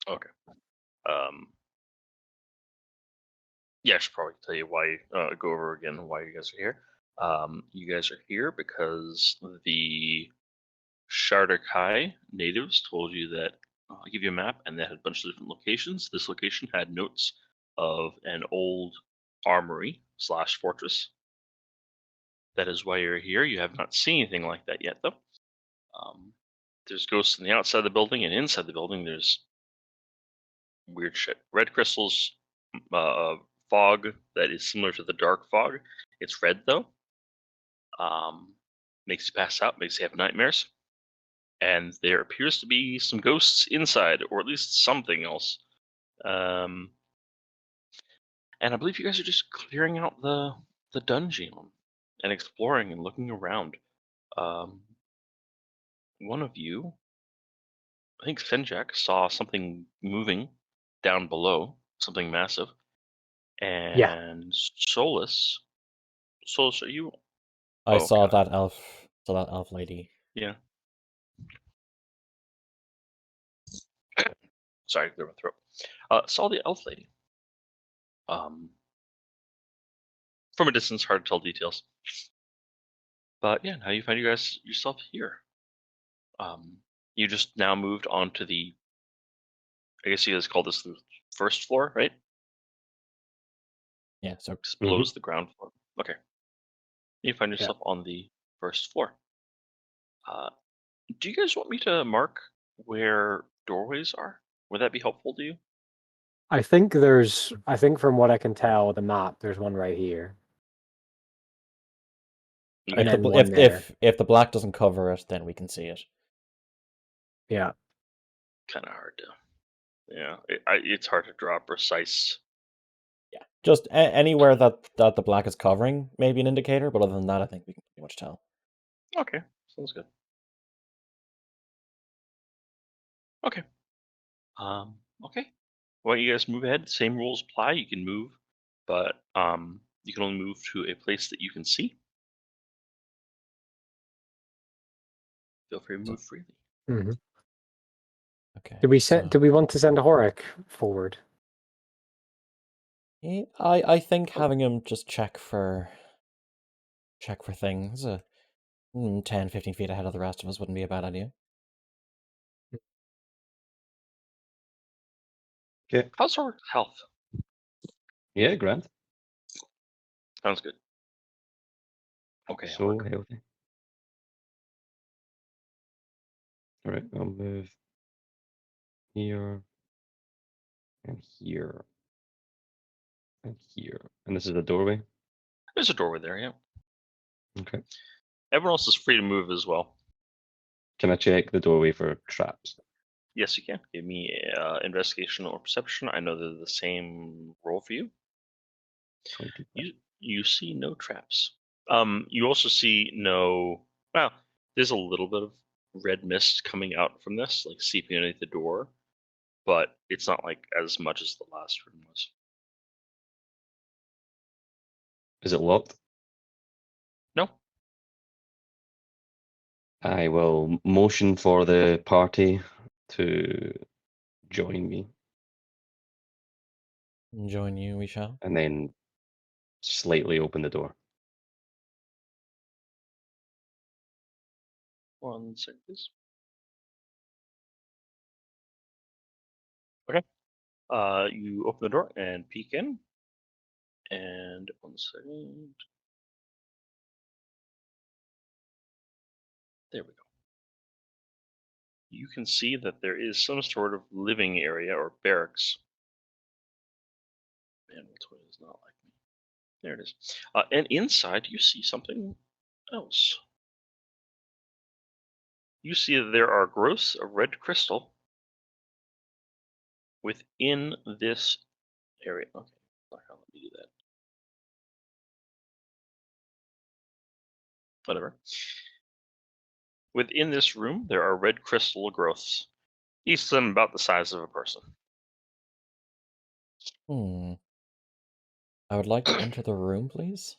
Okay. Um, yeah, I should probably tell you why. Go over again why you guys are here. You guys are here because the Shardakai natives told you that I'll give you a map, and that had a bunch of different locations. This location had notes of an old armory slash fortress. That is why you're here. You have not seen anything like that yet, though. Um, there's ghosts on the outside of the building, and inside the building there's weird shit. Red crystals, fog that is similar to the dark fog. It's red though. Makes you pass out, makes you have nightmares. And there appears to be some ghosts inside, or at least something else. And I believe you guys are just clearing out the dungeon and exploring and looking around. Um, one of you, I think Fenjack, saw something moving down below, something massive. Yeah. And Solus, are you? I Oh, saw God, that elf lady. yeah. Sorry, clear my throat. Saw the elf lady. Um, from a distance, hard to tell details. But yeah, now you find you guys yourself here. You just now moved on to the. I guess you guys call this the first floor, right? Yeah, so Just below is the ground floor. Okay. You find Yeah. yourself on the first floor. Uh, do you guys want me to mark where doorways are? Would that be helpful to you? I think from what I can tell, the map, there's one right here. Okay. And then one there. if the black doesn't cover it, then we can see it. Yeah. Kind of hard to. Yeah, it's hard to draw precise. Yeah, just anywhere that the black is covering may be an indicator, but other than that, I think we can pretty much tell. Okay, sounds good. Okay. Okay. Why don't you guys move ahead? Same rules apply. You can move, but you can only move to a place that you can see. Feel free to move freely. Mm-hmm. Okay. Do we want to send Horik forward? I think having him just check for things 10, 15 feet ahead of the rest of us wouldn't be a bad idea. Okay. How's our health? Yeah, grand. Sounds good. Okay. So healthy. All right, I'll move here and here and here. And this is the doorway. There's a doorway there. Yeah. Okay. Everyone else is free to move as well. Can I check the doorway for traps? Yes, you can. Give me investigation or perception. I know they're the same roll for you. 20. You see no traps. You also see no. Well, there's a little bit of red mist coming out from this, like seeping underneath the door, but it's not like as much as the last room was. Is it locked? No. I will motion for the party to join me, Join you, we shall. and then slightly open the door. 1 second, please. Okay. You open the door and peek in. And 1 second. There we go. You can see that there is some sort of living area or barracks. Man, Toy is not like me. There it is. And inside, you see something else. You see that there are growths of red crystal within this area. Okay, let me do that. Whatever. Within this room, there are red crystal growths, each of them about the size of a person. I would like to enter the room, please.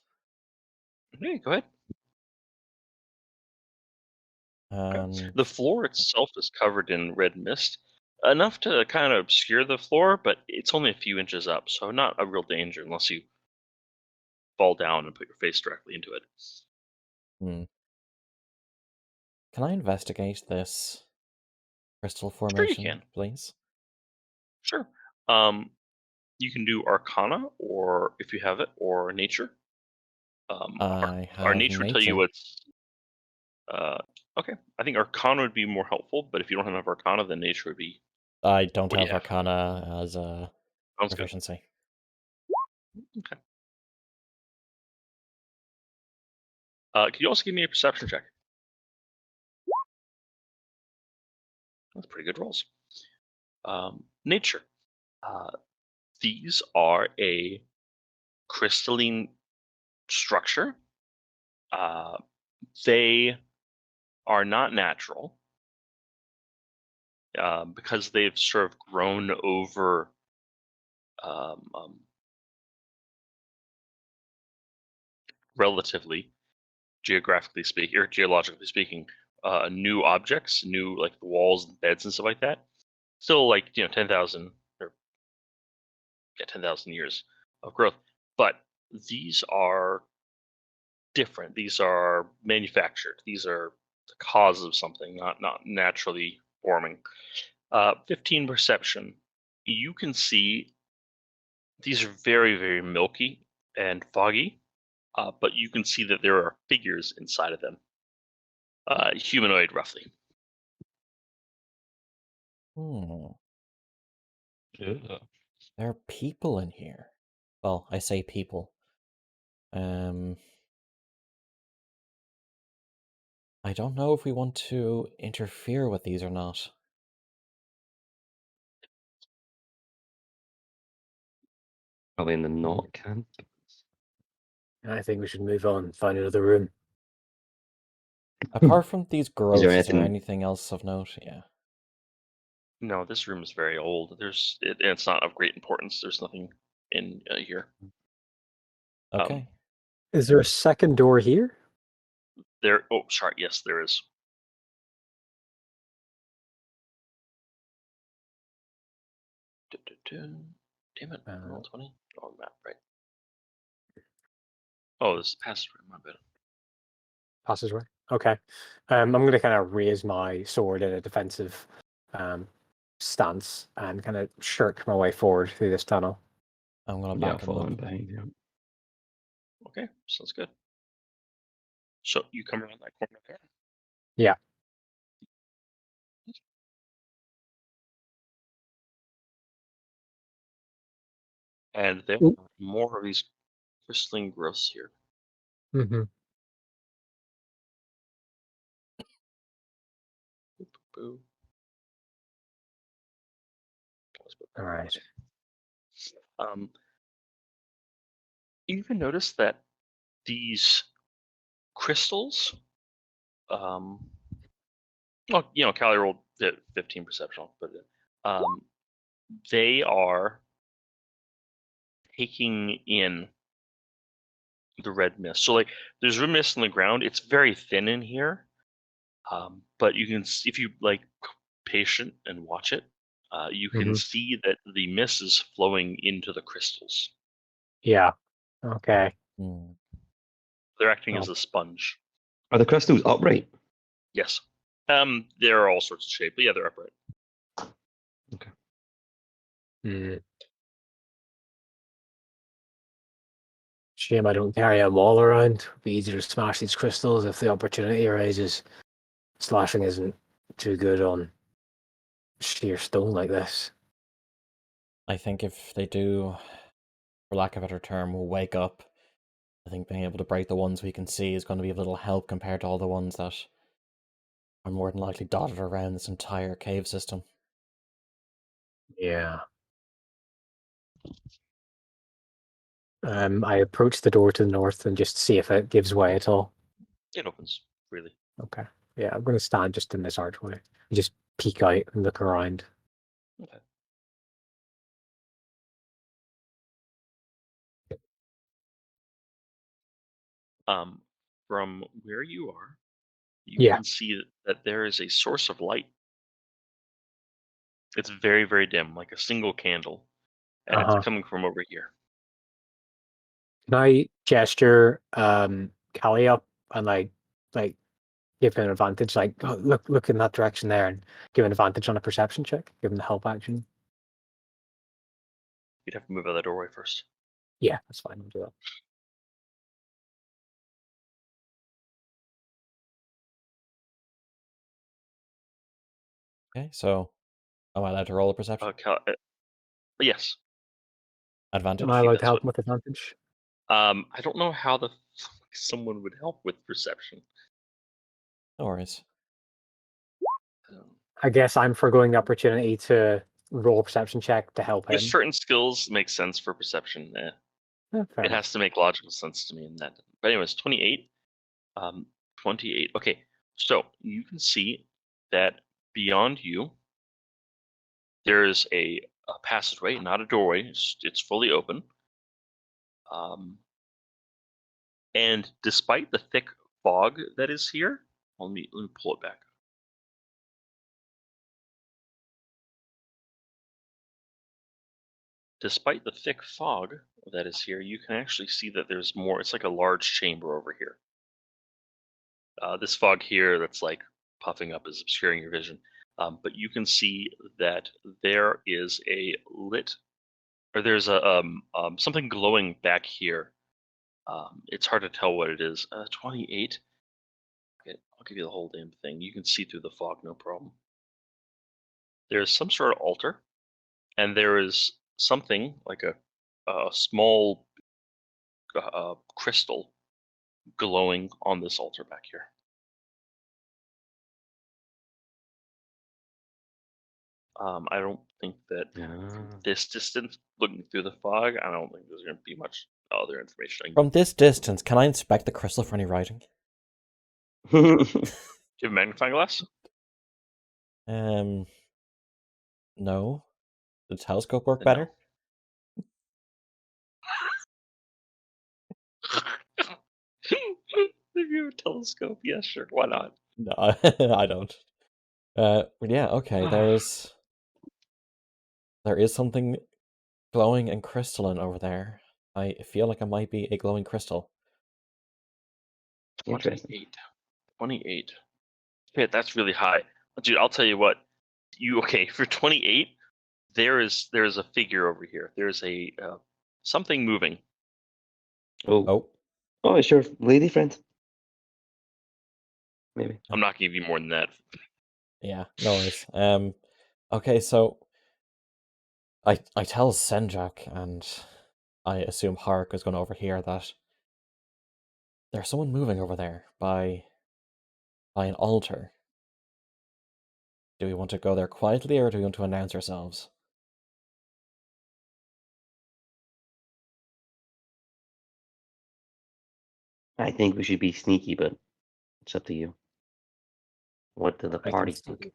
Okay, go ahead. And The floor itself is covered in red mist. enough to kind of obscure the floor, but it's only a few inches up, so not a real danger unless you fall down and put your face directly into it. Hmm. Can I investigate this crystal Sure, you formation, can. please? Sure. You can do Arcana, or if you have it, or Nature. I Our have Nature would tell you nature. what's. Okay, I think Arcana would be more helpful, but if you don't have Arcana, then Nature would be. I don't What do you have have? Arcana as a Sounds good. proficiency. Okay. Can you also give me a perception check? That's pretty good rolls. Nature. These are a crystalline structure. They are not natural because they've sort of grown over relatively, geographically speaking, or geologically speaking, new objects, new like the walls and beds and stuff like that. Still, like 10,000 or 10,000 years of growth, but these are different. These are manufactured. These are the cause of something, not naturally forming. 15 perception. You can see these are very, very milky and foggy, but you can see that there are figures inside of them. Humanoid, roughly. Hmm. Yeah. There are people in here. Well, I say people. I don't know if we want to interfere with these or not. Probably in the not camp. I think we should move on, find another room. Apart from these growths, is there anything- anything else of note? Yeah. No, this room is very old. It's not of great importance. There's nothing in here. Okay. Is there a second door here? There. Oh, sorry. Yes, there is. Damn it! Roll 20. Oh, map right. Oh, this is passageway. My bad. Passageway. Okay. I'm going to kind of raise my sword in a defensive stance and kind of shirk my way forward through this tunnel. I'm gonna Yeah, back him following up. behind you. Okay, sounds good. So you come around that corner there. Yeah. And there Ooh. are more of these crystalline growths here. Mm-hmm. Boo. All right. You can notice that these crystals, well, Callie rolled 15 perception, but they are taking in the red mist. So like, there's red mist on the ground. It's very thin in here, but you can, if you like, patient and watch it, you can see that the mist is flowing into the crystals. Yeah. Okay. Hmm. They're acting Oh. as a sponge. Are the crystals upright? Yes. There are all sorts of shape, but yeah, they're upright. Mm. Shame I don't carry a maul around. It'd be easier to smash these crystals if the opportunity arises. Slashing isn't too good on sheer stone like this. I think if they do, for lack of a better term, will wake up, I think being able to break the ones we can see is going to be of little help compared to all the ones that are more than likely dotted around this entire cave system. Yeah. I approach the door to the north and just see if it gives way at all. It opens freely. Okay. Yeah, I'm going to stand just in this archway and just peek out and look around. Okay. From where you are, you Yeah. can see that there is a source of light It's very, very dim, like a single candle, and it's coming from over here. Can I gesture Callie up and like give him an advantage? Like, oh, look in that direction there, and give an advantage on a perception check. Give him the help action. You'd have to move out of the doorway first. Yeah, that's fine. I'll do that. Okay, so am I allowed to roll a perception? Yes. Advantage? Am I allowed to that's help what- him with advantage? I don't know how the fuck someone would help with perception. No worries. I guess I'm foregoing the opportunity to roll a perception check to help him. There's certain skills make sense for perception. Fair It enough. has to make logical sense to me in that. But anyways, 28. 28. Okay, so you can see that beyond you, there is a passageway, not a doorway. It's fully open. And despite the thick fog that is here, let me pull it back. Despite the thick fog that is here, you can actually see that there's more. It's like a large chamber over here. This fog here that's like puffing up is obscuring your vision. But you can see that there is a lit, or there's a something glowing back here. It's hard to tell what it is. 28. Okay, I'll give you the whole damn thing. You can see through the fog, no problem. There's some sort of altar, and there is something like a small crystal glowing on this altar back here. I don't think that from this distance, looking through the fog, I don't think there's going to be much other information. From this distance, can I inspect the crystal for any writing? Do you have a magnifying glass? No. The telescope work No. better? If you have a telescope, yeah, sure, why not? No, I don't. But yeah, okay. There is something glowing and crystalline over there. I feel like it might be a glowing crystal. 28. 28. Shit, that's really high. Dude, I'll tell you what. For 28, there is a figure over here. There's a something moving. Oh, it's your lady friend. Maybe. I'm not gonna give you more than that. yeah, no worries. Okay, so I tell Senjak, and I assume Hark is going to overhear that there's someone moving over there by an altar. Do we want to go there quietly, or do we want to announce ourselves? I think we should be sneaky, but it's up to you. What do the party think?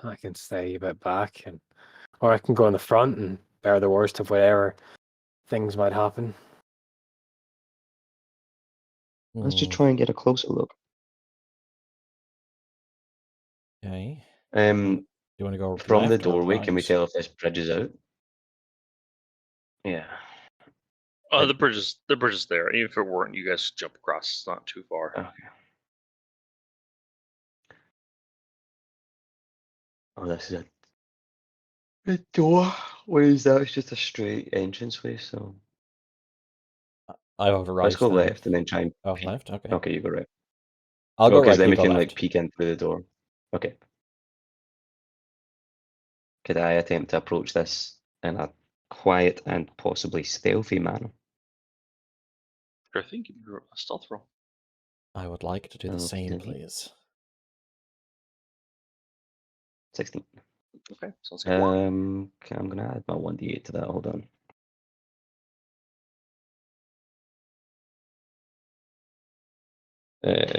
I can stay a bit back, or I can go in the front and bear the worst of whatever things might happen. Let's just try and get a closer look. Okay. Um, You want to go from the left or doorway, can we right? tell if this bridge is out? Yeah. The bridge is there. Even if it weren't, you guys jump across. It's not too far. Okay. Oh, this is a door. What is that? It's just a straight entranceway. So I vote right. let's go then. left and then try and. Oh, left. Okay. Okay, you go right. I'll go because right. then You we go can left. like peek in through the door. Okay. Could I attempt to approach this in a quiet and possibly stealthy manner? I think you can do a stealth roll. I would like to do the same, Okay. please. 16. Okay, sounds good. Okay, I'm gonna add my 1d8 to that. Hold on.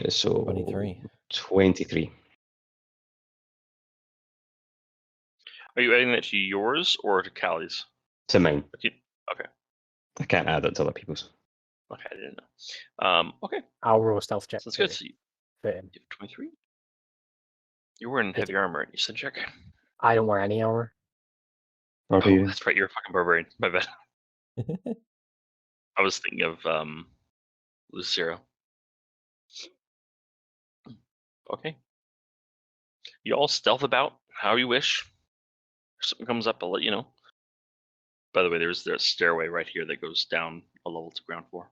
So 23. 23. Are you adding that to yours or to Callie's? To mine. Okay. I can't add it to other people's. Okay, I didn't know. Okay, I'll roll a stealth check. sounds good. So you Fit in. have 23. You're wearing heavy armor, and you said check. I don't wear any armor. Oh, Barbarian. that's right. You're a fucking barbarian. My bad. I was thinking of Lucero. Okay. You all stealth about how you wish. If something comes up, I'll let you know. By the way, there's a stairway right here that goes down a level to ground floor.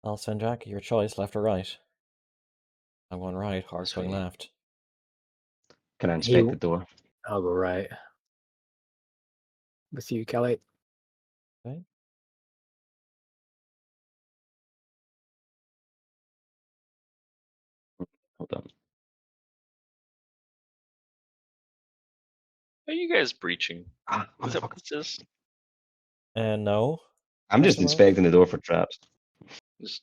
I'll send Jack your choice, left or right. I'm going right, Hark's This going way. left. Can I inspect He- the door? I'll go right. With you, Kelly. Okay. Hold on. Are you guys breaching? Ah, Is that what motherfucker. this is? No. I'm just Question mark? inspecting the door for traps. Just,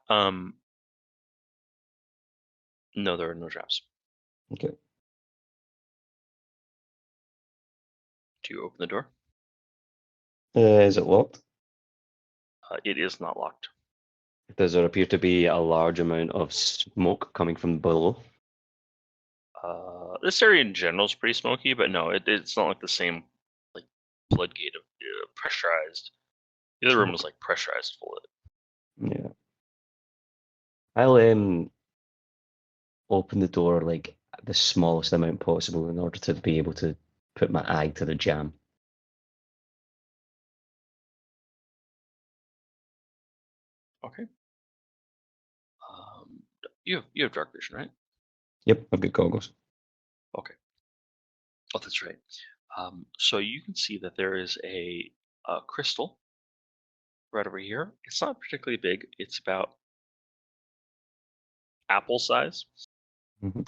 no, there are no traps. Okay. Do you open the door? Is it locked? It is not locked. Does there appear to be a large amount of smoke coming from below? This area in general is pretty smoky, but no, it's not like the same like floodgate of pressurized. The other room was like pressurized full of it. Yeah. I'll open the door like the smallest amount possible in order to be able to put my eye to the jam. Okay. You have dark vision, right? Yep, I've got goggles. Okay. Oh, that's right. So you can see that there is a crystal right over here. It's not particularly big. It's about apple size. Mhm.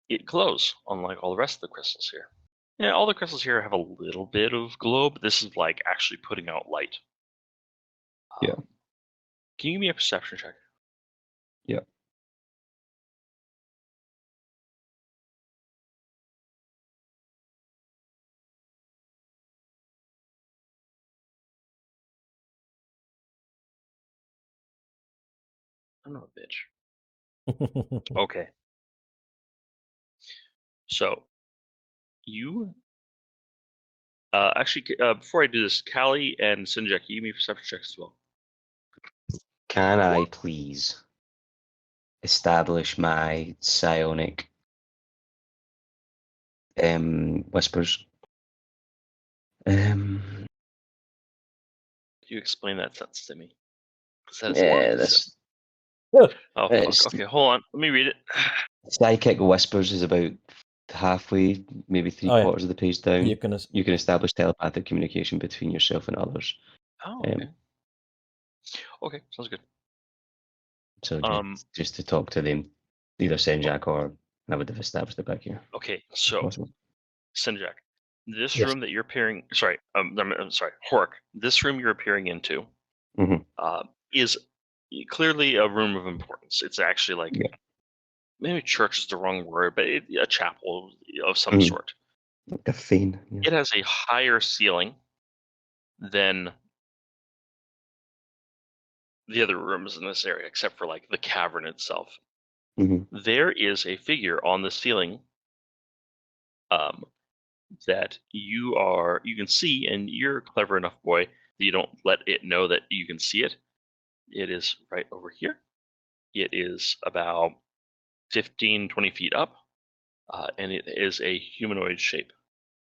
It glows, unlike all the rest of the crystals here. Yeah, all the crystals here have a little bit of glow, but this is like actually putting out light. Yeah. Can you give me a perception check? Yeah. I'm not a bitch. Okay. So you actually before I do this, Callie and Sinjak, you give me perception checks as well. Can I please establish my psionic whispers? Can you explain that sentence to me? 'Cause that is a lot Yeah, to say. this Oh fuck. it's Okay, hold on. Let me read it. psychic whispers is about halfway, maybe three Oh, yeah. quarters of the page down. You can You can establish telepathic communication between yourself and others. Oh, Um, okay. Okay, sounds good. So Um, just to talk to them, either Senjak or I would have established it back here. Okay, if so possible. Sinjak, this Yes. room that you're appearing, sorry, I'm sorry, Hork, this room you're appearing into Mhm. is clearly a room of importance. It's actually like, Yeah. maybe church is the wrong word, but a chapel of some Mhm. sort. Like a fiend. Yeah. It has a higher ceiling than the other rooms in this area, except for like the cavern itself. Mhm. There is a figure on the ceiling that you can see, and you're a clever enough boy that you don't let it know that you can see it. It is right over here. It is about 15, 20 feet up, and it is a humanoid shape.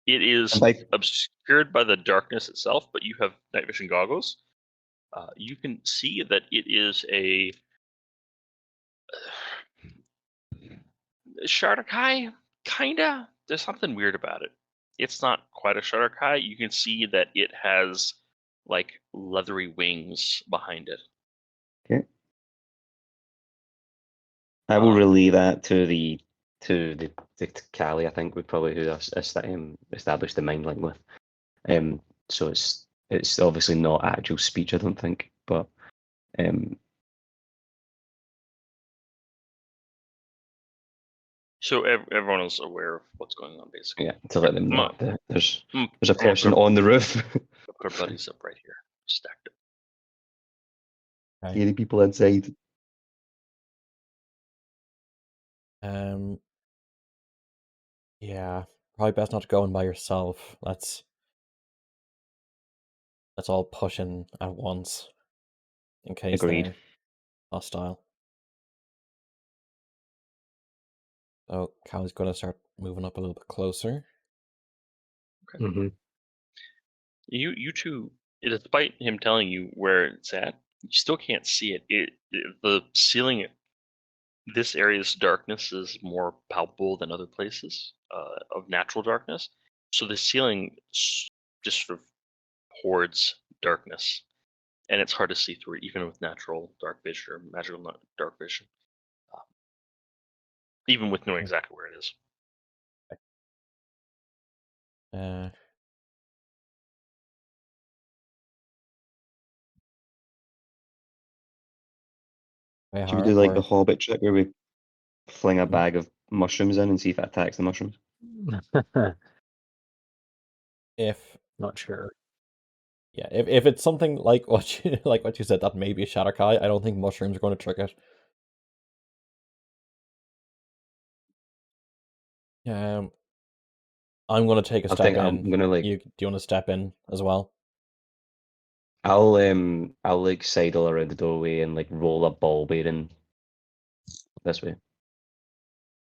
It is Like- obscured by the darkness itself, but you have night vision goggles. You can see that it is a Shardakai, kinda. There's something weird about it. It's not quite a Shardakai. You can see that it has like leathery wings behind it. Okay. I will Um, relay that to the Cali. I think would probably who established the mind link with. So it's obviously not actual speech. I don't think, but So everyone is aware of what's going on, basically. yeah, to let them know Come that there's I'm a gonna person put, on the roof. put our buddies up right here, stacked up. Right. Scary people inside. Yeah, probably best not to go in by yourself. Let's all push in at once in case Agreed. they're hostile. So Callie's going to start moving up a little bit closer. Hmm. You two, despite him telling you where it's at, you still can't see it. The ceiling, this area's darkness is more palpable than other places of natural darkness. So the ceiling just sort of hoards darkness, and it's hard to see through it, even with natural dark vision or magical dark vision. Even with knowing exactly where it is. Should we do like the Hobbit trick where we fling a Mhm. bag of mushrooms in and see if it attacks the mushrooms? If Not sure. yeah, if it's something like what you said, that may be a Shatterkai. I don't think mushrooms are going to trick it. I'm going to take a I step think in. I'm gonna like. Do you want to step in as well? I'll like sidle around the doorway and like roll a ball bearing this way.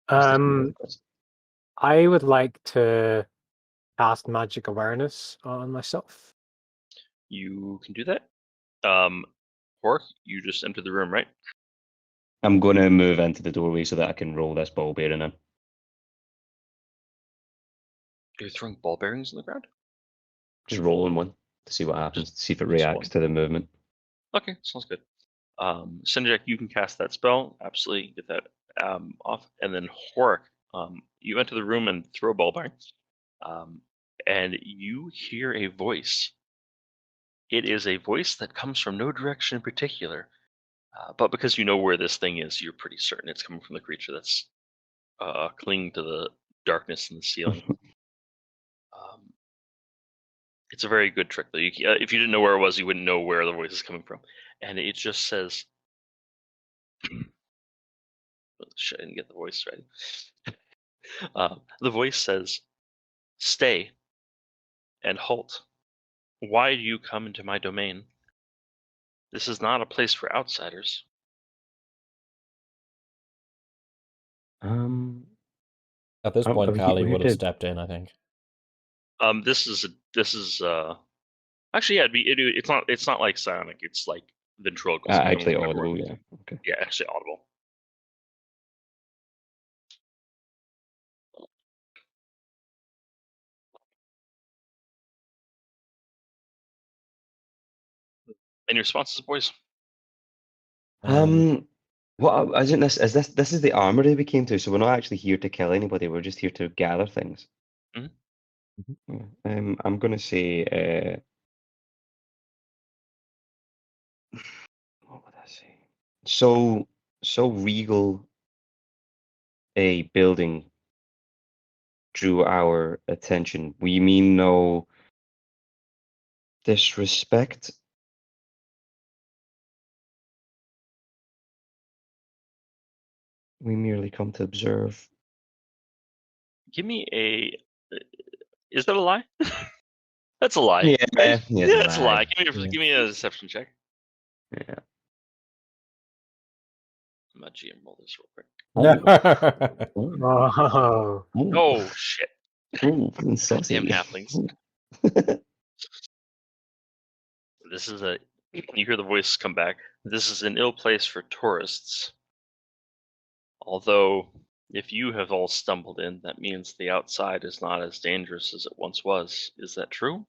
I would like to cast magic awareness on myself. You can do that. Hork, you just entered the room, right? I'm gonna move into the doorway so that I can roll this ball bearing in. You're throwing ball bearings on the ground? Just rolling one to see what happens, to see if it just reacts one. to the movement. Okay, sounds good. Senjak, you can cast that spell. Absolutely, get that off. And then Hork, you enter the room and throw a ball bearing. And you hear a voice. It is a voice that comes from no direction in particular. But because you know where this thing is, you're pretty certain it's coming from the creature that's clinging to the darkness in the ceiling. It's a very good trick, though. If you didn't know where it was, you wouldn't know where the voice is coming from. And it just says, shit, I didn't get the voice right. The voice says, "Stay and halt. Why do you come into my domain? This is not a place for outsiders." At this Are point, we Callie here would have to- stepped in, I think. This is actually, yeah, it's not like psionic. It's like ventriloquism. actually audible, yeah. Okay. Yeah, actually audible. Any responses, boys? What isn't this? Is this is the armory we came to? So we're not actually here to kill anybody. We're just here to gather things. Mhm. Yeah. I'm gonna say. What would I say? So regal a building drew our attention. We mean no disrespect. We merely come to observe. Give me a. Is that a lie? That's a lie. Yeah, right? yeah, Yeah, that's a lie. Yeah. Give me a deception check. Yeah. I'm gonna GM roll this real quick. Oh, Oh shit! Damn Damn halflings. This is a. You hear the voice come back. This is an ill place for tourists. Although, if you have all stumbled in, that means the outside is not as dangerous as it once was. Is that true?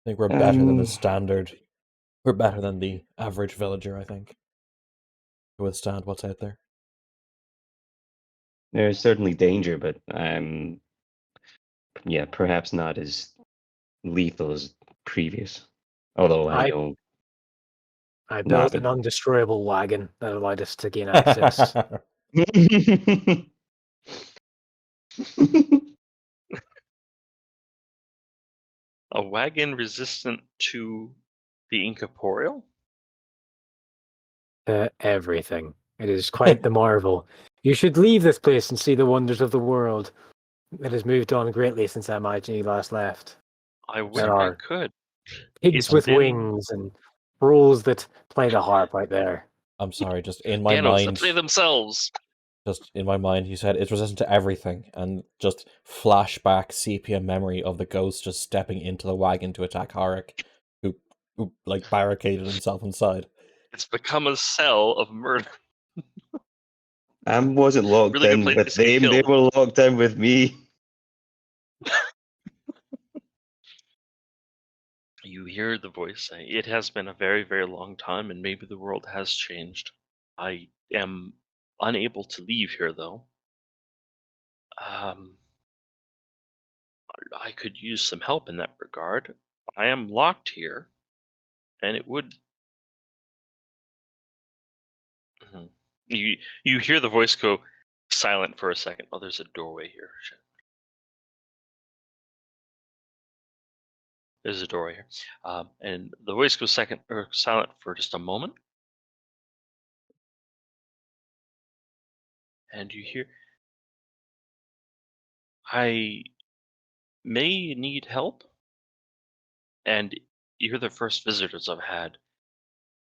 I think we're better than the standard. We're better than the average villager, I think, to withstand what's out there. There's certainly danger, but yeah, perhaps not as lethal as previous. Although I know. I built an undestroyable wagon that allowed us to gain access. A wagon resistant to the incorporeal? Everything. It is quite the marvel. You should leave this place and see the wonders of the world. It has moved on greatly since I imagine you last left. I wish There I are could. pigs It's with been wings and trolls that play the harp out there. I'm sorry, just in my Ganos that mind, play themselves. you said it's resistant to everything, and just flashback sepia memory of the ghost just stepping into the wagon to attack Harik, who like barricaded himself inside. It's become a cell of murder. I wasn't locked Really good in place with to get them. They killed. were locked in with me. You hear the voice say, "It has been a very, very long time, and maybe the world has changed. I am unable to leave here, though. Um, I could use some help in that regard. I am locked here, and it would." Mhm. You hear the voice go silent for a second. Oh, there's a doorway here. Shit. There's a doorway here, and the voice goes silent for just a moment, and you hear, "I may need help," and you're the first visitors I've had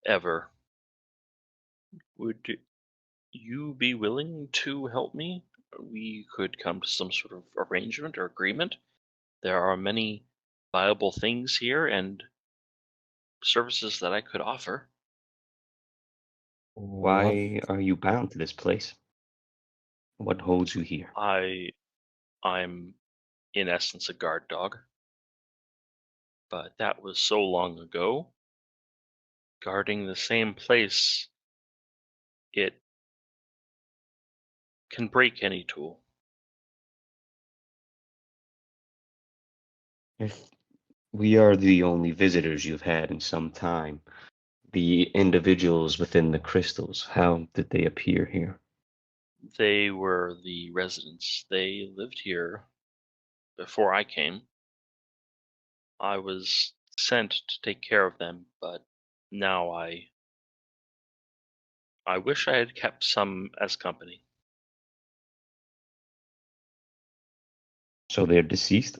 ever. Would you be willing to help me? We could come to some sort of arrangement or agreement. There are many viable things here and services that I could offer. What? Why are you bound to this place? What holds you here? I'm in essence a guard dog, but that was so long ago. Guarding the same place, it can break any tool. If we are the only visitors you've had in some time, the individuals within the crystals, how did they appear here? They were the residents. They lived here before I came. I was sent to take care of them, but now I wish I had kept some as company. So they're deceased?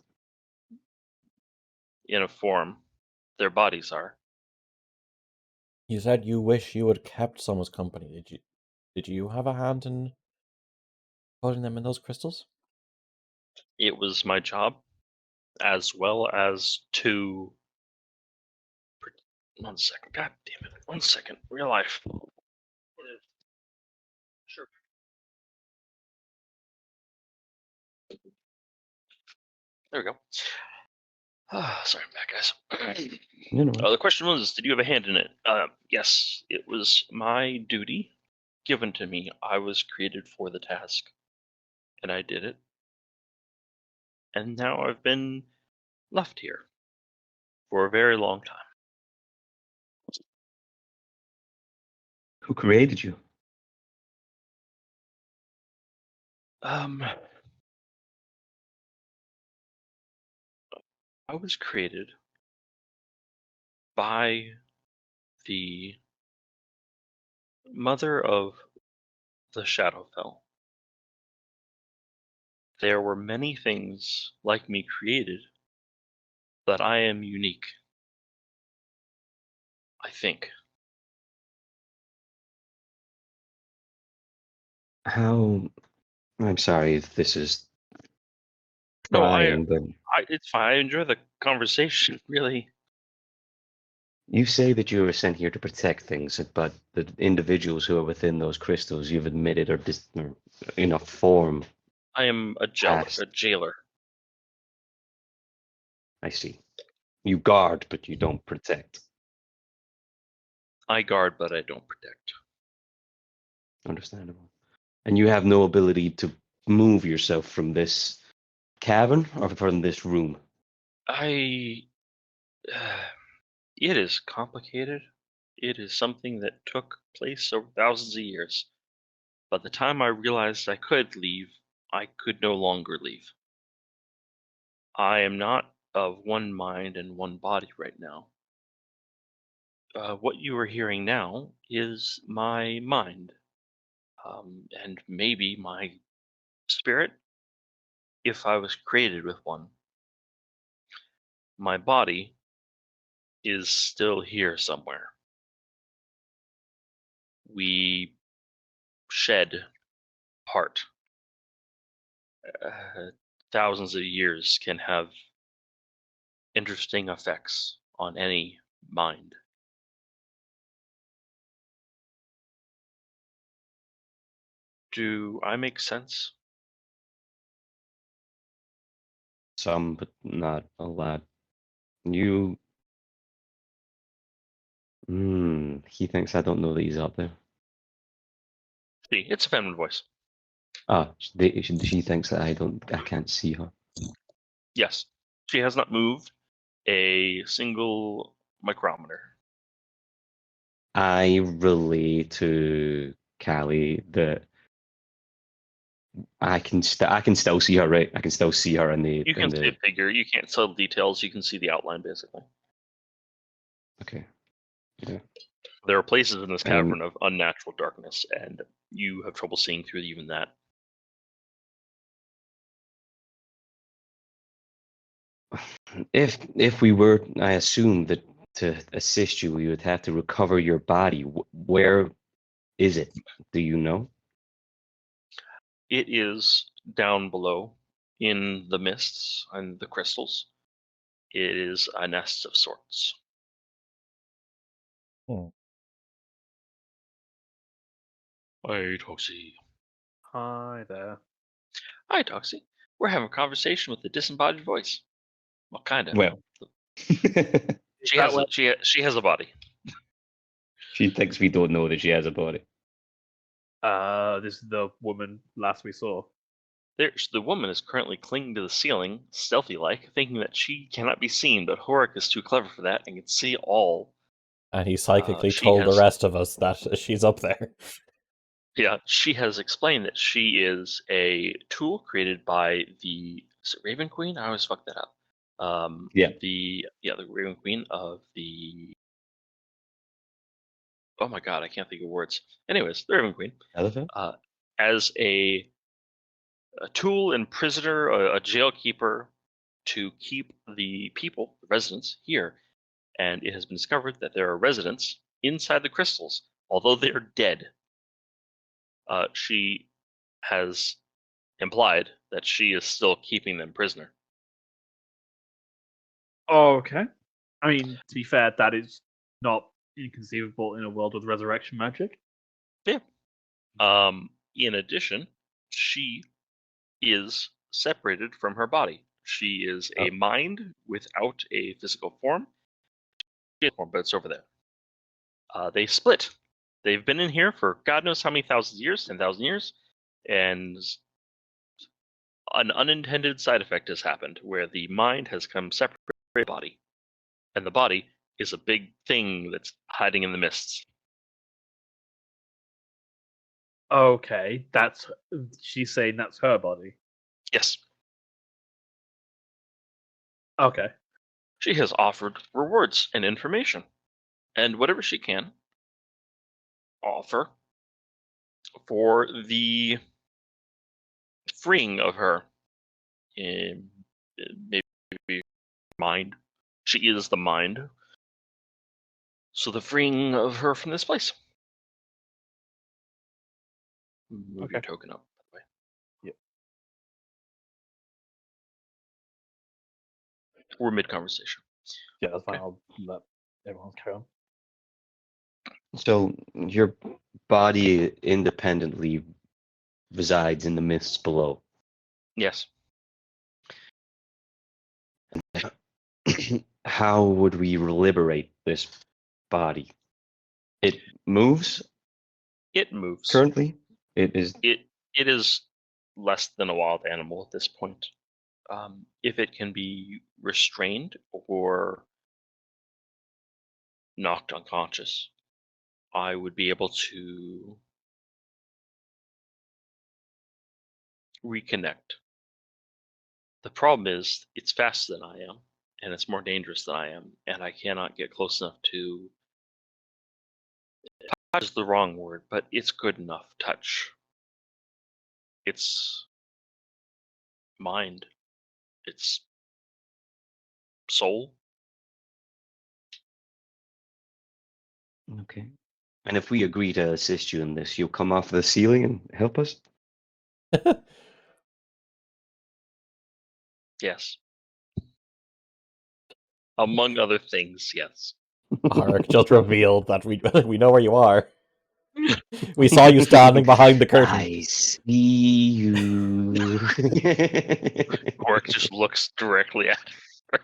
In a form. Their bodies are. You said you wish you had kept someone's company. Did you have a hand in putting them in those crystals? It was my job, as well as to. One second. God damn it. 1 second. Real life. Sure. There we go. Sorry, I'm back, guys. You know. The question was, did you have a hand in it? Yes, it was my duty given to me. I was created for the task, and I did it. And now I've been left here for a very long time. Who created you? I was created by the mother of the Shadowfell. There were many things like me created, but I am unique. I think. How? I'm sorry if this is No, prying, but it's fine. I enjoy the conversation, really. you say that you were sent here to protect things, but the individuals who are within those crystals you've admitted are in a form. I am a Past. jailer. I see. You guard, but you don't protect. I guard, but I don't protect. Understandable. And you have no ability to move yourself from this cavern or from this room. It is complicated. It is something that took place over thousands of years. By the time I realized I could leave, I could no longer leave. I am not of one mind and one body right now. What you are hearing now is my mind. And maybe my spirit, if I was created with one, my body is still here somewhere. We shed part. Thousands of years can have interesting effects on any mind. Do I make sense? Some, but not a lot. You. He thinks I don't know that he's up there. See, it's a feminine voice. She thinks that I can't see her. Yes, she has not moved a single micrometer. I relay to Callie that I can still see her, right? I can still see her in the You can see a figure. You can't tell the details. You can see the outline, basically. Okay. Yeah. There are places in this cavern of unnatural darkness, and you have trouble seeing through even that. If we were, I assume that to assist you, we would have to recover your body. Where is it? Do you know? It is down below in the mists and the crystals. It is a nest of sorts. Hi, Toxie. Hi there. Hi, Toxie. We're having a conversation with the disembodied voice. Well, kind of. Well, She has a body. she thinks we don't know that she has a body. This is the woman last we saw. The woman is currently clinging to the ceiling, stealthy-like, thinking that she cannot be seen, but Horik is too clever for that and can see all. And he psychically she told has- the rest of us that she's up there. Yeah, she has explained that she is a tool created by the Raven Queen. I always fuck that up. The Raven Queen of the. Oh my god, I can't think of words. Anyways, the Raven Queen. Elephant? As a tool and prisoner, a jailkeeper to keep the people, the residents, here. And it has been discovered that there are residents inside the crystals, although they are dead. She has implied that she is still keeping them prisoner. Oh, okay. I mean, to be fair, that is not inconceivable in a world with resurrection magic. Yeah. In addition, she is separated from her body. She is a mind without a physical form. But it's over there. They split. They've been in here for God knows how many thousands of years, 10,000 years, and an unintended side effect has happened where the mind has come separate from the body, and the body is a big thing that's hiding in the mists. Okay, she's saying that's her body. Yes. Okay. She has offered rewards and information, and whatever she can offer for the freeing of her. Maybe mind. She is the mind. So the freeing of her from this place. Move your token up, by the way. Yep. We're mid-conversation. Yeah, that's fine. Okay. I'll let everyone carry on. So your body independently resides in the mists below. Yes. How would we liberate this body? It moves It moves. currently. It is. It is less than a wild animal at this point. If it can be restrained or knocked unconscious, I would be able to reconnect. The problem is it's faster than I am, and it's more dangerous than I am, and I cannot get close enough to touch is the wrong word, but it's good enough touch. It's mind. It's soul. Okay. And if we agree to assist you in this, you'll come off the ceiling and help us? Yes. Among other things, yes. Arik just revealed that we know where you are. We saw you standing behind the curtain. I see you. Quark just looks directly at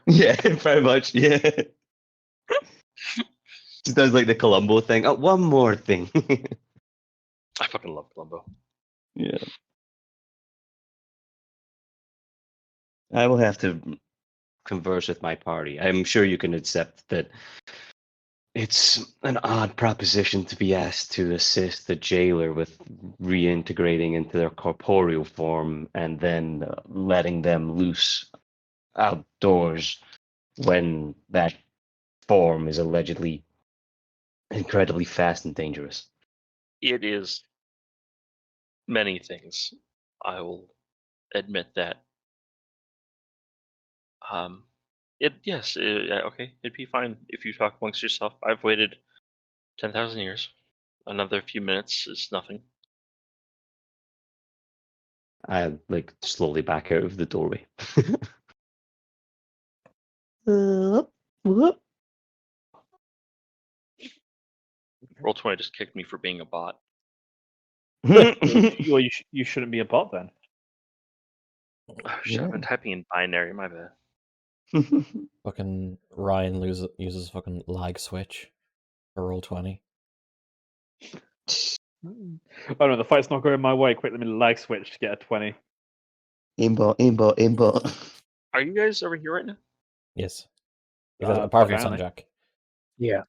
Yeah, very much. Yeah. Just does like the Columbo thing. Oh, one more thing. I fucking love Columbo. Yeah. I will have to converse with my party. I'm sure you can accept that it's an odd proposition to be asked to assist the jailer with reintegrating into their corporeal form and then letting them loose outdoors when that form is allegedly incredibly fast and dangerous. It is many things. I will admit that. Okay, it'd be fine if you talk amongst yourself. I've waited 10,000 years. Another few minutes is nothing. I like slowly back out of the doorway. Roll20 just kicked me for being a bot. Well, you shouldn't be a bot then. Oh, shit, I've been typing in binary, my bad. Fucking Ryan uses fucking lag switch for Roll20. Oh no, the fight's not going my way. Quick, let me lag switch to get a 20. Aimbot. Are you guys over here right now? Yes. Because apart from apparently. Sanjak. Yeah.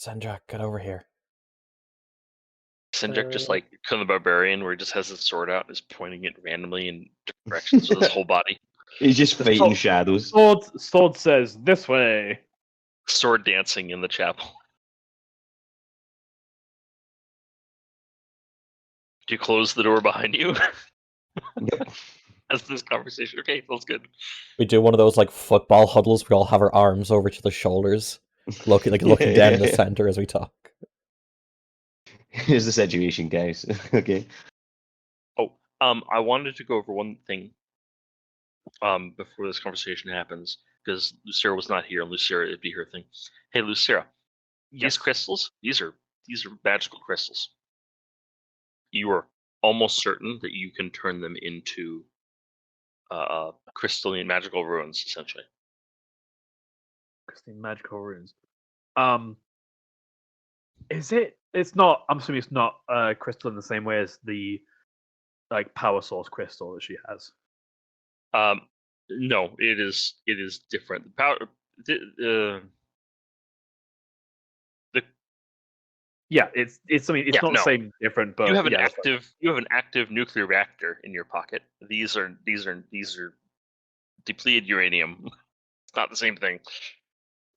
Sanjak, get over here. Sinjak just like Conan the Barbarian, where he just has his sword out and is pointing it randomly in different directions with his whole body. He's just fighting sword- shadows. Sword says this way. Sword dancing in the chapel. Do you close the door behind you? Yep. As this conversation. Okay, feels good. We do one of those like football huddles. We all have our arms over each other's shoulders, looking down in the center as we talk. Here's the situation, guys. Okay. I wanted to go over one thing before this conversation happens, because Lucera was not here, and Lucera, it'd be her thing. Hey, Lucera, these crystals, these are magical crystals. You are almost certain that you can turn them into crystalline magical runes, essentially. Crystalline magical runes. Is it? It's not. I'm assuming it's not crystal in the same way as the like power source crystal that she has. No, it is different. The power, Yeah, it's. I mean, it's Yeah, not no. the same, different, but you have an yeah, that's right. active nuclear reactor in your pocket. These are depleted uranium. It's not the same thing.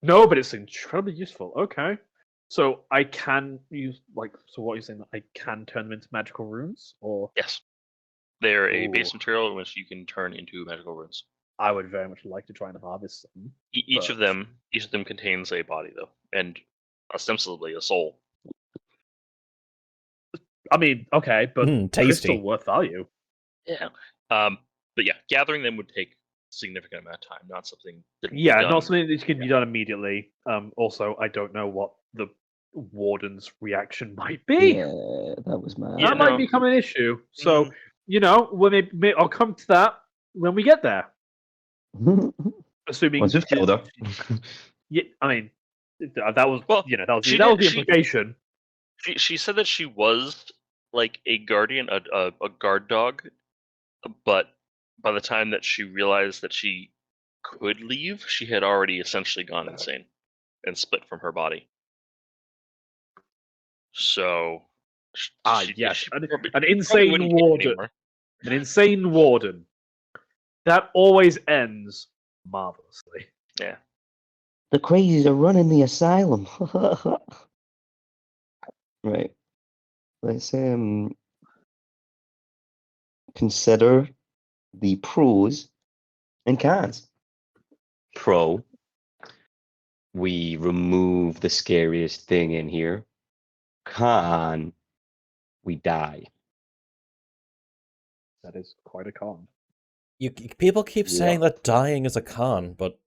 No, but it's incredibly useful. Okay, so I can use like. So what are you saying? That I can turn them into magical runes, or Yes, they're a base Ooh. material in which you can turn into magical runes. I would very much like to try and harvest them. Each of them contains a body, though, and ostensibly a soul. I mean, okay, but Tasty. crystal worth value. Yeah. But yeah, gathering them would take a significant amount of time, not something that can be Yeah, done. not something that can be done immediately. Also, I don't know what the warden's reaction might be. Yeah, that was mad. Yeah, That might no. become an issue. So, I'll come to that when we get there. Assuming Once we've killed her. Yeah, I mean, that was Well, that was she the did- she- implication. She said that she was like a guardian, a guard dog, but by the time that she realized that she could leave, she had already essentially gone insane and split from her body. So, Yes, an probably insane wouldn't be warden. anymore. An insane warden. That always ends marvelously. Yeah. The crazies are running the asylum. Right. Let's consider the pros and cons. Pro, we remove the scariest thing in here. Con, we die. That is quite a con. People keep saying Yeah. that dying is a con, but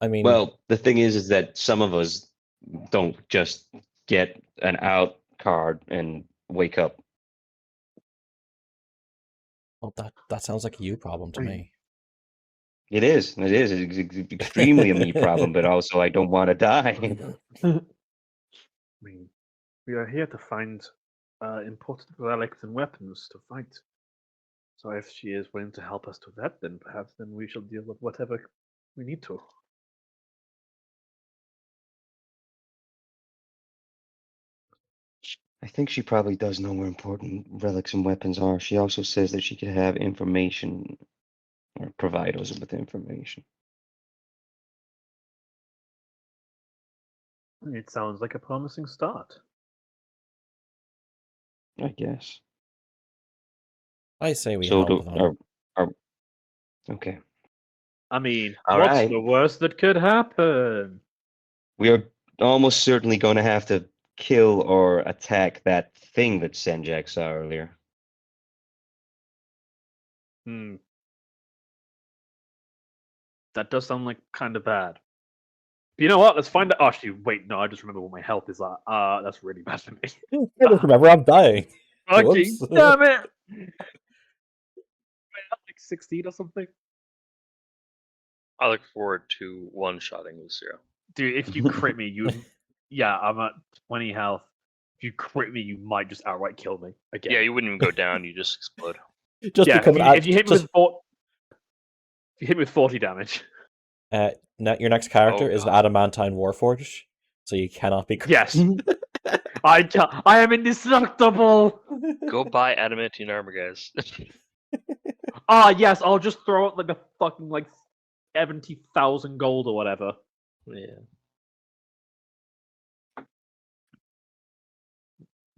I mean, Well, the thing is that some of us don't just get an out card and wake up. well, that sounds like a you problem to me. It is. It's extremely a me problem, but also I don't want to die. I mean, we are here to find important relics and weapons to fight. So if she is willing to help us to that, then perhaps then we shall deal with whatever we need to. I think she probably does know where important relics and weapons are. She also says that she could have information or provide us with information. It sounds like a promising start. I guess. I say we So help them. okay. I mean, All what's right. the worst that could happen? We are almost certainly going to have to kill or attack that thing that Senjak saw earlier. Hmm. That does sound like kind of bad. But you know what? Let's find out. Oh, actually, wait. No, I just remember what my health is like. That's really bad for me. I don't remember I'm dying. Fucking Whoops. damn it! Like 16 or something. I look forward to one-shotting Lucio. Dude, if you crit me, yeah, I'm at 20 health. If you crit me, you might just outright kill me again. Yeah, you wouldn't even go down; you just explode. Just yeah, become if you hit me with if you hit me with 40 damage. your next character Oh, is an God. adamantine warforged, so you cannot be. Yes, I am indestructible. Go buy adamantine armor, guys. Yes, I'll just throw out like a fucking like 70,000 gold or whatever. Yeah.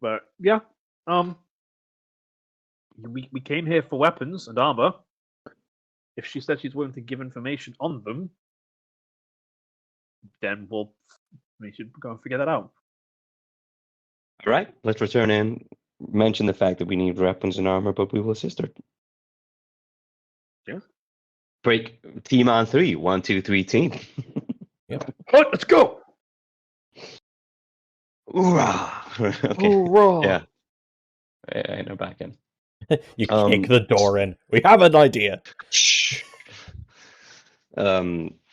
But yeah, we came here for weapons and armor. If she says she's willing to give information on them, then we should go and figure that out. All right, let's return in. Mention the fact that we need weapons and armor, but we will assist her. Yeah. Break team on 3. 1, 2, 3, team. Right, let's go. Hoorah! Okay. Hoorah. Yeah. I know back in. You kick the door in. We have an idea.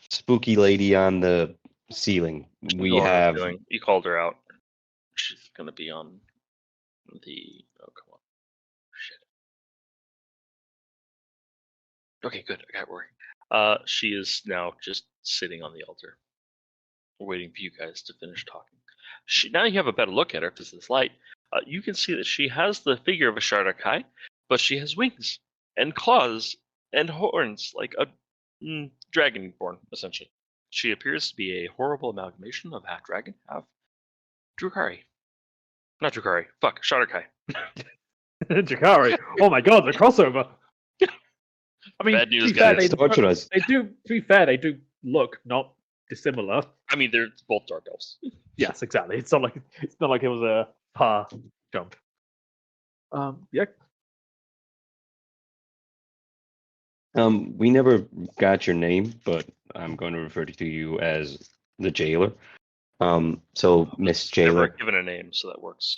Spooky lady on the ceiling. We Go on, have. You called her out. She's gonna be on the. Oh, come on. Shit. Okay, good. I got working. She is now just sitting on the altar, waiting for you guys to finish talking. Now you have a better look at her because it's light. You can see that she has the figure of a Shardakai, but she has wings and claws and horns like a dragonborn, essentially. She appears to be a horrible amalgamation of half dragon, half Drukhari. Not Drukhari. Fuck, Shardakai. Jakari. Oh my god, the crossover. I mean, Bad news, to be fair, guys. Torture us. they do. To be fair, they do look not dissimilar. I mean, they're both dark elves. Yes, exactly. It's not like it was a far jump. Yeah. We never got your name, but I'm going to refer to you as the jailer. So Miss Never Jailer, given a name, so that works.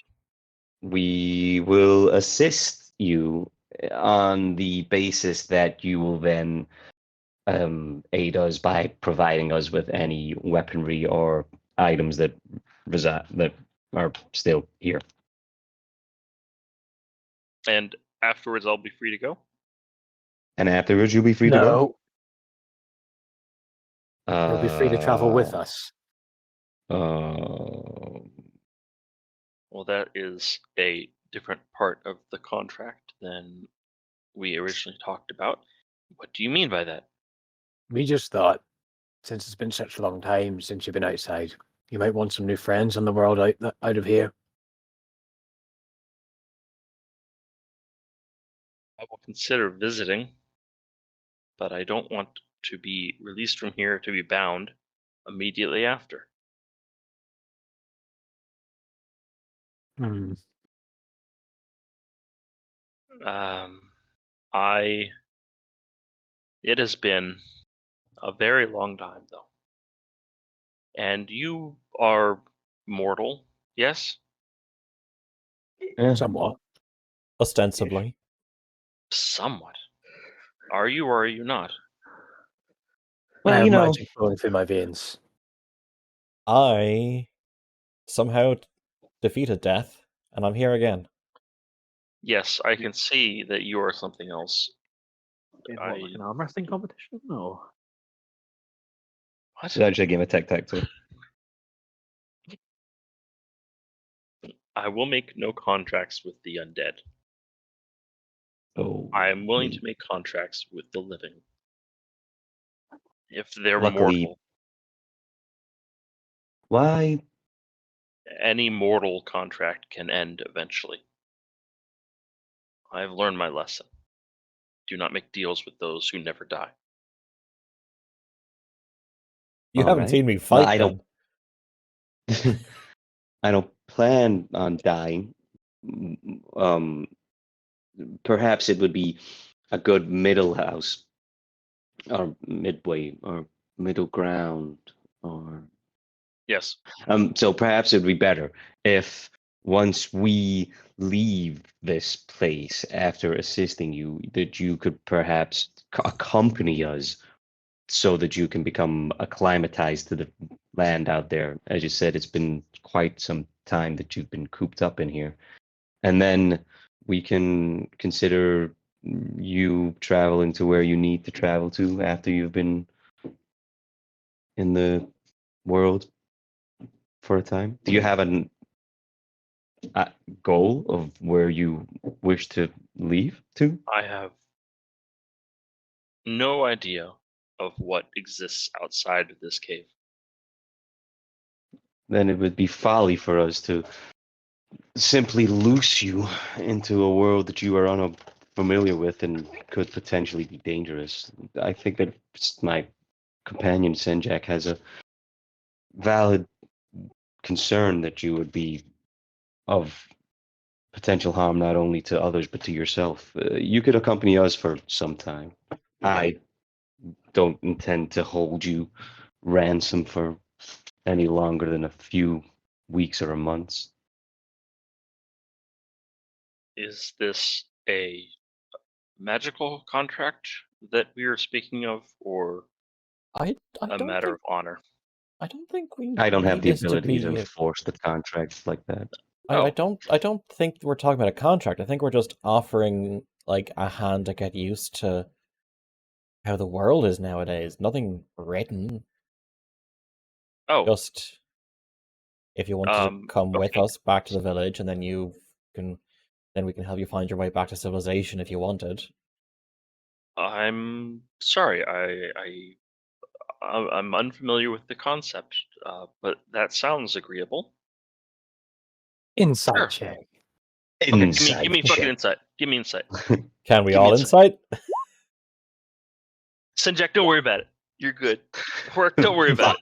we will assist you on the basis that you will then aid us by providing us with any weaponry or items that are still here. And afterwards, I'll be free to go. And afterwards, you'll be free to go. No, you'll be free to travel with Uh, us. Well, that is a different part of the contract than we originally talked about. What do you mean by that? We just thought since it's been such a long time since you've been outside. You might want some new friends on the world out of here. I will consider visiting, but I don't want to be released from here to be bound immediately after. Hmm. It has been a very long time, though. And you are mortal, yes? Yeah. Somewhat. Ostensibly. Somewhat. Are you or are you not? I Well, have you know, magic flowing through my veins. I somehow defeated death, and I'm here again. Yes, I can see that you are something else. In what, like an arm wrestling competition? No. What? it's actually a game of tic-tac-toe. I will make no contracts with the undead. Oh, I am willing to make contracts with the living. If they're Luckily- mortal. Why? Any mortal contract can end eventually. I have learned my lesson. Do not make deals with those who never die. You All haven't right. seen me Well, fight I them. don't. I don't plan on dying. Perhaps it would be a good middle house, or midway, or middle ground, or Yes. so perhaps it would be better if once we leave this place after assisting you, that you could perhaps accompany us so that you can become acclimatized to the land out there. As you said, it's been quite some time that you've been cooped up in here. And then we can consider you traveling to where you need to travel to after you've been in the world for a time. Do you have a goal of where you wish to leave to? I have no idea of what exists outside of this cave. Then it would be folly for us to simply loose you into a world that you are unfamiliar with and could potentially be dangerous. I think that my companion Senjak has a valid concern that you would be of potential harm not only to others but to yourself. You could accompany us for some time. I don't intend to hold you ransom for any longer than a few weeks or months. Is this a magical contract that we are speaking of, or I a don't matter think of honor? I don't think we I don't have need the this to ability be. to force the contracts like that. I Oh. don't think we're talking about a contract. I think we're just offering like a hand to get used to how the world is nowadays. Nothing written. Oh, Just if you want to come with okay. us back to the village, and then we can help you find your way back to civilization if you wanted. I'm sorry. I'm unfamiliar with the concept, but that sounds agreeable. Insight Sure. check. Okay, give me fucking insight. Give me insight. Can we Give me all insight. insight? Senjak, don't worry about it. You're good. Hork, don't worry about it.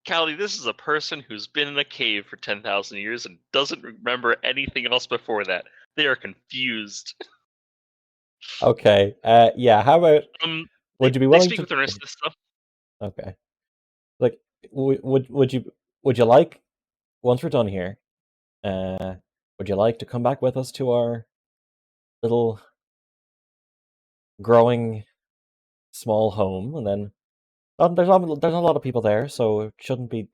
Callie, this is a person who's been in a cave for 10,000 years and doesn't remember anything else before that. They are confused. Okay. Yeah. How about would you be They willing speak to? with earnestness this stuff. Okay. Like, would you like once we're done here? Would you like to come back with us to our little growing small home, and then there's a lot of people there, so it shouldn't be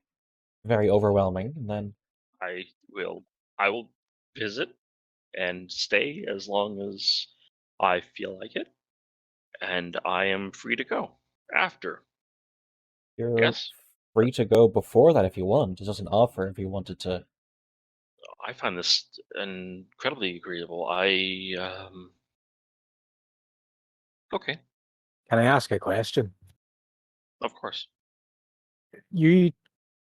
very overwhelming. And then I will visit and stay as long as I feel like it, and I am free to go after. you're Yes, free to go before that if you want. It's just an offer if you wanted to. I find this incredibly agreeable. Okay. Can I ask a question? Of course. You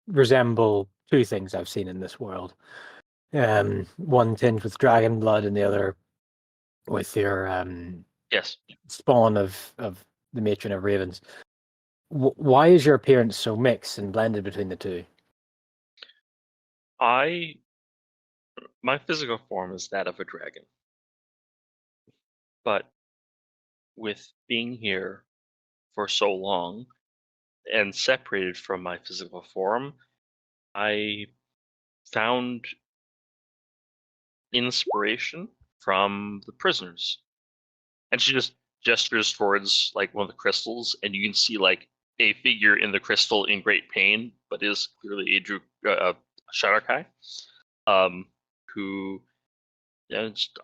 resemble two things I've seen in this world. One tinged with dragon blood, and the other with your Yes. spawn of the matron of ravens. Why is your appearance so mixed and blended between the two? My physical form is that of a dragon. But with being here for so long and separated from my physical form, I found inspiration from the prisoners. And she just gestures towards like one of the crystals, and you can see like a figure in the crystal in great pain, but is clearly a Shadar-kai, who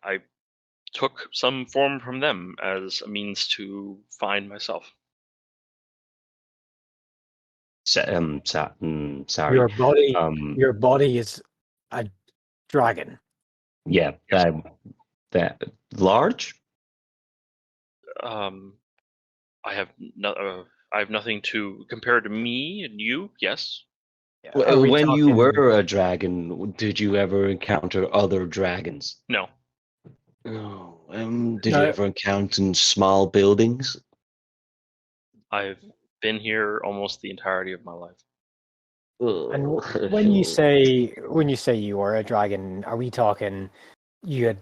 I took some form from them as a means to find myself. Sorry. Your body, Um, your body is a dragon. yeah, Yes. that large. I have nothing to compare to me and you. Yes. Are we When you talking- were a dragon, did you ever encounter other dragons? No. Oh, did No. you ever encounter small buildings? I've been here almost the entirety of my life. And when you say you were a dragon, are we talking you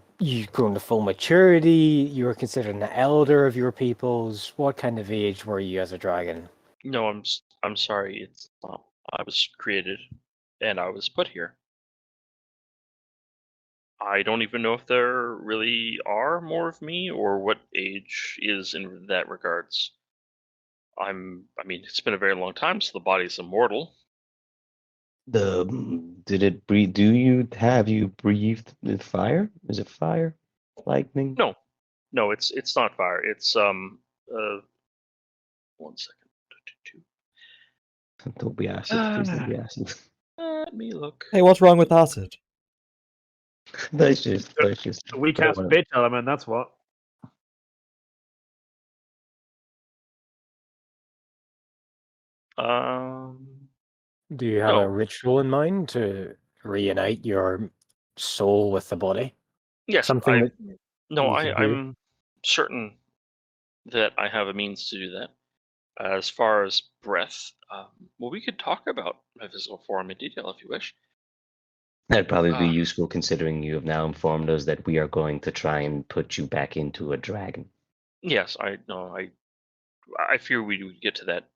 grown to full maturity? You were considered an elder of your peoples. What kind of age were you as a dragon? No, I'm sorry. It's not. I was created, and I was put here. I don't even know if there really are more of me, or what age is in that regards. I mean, it's been a very long time, so the body's immortal. Did it breathe? Have you breathed the fire? Is it fire? Lightning? No, it's not fire. It's 1 second. Don't be acid. Please don't be acid. Let me look. Hey, what's wrong with acid? That's just. A weak I don't ass wanna- bitch element, that's what. Do you have No. a ritual in mind to reunite your soul with the body? Yes, Something that no, you can do? I'm certain that I have a means to do that. As far as breath, well, we could talk about my physical form in detail if you wish. That'd probably be Ah. useful considering you have now informed us that we are going to try and put you back into a dragon. Yes, I know. I fear we would get to that.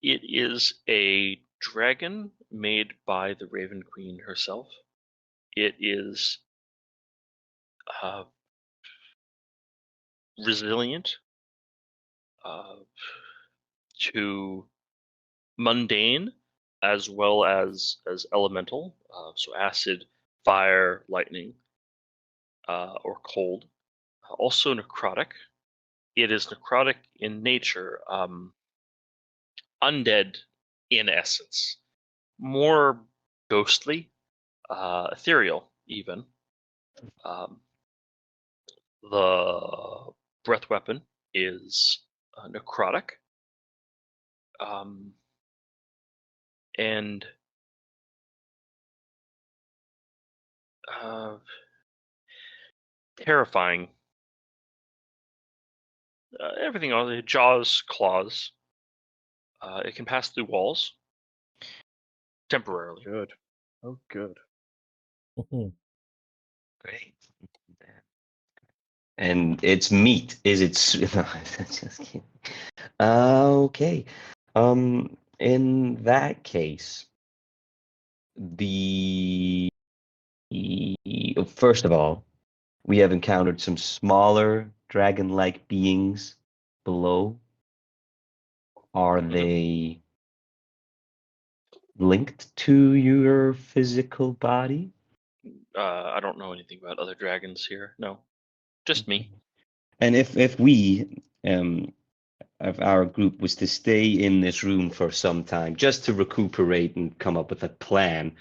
It is a dragon made by the Raven Queen herself. It is resilient to mundane as well as elemental, so acid, fire, lightning, or cold. Also necrotic. It is necrotic in nature, undead in essence, more ghostly, ethereal even. The breath weapon is necrotic, and terrifying. Everything else, jaws, claws. It can pass through walls temporarily. Good. Oh, good. Great. And it's meat. Is it? No, just kidding. Okay. In that case, first of all, we have encountered some smaller dragon-like beings below. Are they linked to your physical body? I don't know anything about other dragons here. No, just me. And if we, if our group was to stay in this room for some time, just to recuperate and come up with a plan,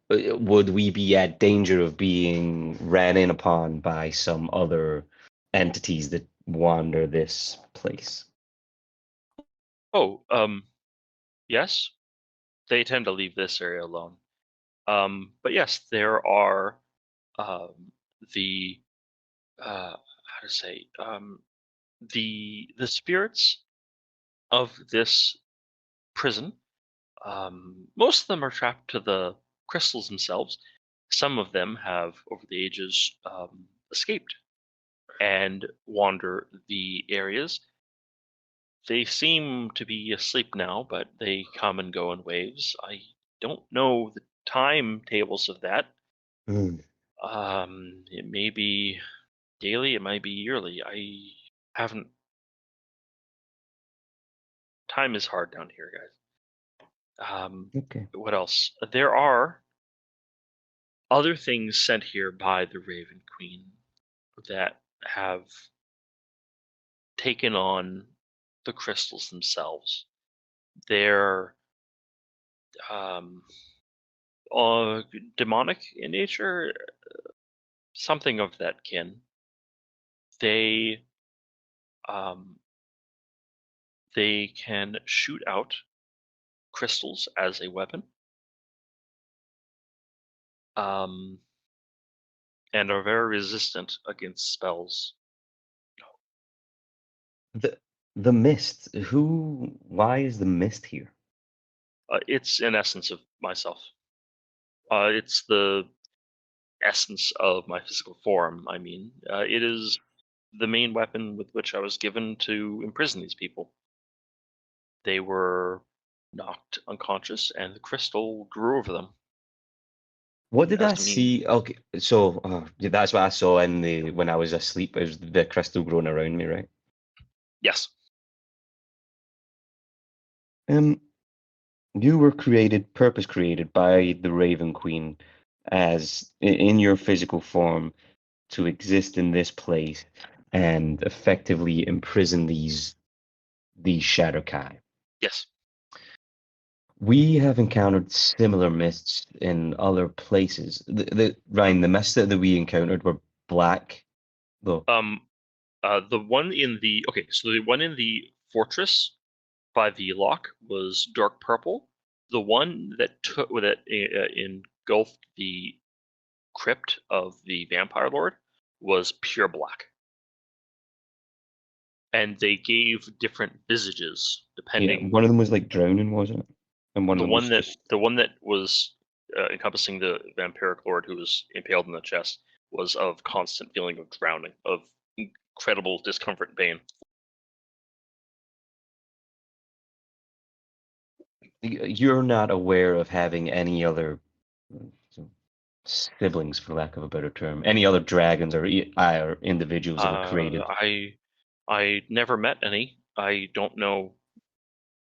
would we be at danger of being ran in upon by some other entities that wander this place? Oh, yes. They tend to leave this area alone. But yes, there are the how to say the spirits of this prison. Most of them are trapped to the crystals themselves. Some of them have, over the ages, escaped and wander the areas. They seem to be asleep now, but they come and go in waves. I don't know the timetables of that. Hmm. It may be daily, it might be yearly. I haven't. Time is hard down here, guys. Okay. What else? There are other things sent here by the Raven Queen that have taken on the crystals themselves. They're um, demonic in nature, something of that kin. They um, they can shoot out crystals as a weapon, um, and are very resistant against spells. The mist. Why is the mist here? It's an essence of myself. It's the essence of my physical form. I mean, it is the main weapon with which I was given to imprison these people. They were knocked unconscious, and the crystal grew over them. What did I As me, see? Okay, so yeah, that's what I saw in the when I was asleep. It was the crystal growing around me, right? yes. Um, you were purpose created by the Raven Queen, as in your physical form, to exist in this place and effectively imprison these Shadowkai. Yes. We have encountered similar mists in other places. Ryan, the mists that we encountered were black, though. The one in the so the one in the fortress by the lock was dark purple. The one that engulfed the crypt of the vampire lord was pure black. And they gave different visages Yeah, depending. one of them was like drowning, wasn't it? And one of The them was one that just the one that was encompassing the vampiric lord who was impaled in the chest was of constant feeling of drowning, of incredible discomfort and pain. you're not aware of having any other siblings, for lack of a better term, any other dragons or individuals that were created. I never met any. I don't know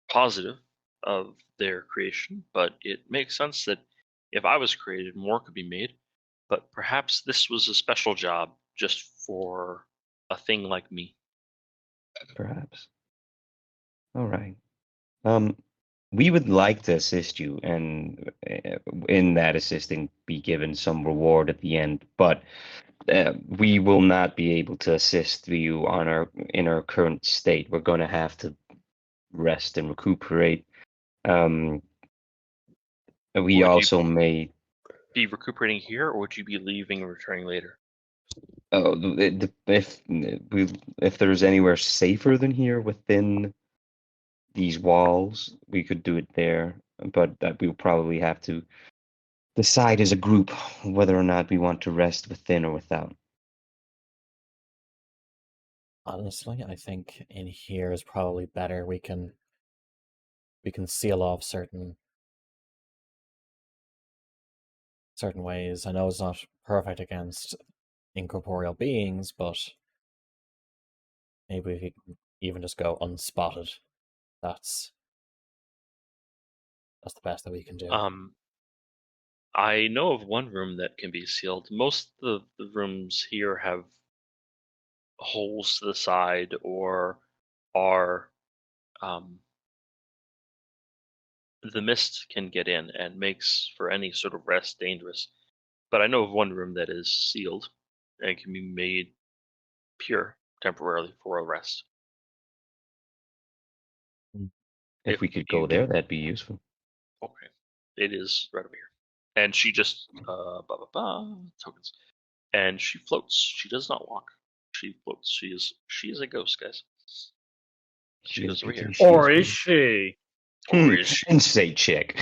positive of their creation, but it makes sense that if I was created, more could be made. But perhaps this was a special job just for a thing like me. Perhaps. All right. Um, we would like to assist you, and in that assisting, be given some reward at the end. But we will not be able to assist you in our current state. We're going to have to rest and recuperate. Um, we Would you also may. be recuperating here, or would you be leaving and returning later? If there's anywhere safer than here within these walls, we could do it there. But that we'll probably have to decide as a group whether or not we want to rest within or without. Honestly, I think in here is probably better. We can seal off certain ways. I know it's not perfect against incorporeal beings, but maybe if you can even just go unspotted, that's the best that we can do. I know of one room that can be sealed. Most of the rooms here have holes to the side or are the mist can get in and makes for any sort of rest dangerous. But I know of one room that is sealed and can be made pure. temporarily for a rest. If we If could you go there, didn't- that'd be useful. Okay, it is right over here, and she just tokens, and she floats. She does not walk. She floats. She is a ghost, guys. She is goes over here. beauty, Or is is she? Or is she? Insight check.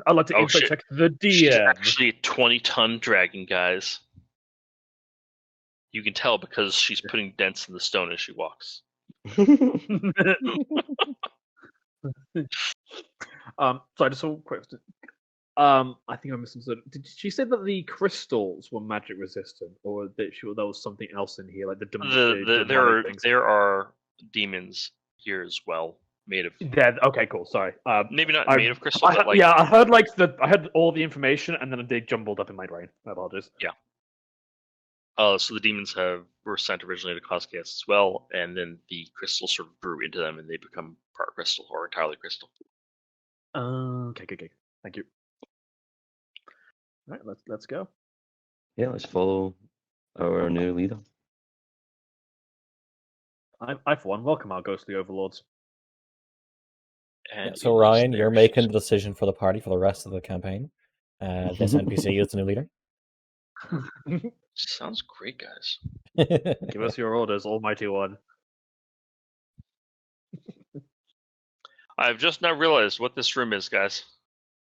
I'd like to Oh, insight shit. check the She's DM. actually a 20-ton dragon, guys. You can tell because she's putting dents in the stone as she walks. So I just saw a question. I think I misunderstood. Did she say that the crystals were magic resistant, or that there was something else in here, like the demonic things? There are demons here as well, made of Yeah. Okay. Cool. Sorry. maybe not I- made of crystal, but like I heard I heard all the information, and then they jumbled up in my brain. I apologize. so the demons were sent originally to cause chaos as well, and then the crystal sort of grew into them, and they become part crystal or entirely crystal. Okay. Good. Thank you. All right. Let's go. Yeah, let's follow our new leader. I for one welcome our ghostly overlords. And So it is Ryan, you're their making the decision for the party for the rest of the campaign. This NPC is the new leader. Sounds great, guys. Give us your orders, Almighty One. I've just now realized what this room is, guys.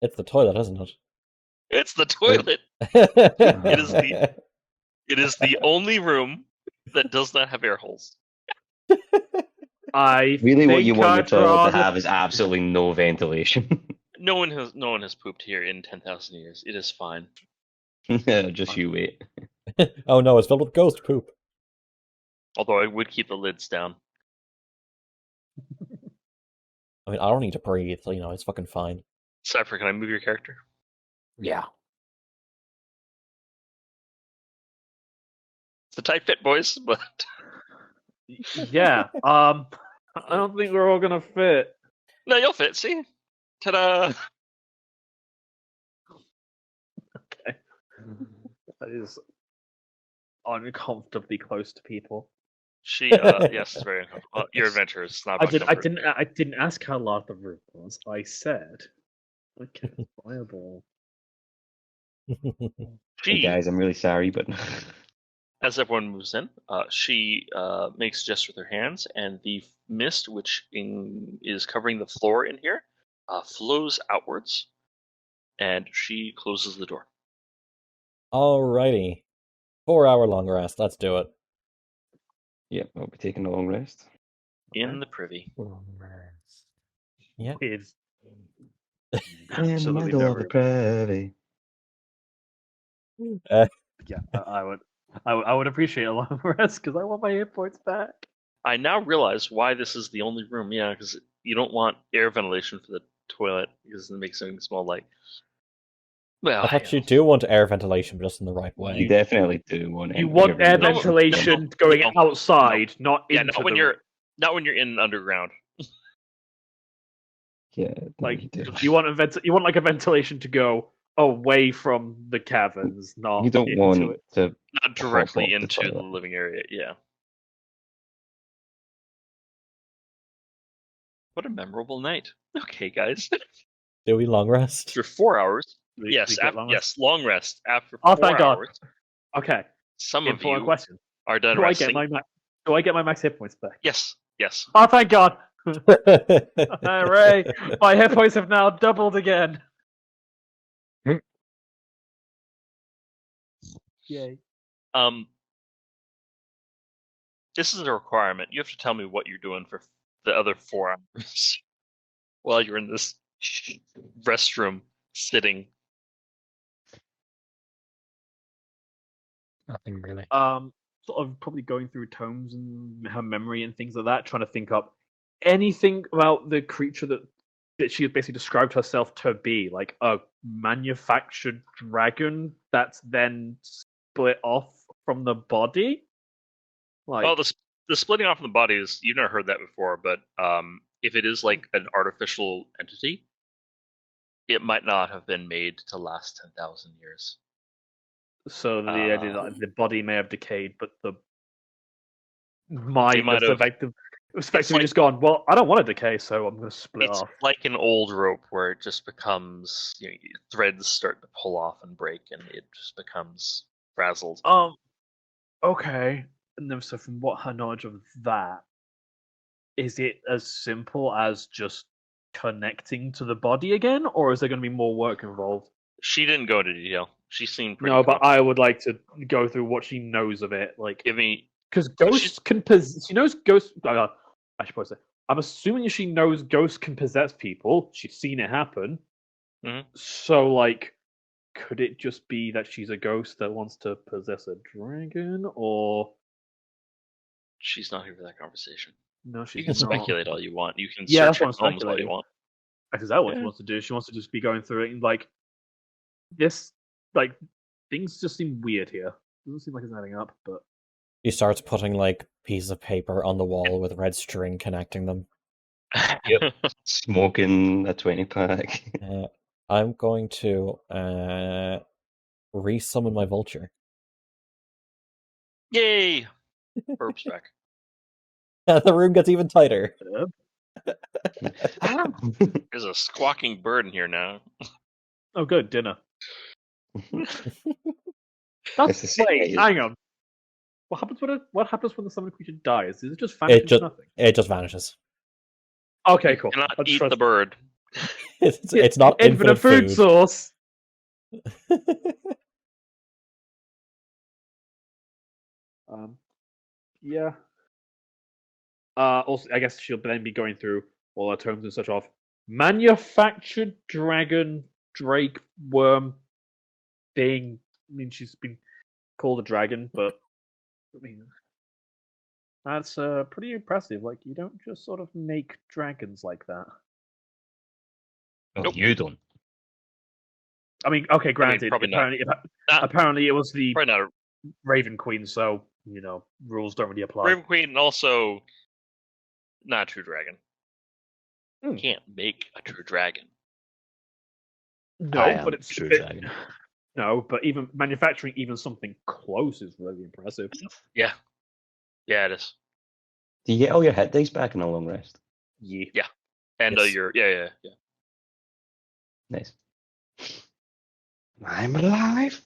It's the toilet, isn't it? It's the toilet. It It is the only room that does not have air holes. I Really, what you think want your I'd toilet rather- to have is absolutely no ventilation. No one has pooped here in 10,000 years. It is fine. Just you wait. Oh no, it's filled with ghost poop. Although I would keep the lids down. I mean, I don't need to breathe, so it's fucking fine. Cypher, can I move your character? Yeah. It's a tight fit, boys, but Yeah. I don't think we're all gonna fit. no, you'll fit. See, ta-da! That is uncomfortably close to people. She, yes, it's very uncomfortable. Your adventure is not. About comfort. I didn't ask how large the room was. I said, okay, fireball. Hey She, guys, I'm really sorry, but as everyone moves in, she makes a gesture with her hands, and the mist, which is covering the floor in here, flows outwards, and she closes the door. Alrighty. 4-hour long rest. Let's do it. yep, I'll be taking a long rest. In the privy. Yeah. It's In the absolutely middle no of the room. privy. Yeah, I would appreciate a long rest because I want my hit points back. I now realize why this is the only room. Yeah, because you don't want air ventilation for the toilet because it makes something smell like. Well, I thought you do want air ventilation, but just in the right way. You definitely do want. You want air No, ventilation no, going no, outside, not yeah, into not when the you're in underground. Yeah, no, like you do. you want you want like a ventilation to go away from the caverns, not You don't into want it. to. Not directly Hop off the into the toilet. living area. Yeah. What a memorable night. Okay, guys. Do we long rest? After 4 hours. We Yes, get long rest? yes, long rest. After Oh, 4 thank God. hours, Okay. some of Important you question. are done Do I resting. get my max hit points back? Yes, yes. Oh, thank God! Hooray! My hit points have now doubled again. Yay! This is a requirement. You have to tell me what you're doing for the other 4 hours while you're in this restroom sitting. Nothing really. Sort of probably going through tomes and her memory and things like that, trying to think up anything about the creature that she had basically described herself to be, like a manufactured dragon that's then split off from the body. Like, Well, the splitting off of the body is, you've never heard that before, but if it is like an artificial entity, it might not have been made to last 10,000 years. so the idea that the body may have decayed, but the mind might that's have- effectively like- just gone, well, I don't want to decay, so I'm going to split It's off. like an old rope where it just becomes, threads start to pull off and break, and it just becomes frazzled. Okay. And then, so from what her knowledge of that, is it as simple as just connecting to the body again, or is there going to be more work involved? She didn't go into detail. She seemed pretty. No, but confident. I would like to go through what she knows of it, like Give me. because ghosts can possess. She knows ghosts. I should probably say. I'm assuming she knows ghosts can possess people. She's seen it happen. Mhm. So, like, could it just be that she's a ghost that wants to possess a dragon, or She's not here for that conversation. no? You She's can not. speculate all you want. You can Yeah, that's search what her I'm homes all you speculating. want. Is that what she Yeah. wants to do? She wants to just be going through it and like this, like things just seem weird here. Doesn't seem like it's adding up, but He starts putting like pieces of paper on the wall with red string connecting them. Yep. Smoking a 20-pack. I'm going to resummon my vulture. Yay! Herb's back. The room gets even tighter. There's a squawking bird in here now. oh, good dinner. It's That's the same wait, way. hang on. What happens when the summoned creature dies? Does it just vanish into just- nothing? It just vanishes. Okay, cool. Cannot Let's eat trust the bird. It's not infinite food source. Yeah. Also, I guess she'll then be going through all her terms and such of manufactured dragon, drake, worm thing. I mean, she's been called a dragon, but I mean, that's pretty impressive. Like, you don't just sort of make dragons like that. Well, Nope. you don't. I mean, okay, granted. probably not. Apparently, it was the Probably not a Raven Queen, so rules don't really apply. Raven Queen, and also not a true dragon. Hmm. You can't make a true dragon. No, I am but it's true dragon. no, but even manufacturing even something close is really impressive. Yeah, it is. Do you get all your hit dice back in a long rest? Yeah. And Yes. yeah. Nice. I'm alive.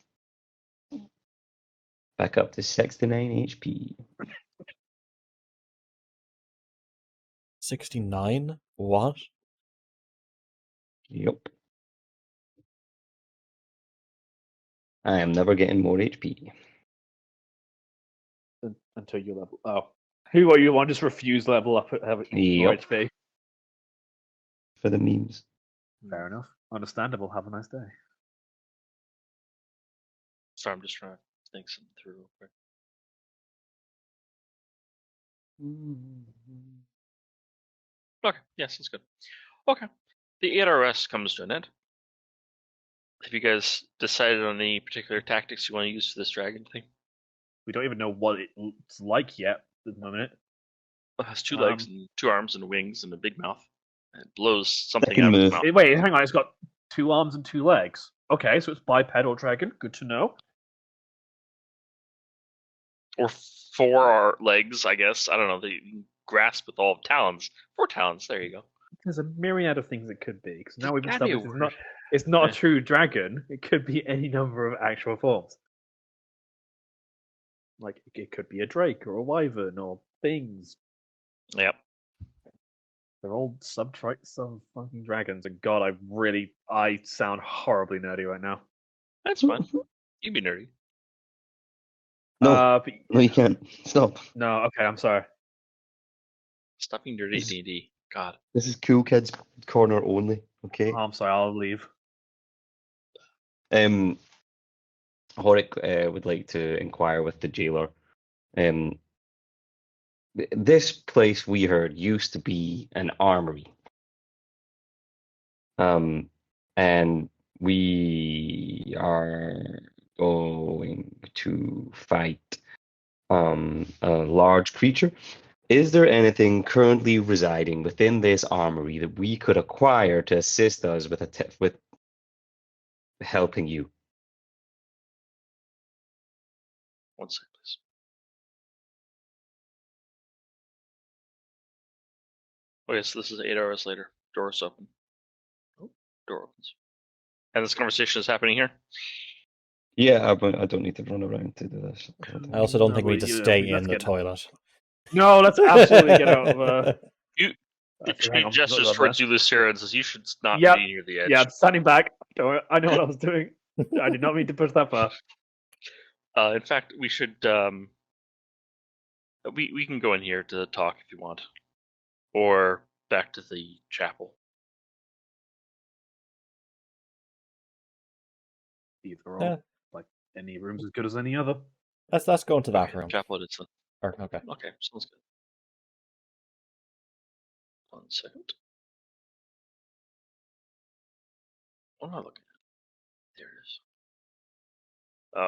Back up to 69 HP. 69? What? Yep. I am never getting more HP. Until you level. Oh, who are you on? Just refuse level up. Have it more Yep. HP. For the memes. Fair enough. Understandable. Have a nice day. Sorry, I'm just trying to think something through real quick. Okay, yes, that's good. Okay, the 8RS comes to an end. Have you guys decided on any particular tactics you want to use for this dragon thing? We don't even know what it's like yet at the moment. It has two legs and 2 arms and wings and a big mouth. And it blows something Second out of its move. mouth. Wait, hang on. It's got 2 arms and 2 legs. Okay, so it's bipedal dragon. Good to know. Or 4 legs, I guess. I don't know. They grasp with all talons. 4 talons. There you go. There's a myriad of things it could be. Because now we've Gotta be a established word. it's not Yeah. a true dragon. It could be any number of actual forms. Like it could be a drake or a wyvern or things. Yep. They're all some fucking dragons. And God, I sound horribly nerdy right now. That's fine. You can be nerdy. No, But, no, you can't. Stop. no. Okay, I'm sorry. Stop being nerdy, Is- D&D. God. This is Cool Kids Corner only. Okay. Oh, I'm sorry. I'll leave. Horik would like to inquire with the jailer. This place we heard used to be an armory. And we are going to fight a large creature. Is there anything currently residing within this armory that we could acquire to assist us with with helping you? One second, please. Okay, so this is 8 hours later. Doors open. Oh, door opens. And this conversation is happening here? Yeah, I don't need to run around to do this. I also don't No, think we need to you know, stay let's in the get- toilet. No, let's absolutely get out of. She Hang on, gestures not towards there. you, Lucera, and says, "You should not Yep, be near the edge." Yeah, I'm standing back. I know what I was doing. I did not mean to push that far. In fact, we should. We can go in here to talk if you want, or back to the chapel. Either or. Yeah. Like, any room's as good as any other. Let's go into that Okay, room. chapel it is. Or, okay. Okay, sounds good. 1 second. What am I looking at? There it is.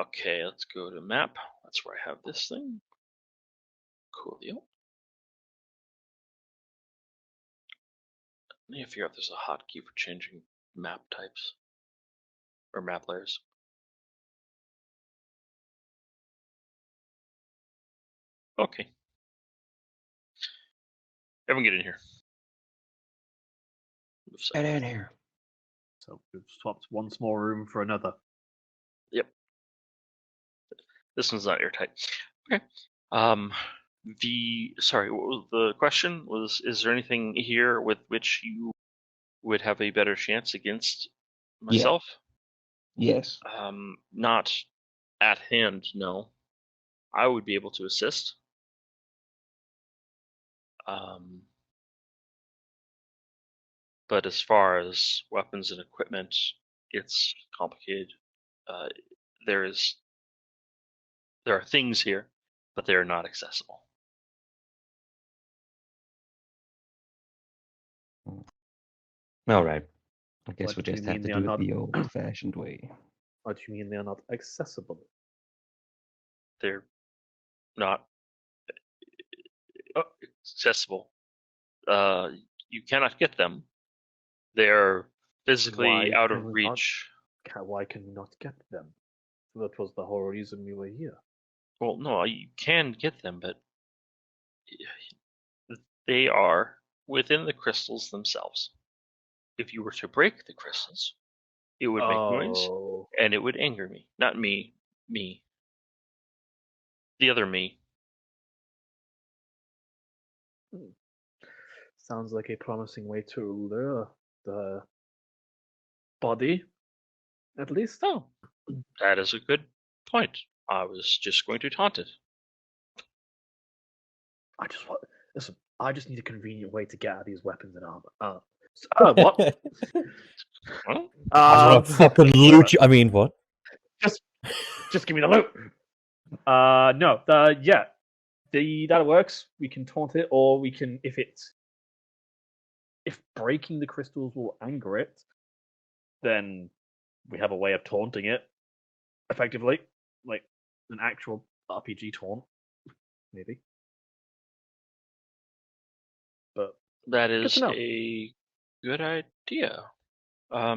Okay, let's go to map. That's where I have this thing. Coolio. I need to figure out if there's a hotkey for changing map types or map layers. Okay. Everyone get in here. Move Get side. in here. So we've swapped one small room for another. Yep. This one's not airtight. Okay. Sorry, what was the question? Is there anything here with which you would have a better chance against myself? Yes. Not at hand, no. I would be able to assist. But as far as weapons and equipment, it's complicated. There are things here, but they are not accessible. All right. I guess What we do you just have mean to they do are it not- the old-fashioned way. What do you mean they are not accessible? They're not accessible. You cannot get them. They're physically Why out can of we not? reach. Why can we not get them? That was the whole reason we were here. Well, no, you can get them, but they are within the crystals themselves. If you were to break the crystals, it would make noise Oh, and it would anger me. Not me. The other me. sounds like a promising way to lure the body, at least. Oh, that is a good point. I was just going to taunt it. Listen. I just need a convenient way to get out of these weapons and armor. What? Well, I want to fucking loot you. I mean, what? Just give me the loot. No. Yeah. That works. We can taunt it, or we can if breaking the crystals will anger it, then we have a way of taunting it effectively, like an actual RPG taunt, maybe. But that is to know. a good idea. I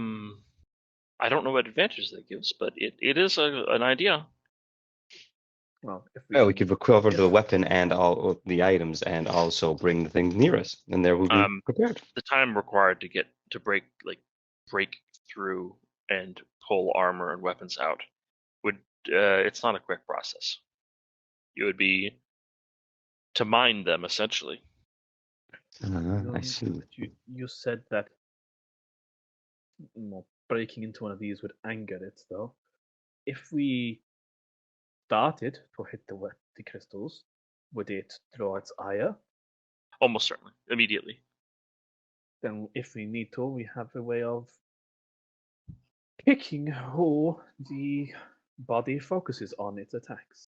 don't know what advantages that gives, but it is an idea. well, if Well, we could recover the weapon and all of the items, and also bring the things near us, and there we'll be prepared. The time required to break through and pull armor and weapons out would it's not a quick process. It would be to mine them essentially. I see. You said that breaking into one of these would anger it, though. If we started to hit the crystals, would it draw its ire? Almost certainly, immediately. Then, if we need to, we have a way of picking who the body focuses on its attacks.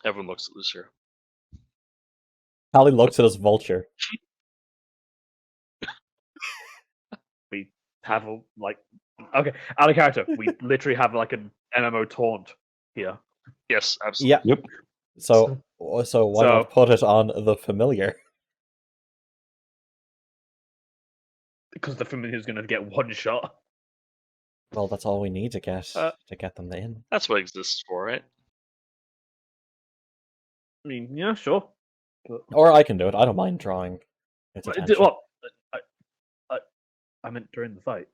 Everyone looks at Lucera. Hallie looks at us, vulture. We have okay, out of character. We literally have like an MMO taunt here. Yes, absolutely. Yeah. Yep. So why not put it on the familiar? Because the familiar is going to get one shot. Well, that's all we need to get them in. That's what exists for, right? I mean, yeah, sure. But Or I can do it. I don't mind drawing its attention. well, I meant during the fight.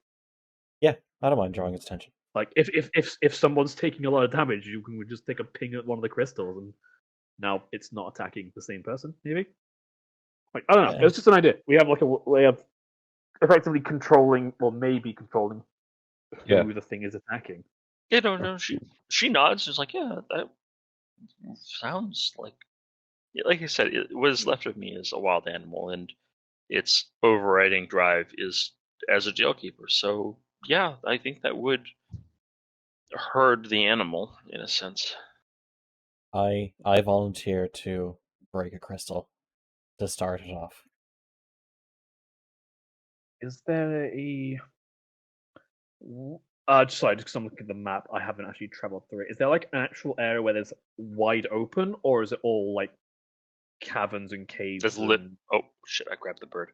I don't mind drawing its attention. Like if someone's taking a lot of damage, you can just take a ping at one of the crystals, and now it's not attacking the same person. Maybe. Like I don't know. Yeah. It's just an idea. We have like a way of effectively controlling, or maybe controlling, who Yeah. the thing is attacking. Yeah, no. She nods. She's like, yeah, that sounds like. Yeah, like I said, what is left of me is a wild animal, and its overriding drive is as a jailkeeper. So yeah, I think that would herd the animal in a sense. I volunteer to break a crystal to start it off. Is there a? Sorry, just because I'm looking at the map, I haven't actually traveled through it. Is there like an actual area where there's wide open, or is it all like caverns and caves? That's Oh shit! I grabbed the bird.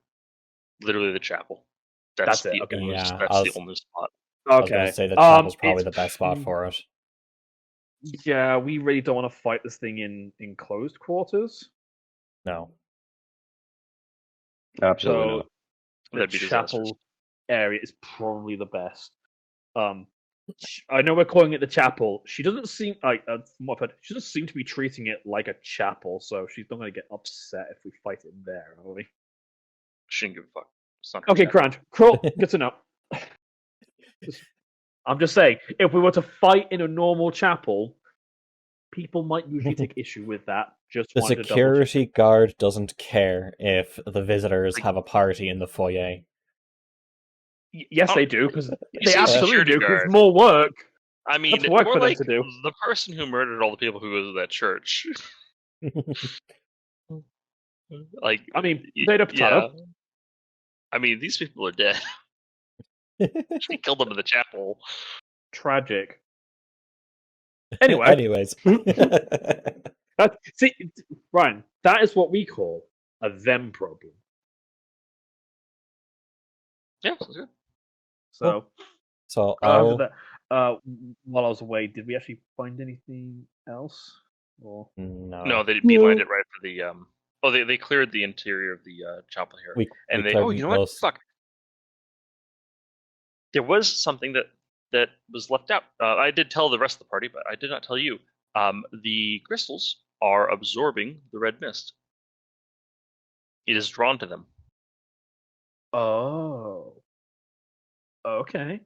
Literally the chapel. That's it, the okay. only, Yeah, that's the only spot. I was going to say the chapel's probably the best spot for it. Yeah, we really don't want to fight this thing in closed quarters. No. Absolutely So not. the That'd be disastrous. chapel area is probably the best. I know we're calling it the chapel. She doesn't seem like from what I've heard, she doesn't seem to be treating it like a chapel, so she's not going to get upset if we fight it there, are we? Shouldn't give a fuck. It's not Okay, gonna Grant. Cool. Good to know. I'm just saying, if we were to fight in a normal chapel, people might usually take issue with that. Just The wanted to double check. security guard doesn't care if the visitors have a party in the foyer. Yes, Oh, they do, because you they say absolutely security do. 'Cause guard. it's more work. I mean, That's work more for them like to do. the person who murdered all the people who was at that church. Like, I mean, potato, potato. yeah. I mean, these people are dead. They killed them in the chapel. Tragic. Anyway, Anyways. see, Ryan, that is what we call a them problem. Yeah, sounds good. So, So after I'll that, while I was away, did we actually find anything else? Or No, they beelined it right for the Oh, they cleared the interior of the chapel here, and they. cleared Oh, you know what? most. Fuck. There was something that was left out. I did tell the rest of the party, but I did not tell you. The crystals are absorbing the red mist. It is drawn to them. oh, okay.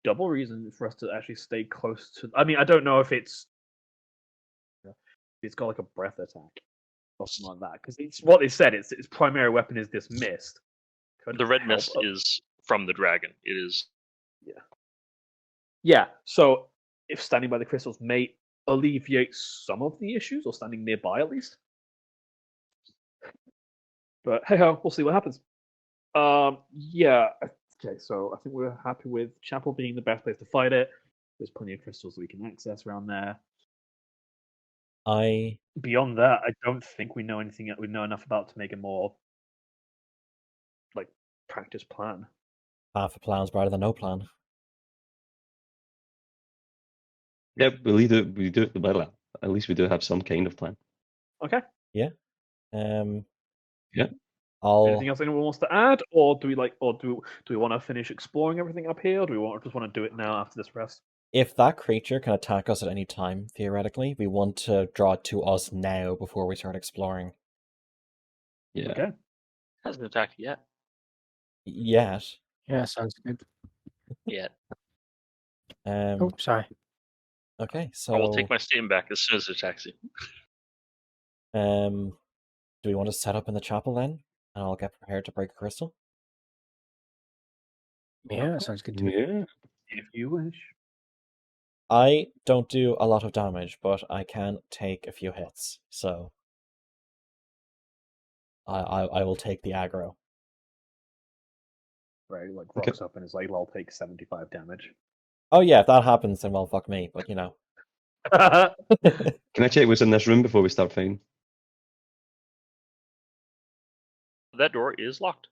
Double reason for us to actually stay close to. I mean, I don't know if it's got like a breath attack or something like that, because it's what they said. Its primary weapon is this mist. Could The red help mist us. is from the dragon. It is. Yeah. So if standing by the crystals may alleviate some of the issues, or standing nearby at least. But hey ho, we'll see what happens. Yeah. Okay, so I think we're happy with chapel being the best place to fight it. There's plenty of crystals that we can access around there. Beyond that, I don't think we know anything that we know enough about to make a more like practice plan. half a plan's better than no plan. Yep, we do. Well, at least we do have some kind of plan. Okay. Yeah. Yeah. Anything else anyone wants to add, or do we want to finish exploring everything up here, or do we just want to do it now after this rest? If that creature can attack us at any time, theoretically, we want to draw it to us now before we start exploring. Yeah. Okay. Hasn't attacked yet. Yet. Yeah, sounds good. Yet. Oh, sorry. Okay, so I will take my statement back as soon as it attacks you. do we want to set up in the chapel then? And I'll get prepared to break a crystal? Yeah, that sounds good to me. Yeah. If you wish. I don't do a lot of damage, but I can take a few hits, so I will take the aggro. Right, like rocks up and is like, I'll take 75 damage. Oh yeah, if that happens, then well, fuck me, but you know. Can I check what's in this room before we start fighting? That door is locked.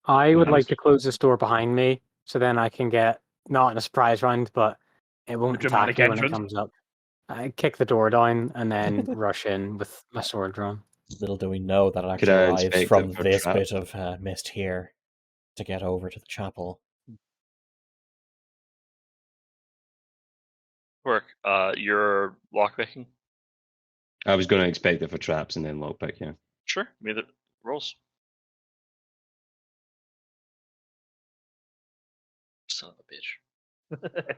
I would Nice. like to close this door behind me, so then I can get, not in a surprise round, but it won't A dramatic attack me when it entrance? comes up. I kick the door down and then rush in with my sword drawn. Little do we know that it Could actually I arrives inspect from it for this traps? bit of mist here to get over to the chapel. Work. You're lockpicking. I was going to inspect it for traps and then lockpick, yeah. Sure. Made it rolls. Son of a bitch.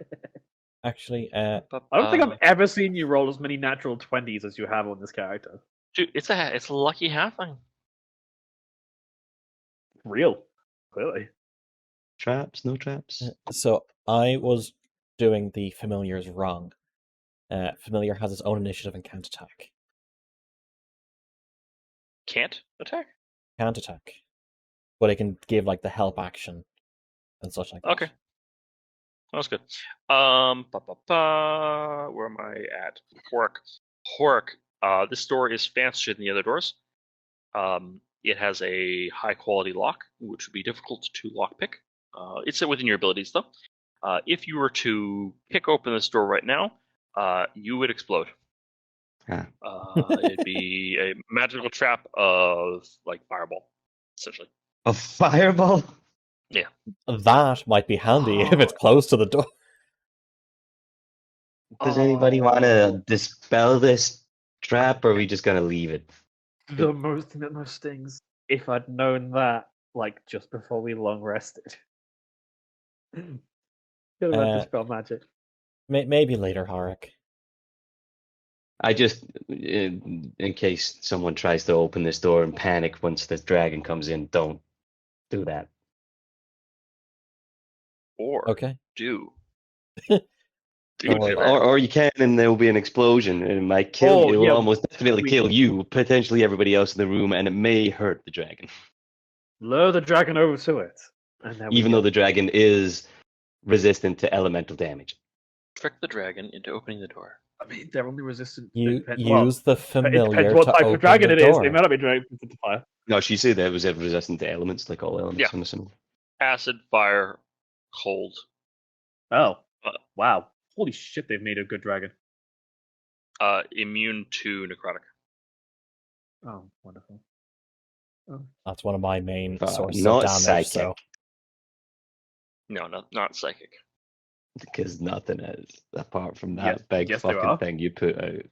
Actually, I don't think I've ever seen you roll as many natural 20s as you have on this character. Dude, it's a lucky halfling. Real, clearly. Traps? No traps? so I was doing the familiars wrong. Familiar has its own initiative and can't attack. Can't attack. Can't attack, but it can give like the help action and such like that. Okay. That's good. Where am I at? Hork. This door is fancier than the other doors. It has a high quality lock, which would be difficult to lockpick. It's within your abilities, though. If you were to kick open this door right now, you would explode. Ah. It'd be a magical trap of like fireball, essentially. A fireball? That might be handy if it's close to the door. Does anybody want to dispel this trap, or are we just going to leave it? The most thing that most stings. If I'd known that, like, just before we long rested. Could have had to spell magic. Maybe later, Horik. I just, in case someone tries to open this door and panic once the dragon comes in, don't do that. Or Okay. do. Don't worry. Or you can, and there will be an explosion, and it might kill you. It will almost definitely kill you, potentially everybody else in the room, and it may hurt the dragon. Lure the dragon over to it. And then Even though the dragon is resistant to elemental damage. Trick the dragon into opening the door. I mean, they're only resistant. You well, use the it familiar depends what to type open of dragon the it is. door. They might not be resistant to fire. No, she said that it was resistant to elements, like all elements, Yeah. I'm assuming. Acid, fire, cold. Oh, wow. Holy shit, they've made a good dragon. Immune to necrotic. Oh, wonderful. That's one of my main But sources not of damage. psychic. So No, not psychic. Because nothing is, apart from that Yes- big yes, there fucking are. thing you put out.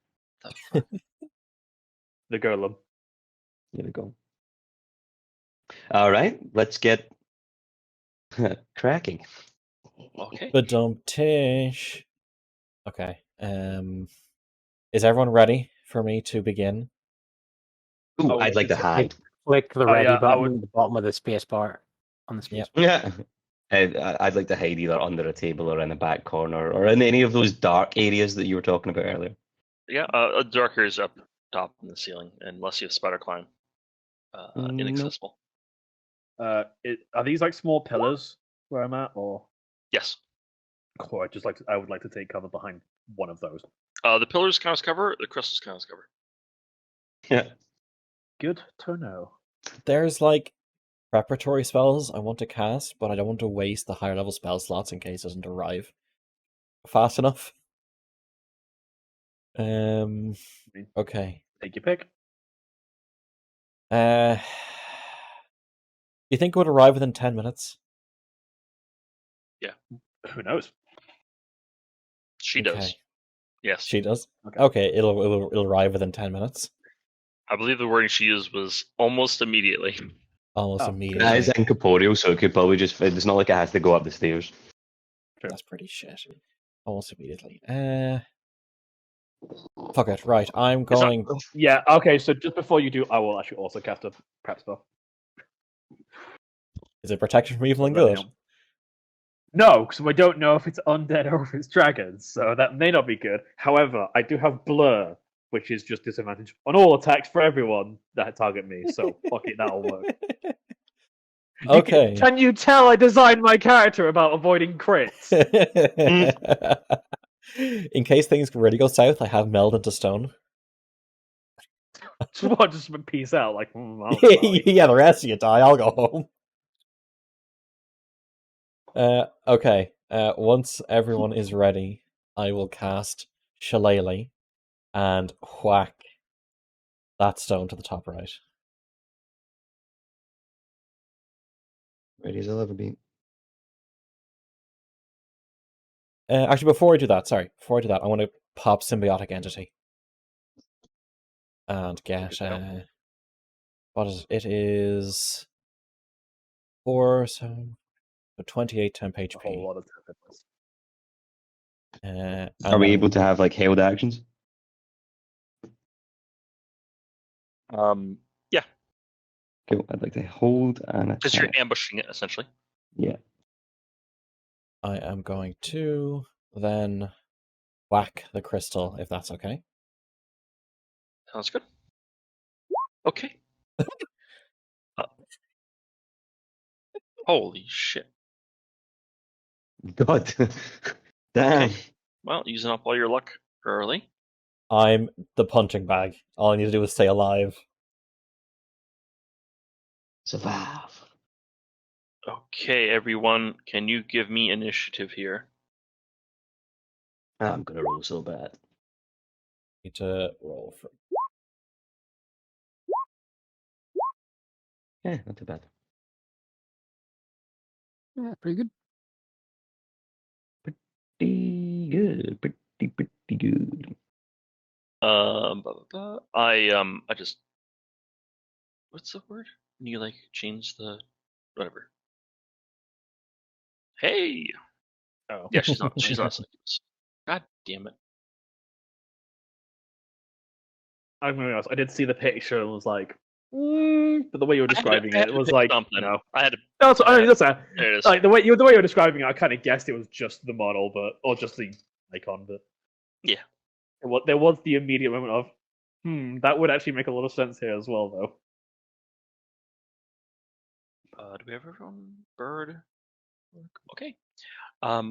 The fuck? The golem. There we go. All right, let's get cracking. Okay. but tish. Okay. Is everyone ready for me to begin? Ooh, Oh, I'd like to it's- hide. Click the Oh, ready yeah, I button would- at the bottom of the space bar on the space. Yep. Yeah. I'd like to hide either under a table or in the back corner or in any of those dark areas that you were talking about earlier. Yeah, a darker is up top in the ceiling, unless you have spider climb. Nope. Inaccessible. Are these like small pillars where I'm at, or? Yes. Cool, I would like to take cover behind one of those. The pillars count as cover. The crystals count as cover. Yeah. Good to know. There's like preparatory spells I want to cast, but I don't want to waste the higher level spell slots in case it doesn't arrive fast enough. Okay. Take your pick. You think it would arrive within 10 minutes? Who knows? She does. Okay. Yes. She does? Okay. Okay, it'll arrive within 10 minutes. I believe the wording she used was almost immediately. Almost Oh, immediately. That is incorporeal, so it could probably just, it's not like it has to go up the stairs. That's pretty shit. Almost immediately. Fuck it. Right, I'm It's not- going. Yeah, okay, so just before you do, I will actually also cast a prep spell. Is it protection from evil and Let me good? know. No, because I don't know if it's undead or if it's dragons, so that may not be good. However, I do have blur, which is just disadvantage on all attacks for everyone that target me, so fuck it, that'll work. Okay. Can you tell I designed my character about avoiding crits? In case things really go south, I have meld into stone. Just peace out, like, I'm sorry. Yeah, the rest of you die. I'll go home. Okay. Once everyone is ready, I will cast Shillelagh and whack That stone to the top right. Ready as I'll ever be. Actually, before I do that, I want to pop symbiotic entity and get Good to know. what is it? It is 4, so 28 temp A whole HP. lot of templates. And Are we then able to have like held actions? Yeah, Cool. I'd like to hold and because you're attack. ambushing it essentially. Yeah. I am going to then whack the crystal, if that's okay. Sounds good. Okay. Holy shit. God. Damn. Okay. Well, using up all your luck early. I'm the punching bag. All I need to do is stay alive. Survive. Okay, everyone, can you give me initiative here? I'm gonna roll so bad. Need to roll for. Yeah, not too bad. Yeah, pretty good. Pretty good. Pretty good. I just, what's the word? When you like change the whatever. Hey. Oh. Yeah, she's not succubus. God damn it. I'm gonna be honest, I did see the picture and was like, but the way you were describing I had it to was pick like, something. no. I had to. That's, I mean, that's a, There it is. like the way you were describing it. I kind of guessed it was just the model, or just the icon, but Yeah. there was the immediate moment of, that would actually make a lot of sense here as well, though. Do we have everyone? Bird. Okay. But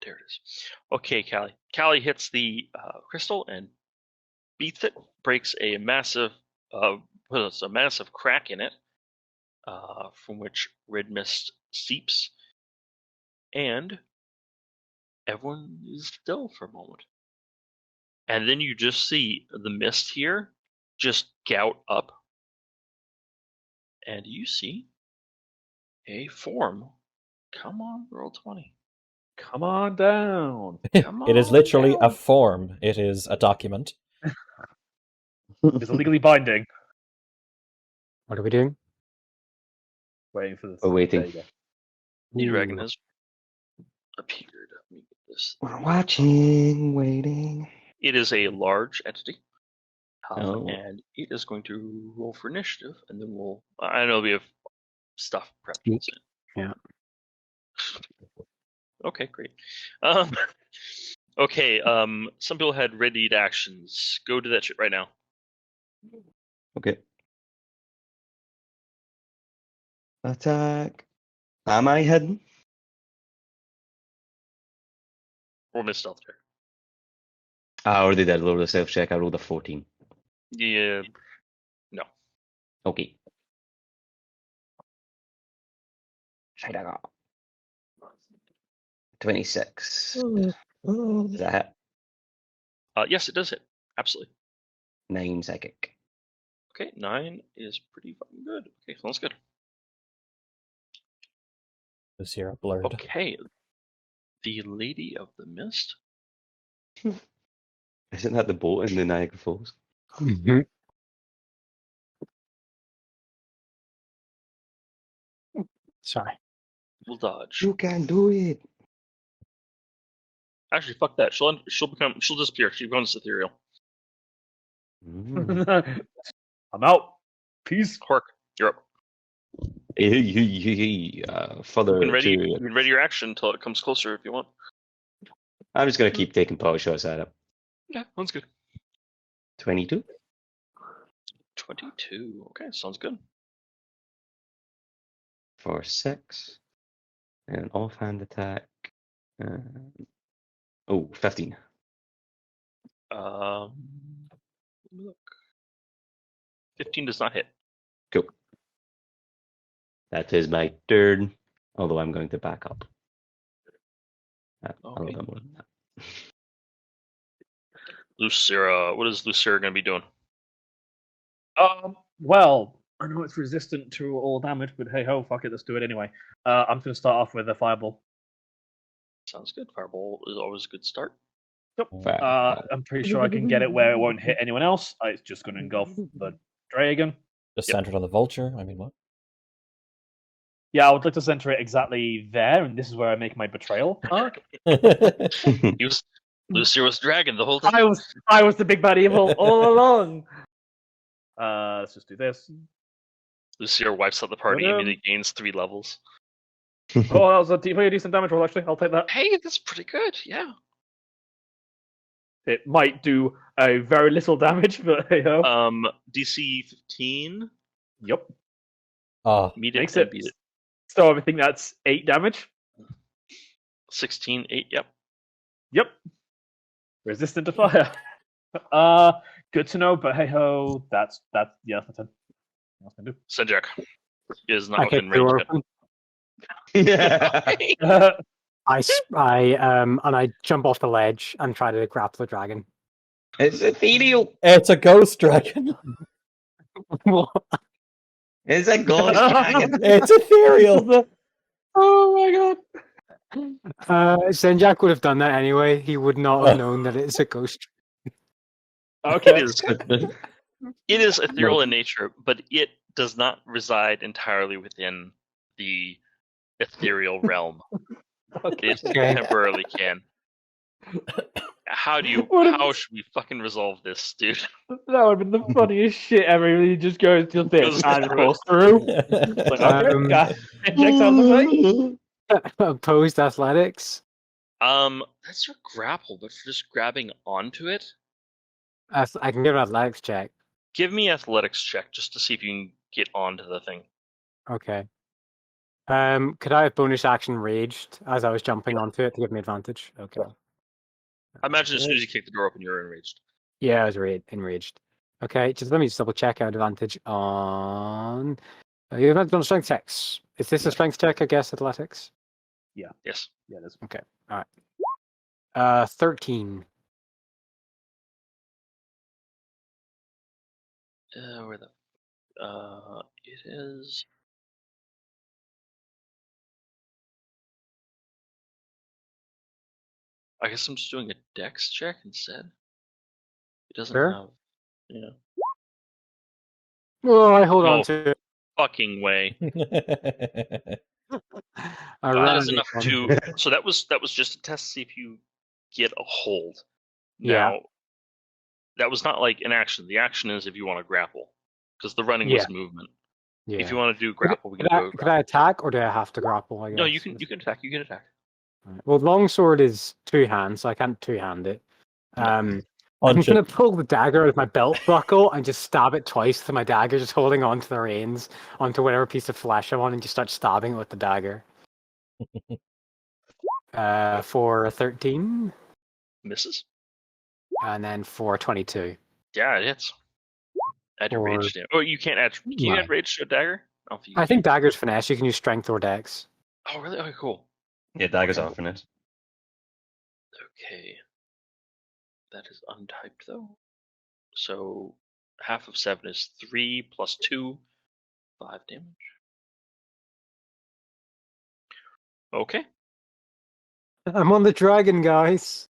there it is. Okay, Callie. Callie hits the crystal and beats it. Breaks a massive, crack in it, from which red mist seeps, and everyone is still for a moment. And then you just see the mist here just gout up, and you see a form. Come on, roll 20. Come on down. Come It is on literally a down. form. It is a document. It's legally binding. What are we doing? Waiting for this. We're waiting. There you go. The dragon Ooh. has appeared. Let me get this. We're watching, waiting. It is a large entity, Oh. and it is going to roll for initiative, and then we'll. I know we have stuff prepped. Sneak. So- Yeah. Okay, great. Okay. Some people had readied actions. Go do that shit right now. Okay. Attack. Am I hidden? Roll me a stealth check. I already did. Roll the self check. I rolled a 14. Yeah. Okay. Should I go? 26. Is that hit? Yes, it does hit. Absolutely. 9 psychic. Okay, 9 is pretty fucking good. Okay, sounds good. This year blurred. Okay. The Lady of the Mist. Isn't that the boat in the Niagara Falls? Mhm. Sorry. Will dodge. You can do it. Actually, fuck that. She'll disappear. She becomes ethereal. Mm. I'm out. Peace. Hork, you're up. Further You can ready to. your action until it comes closer if you want. I'm just gonna keep taking pot shots at it. Yeah, sounds good. 22. 22. Okay, sounds good. For 6. And an offhand attack. Oh, 15. Let me look. 15 does not hit. Cool. That is my turn. Although I'm going to back up. A little Okay. bit more than that. Lucera, what is Lucera going to be doing? Well, I know it's resistant to all damage, but hey ho, fuck it, let's do it anyway. I'm going to start off with a fireball. Sounds good. Fireball is always a good start. Yep. Fireball. I'm pretty sure I can get it where it won't hit anyone else. It's just going to engulf the dragon. Just Yep. centered on the vulture. I mean, what? Yeah, I would like to center it exactly there, and this is where I make my betrayal arc. Lucera was dragon the whole time. I was the big bad evil all along. Let's just do this. Lucera wipes out the party, Ta-da. immediately gains 3 levels. Oh, that was a pretty decent damage roll, actually. I'll take that. Hey, that's pretty good. Yeah. It might do a very little damage, but hey ho. DC 15. Yep. Oh, Meet it Makes and it. beat it. So I think that's 8 damage. 16, 8. Yep. Yep. Resistant to fire. Good to know, but hey ho, that's it. What else can I Senjak is not I kick within the door range open. Yeah. do? And I jump off the ledge and try to grapple the dragon. It's ethereal. it's a ghost dragon. It's a ghost dragon. It's ethereal. Oh my god. Senjak would have done that anyway. He would not have known that it's a ghost. Okay. It is ethereal in nature, but it does not reside entirely within the ethereal realm. It Okay. temporarily can. How What should we fucking resolve this, dude? That would have been the funniest shit ever. He just goes to this Goes and through falls through. Like, okay, yeah. Injects out the way. Opposed athletics. That's your grapple, but for just grabbing onto it, I can give an athletics check. give me athletics check just to see if you can get onto the thing. Okay. Could I have bonus action raged as I was jumping onto it to give me advantage? Okay. I imagine as soon as you kick the door open, you're enraged. Yeah, I was enraged. Okay, let me just double check out advantage on. You have done strength checks. Is this a strength check? I guess athletics. Yes. Yeah, that's Okay. All right. 13. Where the it is. I guess I'm just doing a dex check instead. It doesn't Sure. have. Yeah. Oh, I hold on No. to it. Fucking way. I That ran is out enough of to. So that was just a test to see if you get a hold. Yeah. Now, that was not like an action. The action is if you want to grapple, because the running was movement. Yeah. If you want to do grapple, we can Could I, do. could I attack or do I have to grapple? I guess? No, you can attack. You can attack. Right. Well, longsword is 2 hands, so I can't 2-hand it. I'm Punch gonna it. pull the dagger out of my belt buckle and just stab it twice with my dagger, just holding onto the reins, onto whatever piece of flesh I want, and just start stabbing it with the dagger. For 13, Misses. and then for 22. Yeah, it hits. Add your Or- rage damage. Oh, you can't add. Can you add rage to a dagger? I don't think you I can. think dagger's finesse. You can use strength or dex. Oh, really? Okay, cool. Yeah, daggers are finesse. Okay. That is untyped though. So half of 7 is 3 plus 2, 5 damage. Okay. I'm on the dragon, guys.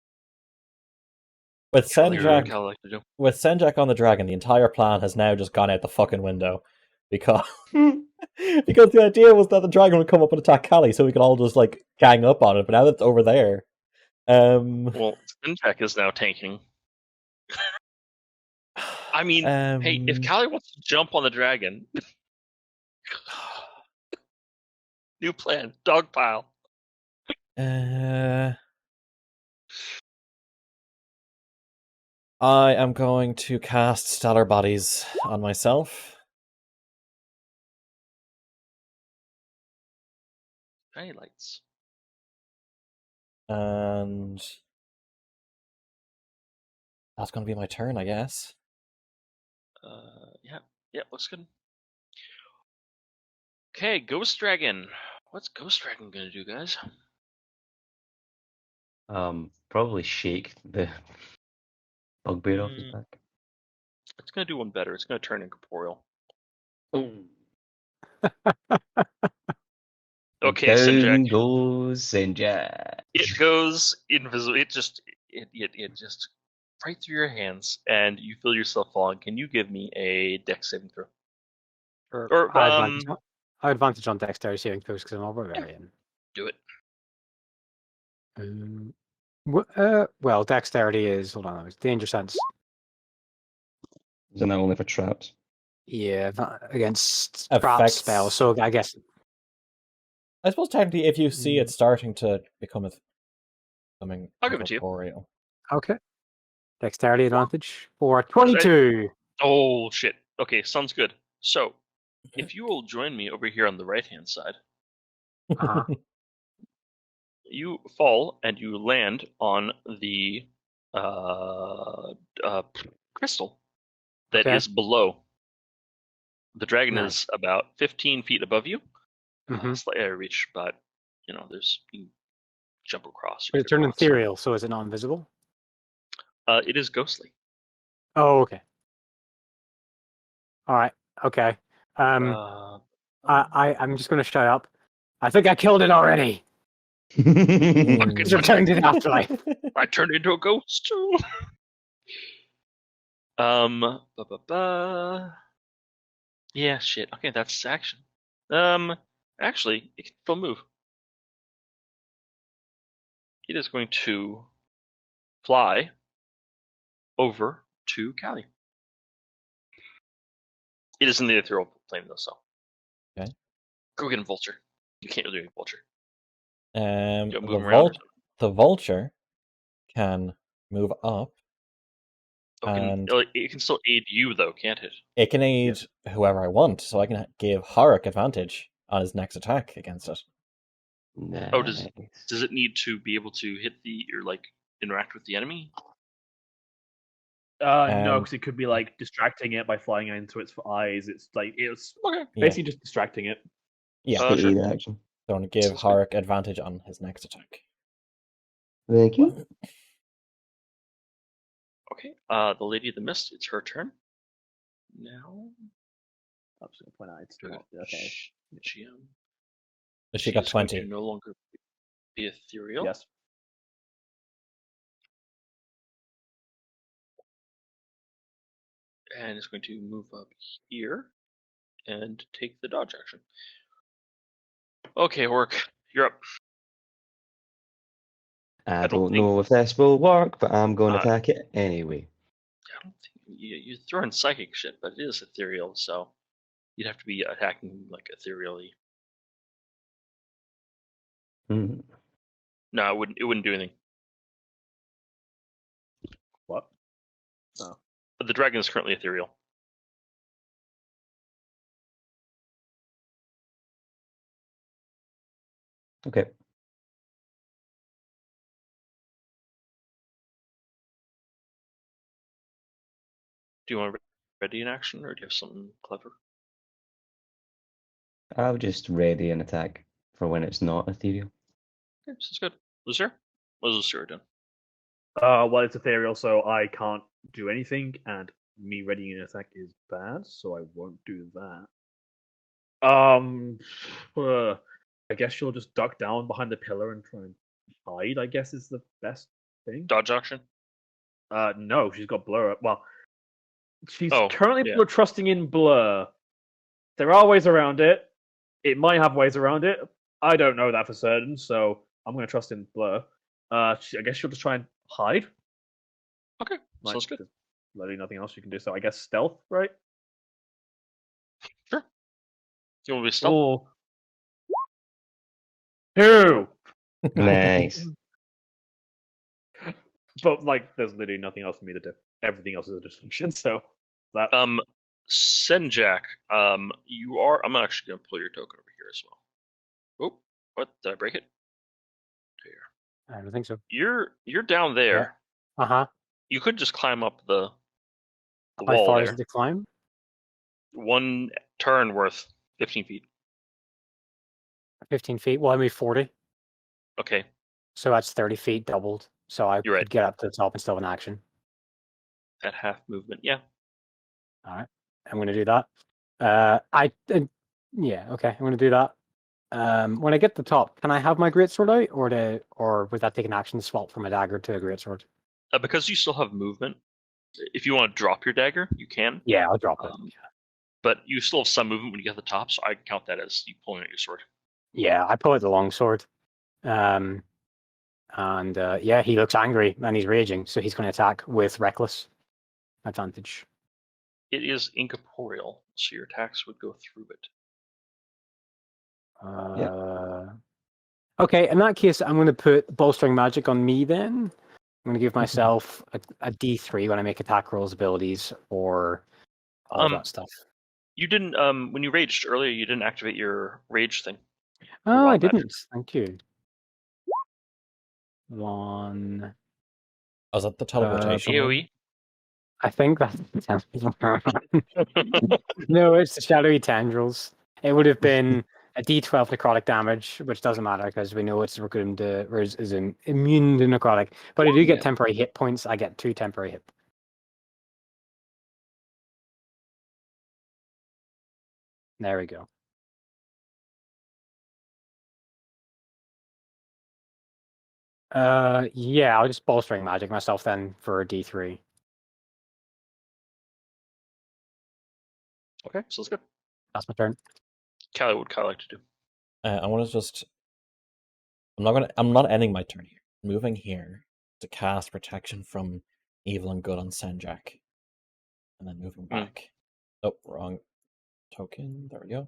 With Senjak, Cal like to do. with Senjak on the dragon, the entire plan has now just gone out the fucking window because because the idea was that the dragon would come up and attack Callie, so we could all just like gang up on it. But now that it's over there, Well, Sinjak is now tanking. I mean, hey, if Callie wants to jump on the dragon, new plan, dog pile. I am going to cast Stellar Bodies on myself. Tiny lights. And that's going to be my turn, I guess. Yeah, looks good. Okay, Ghost Dragon. What's Ghost Dragon gonna do, guys? Probably shake the Bugbear off his Mm. back. It's gonna do one better. It's gonna turn incorporeal. Okay, Down Sinjak. goes Sinjak. It goes invisible. It just right through your hands, and you feel yourself falling. Can you give me a dex saving throw? Or high advantage on dexterity saving throws because I'm a barbarian. do it. Well, dexterity is it's danger sense. Isn't that only for traps? Yeah, against Affects- trap spells. So I guess I suppose technically, if you see it starting to become becoming I'll give it to you. incorporeal. okay. Dexterity advantage for 22. Oh shit. Okay, sounds good. So, if you will join me over here on the right hand side, Uh-huh. you fall and you land on the crystal that is Okay. below. The dragon Nice. is about 15 feet above you. Mhm. Slightly out of reach, but you can jump across. But it's turned ethereal, so is it not invisible? It is ghostly. Oh, okay. All right. Okay. I'm just going to shut up. I think I killed it already. It's returned to the afterlife. I turned into a ghost too. Yeah, shit. Okay, that's action. Actually, it can still move. It is going to fly over to Callie. It is in the ethereal plane though, so. Okay. Go get a vulture. You can't really do a vulture. The, move around or the vulture can move up. and it can still aid you though, can't it? It can aid whoever I want, so I can give Harak advantage on his next attack against it. Nice. Oh, does it need to be able to hit or interact with the enemy? No, because it could be like distracting it by flying into its eyes. It's basically just distracting it. Yeah. The sure. aid action. So I'm going to give Harak advantage on his next attack. Thank you. Okay. The Lady of the Mist, it's her turn. Now. I'm just going to point out it's okay. She got 20. To no longer be ethereal. Yes. And it's going to move up here and take the dodge action. Okay, Hork, you're up. I don't know if this will work, but I'm going to attack it anyway. I don't think you throw in psychic shit, but it is ethereal, so you'd have to be attacking like ethereally. Mm-hmm. No, it wouldn't do anything. What? Oh. But the dragon is currently ethereal. Okay. Do you want to ready an action, or do you have something clever? I'll just ready an attack for when it's not ethereal. Okay, sounds good. Lucier? What's Lucier doing? Well, it's ethereal, so I can't do anything, and me readying an attack is bad, so I won't do that. I guess she'll just duck down behind the pillar and try and hide, I guess is the best thing. Dodge action? No, she's got blur up. Well, she's Oh, currently yeah. trusting in blur. There are ways around it. It might have ways around it. I don't know that for certain, so I'm going to trust in blur. I guess she'll just try and hide. Okay, sounds good. There's literally nothing else you can do. So I guess stealth, right? Sure. You want to be stealth? Oh. 2. Nice. But there's literally nothing else for me to do. Everything else is a distraction. So that. Sinjak, you are. I'm actually gonna pull your token over here as well. Oh, what? Did I break it? Here. I don't think so. You're down there. Yeah. You could just climb up the How wall far there. is it to climb? One turn worth 15 feet. 15 feet. Well, I mean 40. Okay. So that's 30 feet doubled. So I You're right. could get up to the top and still have an action. That half movement, yeah. All right, I'm going to do that. Yeah, okay, I'm going to do that. When I get to the top, can I have my greatsword out, or would that take an action to swap from a dagger to a greatsword? Because you still have movement, if you want to drop your dagger, you can. Yeah, I'll drop it. But you still have some movement when you get to the top, so I count that as you pulling out your sword. Yeah, I pull out the longsword. And yeah, he looks angry and he's raging, so he's going to attack with reckless advantage. It is incorporeal, so your attacks would go through it. Okay, in that case, I'm going to put bolstering magic on me then. I'm going to give myself a D3 when I make attack rolls, abilities, or all that stuff. You didn't, when you raged earlier, you didn't activate your rage thing. Oh, I wild magic. didn't. Thank you. 1. Oh, is that the teleportation? one? AoE? I think that's no, it's the shadowy tendrils. It would have been a D12 necrotic damage, which doesn't matter because we know it's immune to necrotic. But I do get Yeah. temporary hit points. I get 2 temporary hit. There we go. Yeah, I'll just bolstering magic myself then for a D3. Okay, so that's good. That's my turn. Callie, what would Kyle like to do? I want to just. I'm not ending my turn here. Moving here to cast protection from evil and good on Senjak, and then moving back. Oh, wrong token. There we go.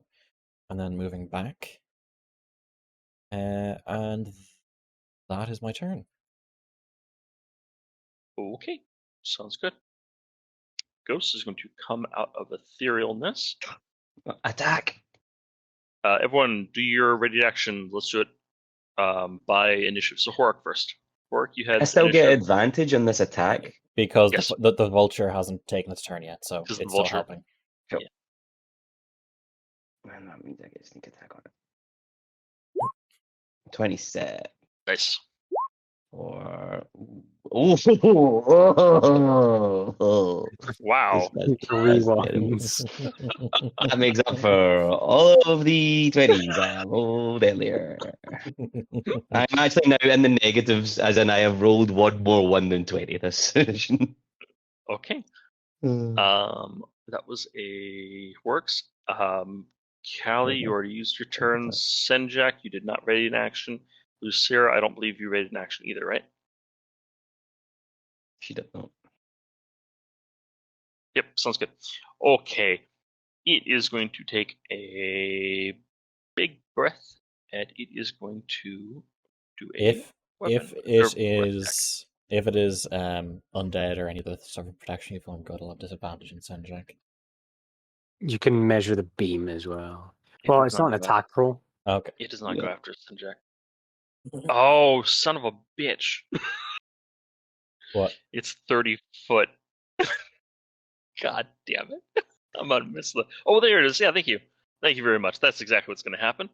And then moving back. And that is my turn. Okay, sounds good. Ghost is going to come out of etherealness. Attack! Everyone, do your ready action. Let's do it by initiative. So Horak first. Horak, you had I still get initiative. advantage on this attack. Because Yes. the vulture hasn't taken its turn yet, so Because it's the still vulture- helping. And that means I get a sneak attack on it. 27. Nice. Or. Wow. Three ones. That makes up for all of the 20s I have rolled earlier. I'm actually now in the negatives, as in I have rolled one more 1 than 20 this session. Okay. That was a works. Callie, you already used your turn. Senjak, you did not ready in action. Lucera, I don't believe you ready in action either, right? She doesn't know. Yep, sounds good. Okay. It is going to take a big breath, and it is going to do a if weapon, it or is undead or any other sort of protection evil and good, I'll have disadvantage in Senjak. You can measure the beam as well. It Well, does it's not an go attack roll. Okay. It does not go Yeah. after Senjak. Oh, son of a bitch. What? It's 30 foot. God damn it. I'm gonna miss the. Oh, there it is. Yeah, thank you. Thank you very much. That's exactly what's going to happen.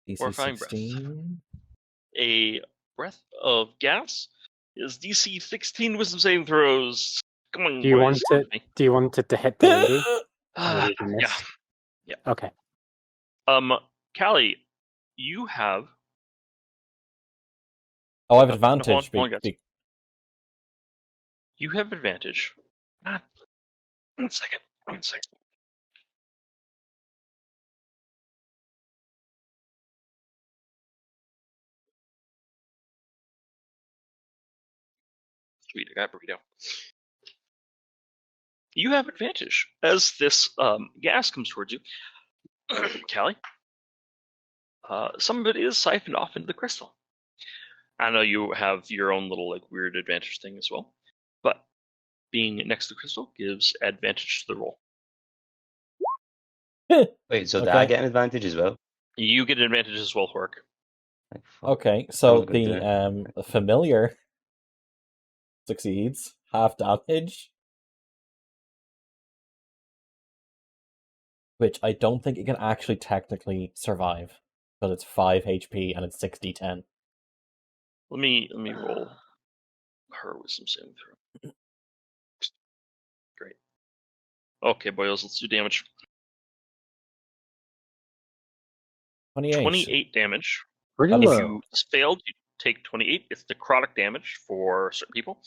DC Horrifying breath. 16. A breath of gas is DC 16 wisdom saving throws. Come on, Do you boys. want it? Do you want it to hit the lady? Ah, You can miss? yeah. Yeah. Okay. Callie, you have. Oh, I have Hold on, advantage. hold on, guys. You have advantage. Ah, 1 second. 1 second. Sweet, I got burrito. You have advantage as this gas comes towards you, Callie. Some of it is siphoned off into the crystal. I know you have your own little like weird advantage thing as well, but being next to the crystal gives advantage to the roll. Wait, so Okay. I get an advantage as well? You get an advantage as well, Hork. Like, fuck. Okay, so was gonna do the familiar succeeds, half damage, which I don't think it can actually technically survive because it's 5 HP and it's 6d10. Let me roll her wisdom saving throw. Great. Okay, boys, let's do damage. 28. 28 damage. Pretty That is- If low. you failed, you take 28. It's necrotic damage for certain people.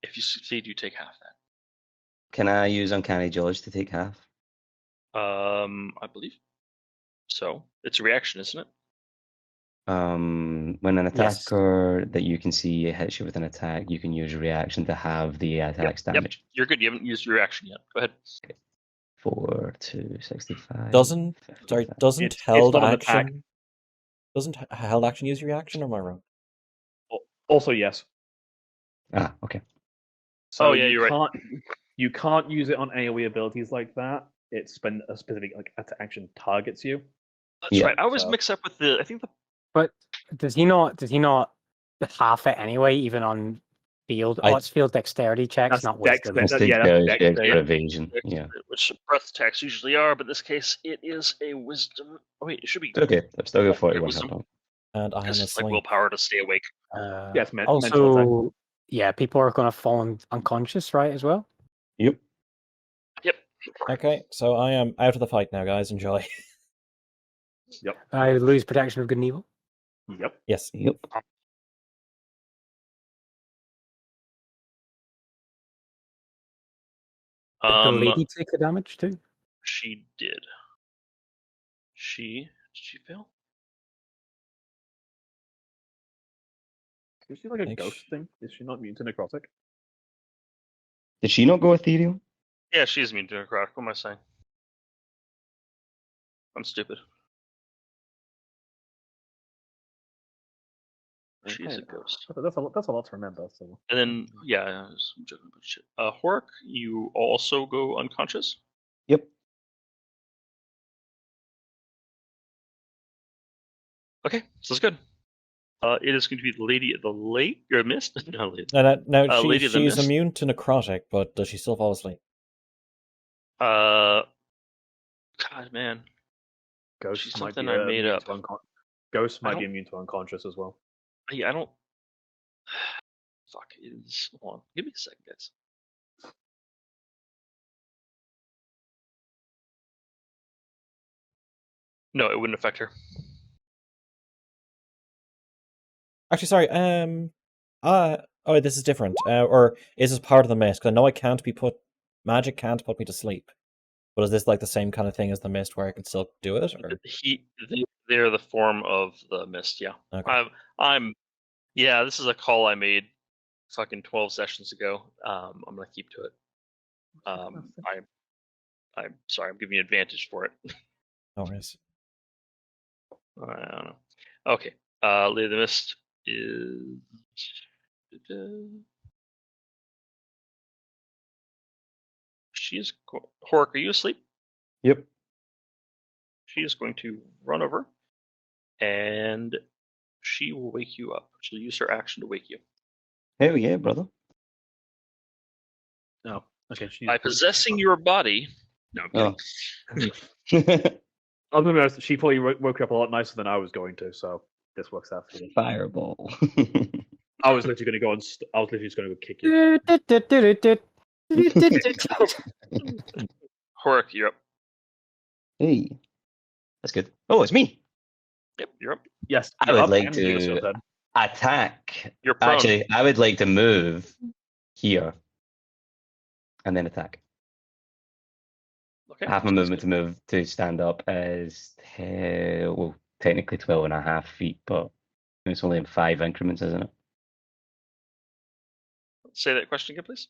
If you succeed, you take half that. Can I use Uncanny Dodge to take half? I believe. So it's a reaction, isn't it? When an Yes. attacker that you can see hits you with an attack, you can use a reaction to have the attack's Yep. damage. You're good. You haven't used your reaction yet. Go ahead. 4 to 65. Doesn't 55. It's held not an attack. action? Doesn't held action use your reaction, or am I wrong? Also, yes. Ah, okay. So Oh, yeah, you're right. You can't use it on AoE abilities like that. It's been a specific action targets you. That's Yeah. right. I always So- mix up with the. I think the. But does he not half it anyway, even on field? I- Oh, it's field dexterity checks, That's not dex- wisdom. that- It's yeah, that's dexterity dexterity. checks for evasion. Yeah. Which breath attacks usually are, but in this case, it is a wisdom. Oh, wait, it should be. It's okay. I've still got 41 Wisdom. hit points. And I am Because it's like asleep. willpower to stay awake. Yes, mental attack. Also, yeah, people are going to fall unconscious, right, as well? Yep. Yep. Okay, so I am out of the fight now, guys. Enjoy. I lose protection of good and evil. Yep. Yes. Yep. Did the lady take the damage too? She did. Did she fail? Is she like a Think ghost sh- thing? Is she not immune to necrotic? Did she not go ethereal? Yeah, she's immune to necrotic. What am I saying? I'm stupid. She's a Okay. ghost. That's a lot to remember. So And then, yeah, I'm joking about shit. Hork, you also go unconscious. Yep. Okay, so that's good. It is going to be the Lady of the Lake, or Mist. No, Lady. No, Lady of the she's Mist? immune to necrotic, but does she still fall asleep? God, man. ghosts She's might something be I made immune up. to Ghosts I might be don't- immune to unconscious as well. Yeah, I don't. Fuck. Hold on. Give me a second, guys. No, it wouldn't affect her. Actually, sorry. Oh, this is different. Or is this part of the mist? Because I know I can't be put. Magic can't put me to sleep. But is this like the same kind of thing as the mist, where I can still do it? Or They're the form of the mist. Yeah. okay. Yeah. This is a call I made, fucking 12 sessions ago. I'm gonna keep to it. I'm sorry. I'm giving you advantage for it. No worries. I don't know. Okay. Lady of the Mist is. Hork, are you asleep? Yep. She is going to run over, and she will wake you up. She'll use her action to wake you. Hell yeah, brother. No. Okay. By possessing your body. No, I'm kidding. Oh. I'll be honest, she probably woke up a lot nicer than I was going to, so this works out for me. Fireball. I was literally going to go and I was literally just going to go kick you. Hork, you're up. Hey. That's good. Oh, it's me. Yep, you're up. Yes, I you're would up like and you to- yourself then. Attack. You're prone. Actually, I would like to move here. And then attack. Okay. Half my sounds movement good. to move to stand up is well, technically 12 and a half feet, but it's only in 5 increments, isn't it? Say that question again, please.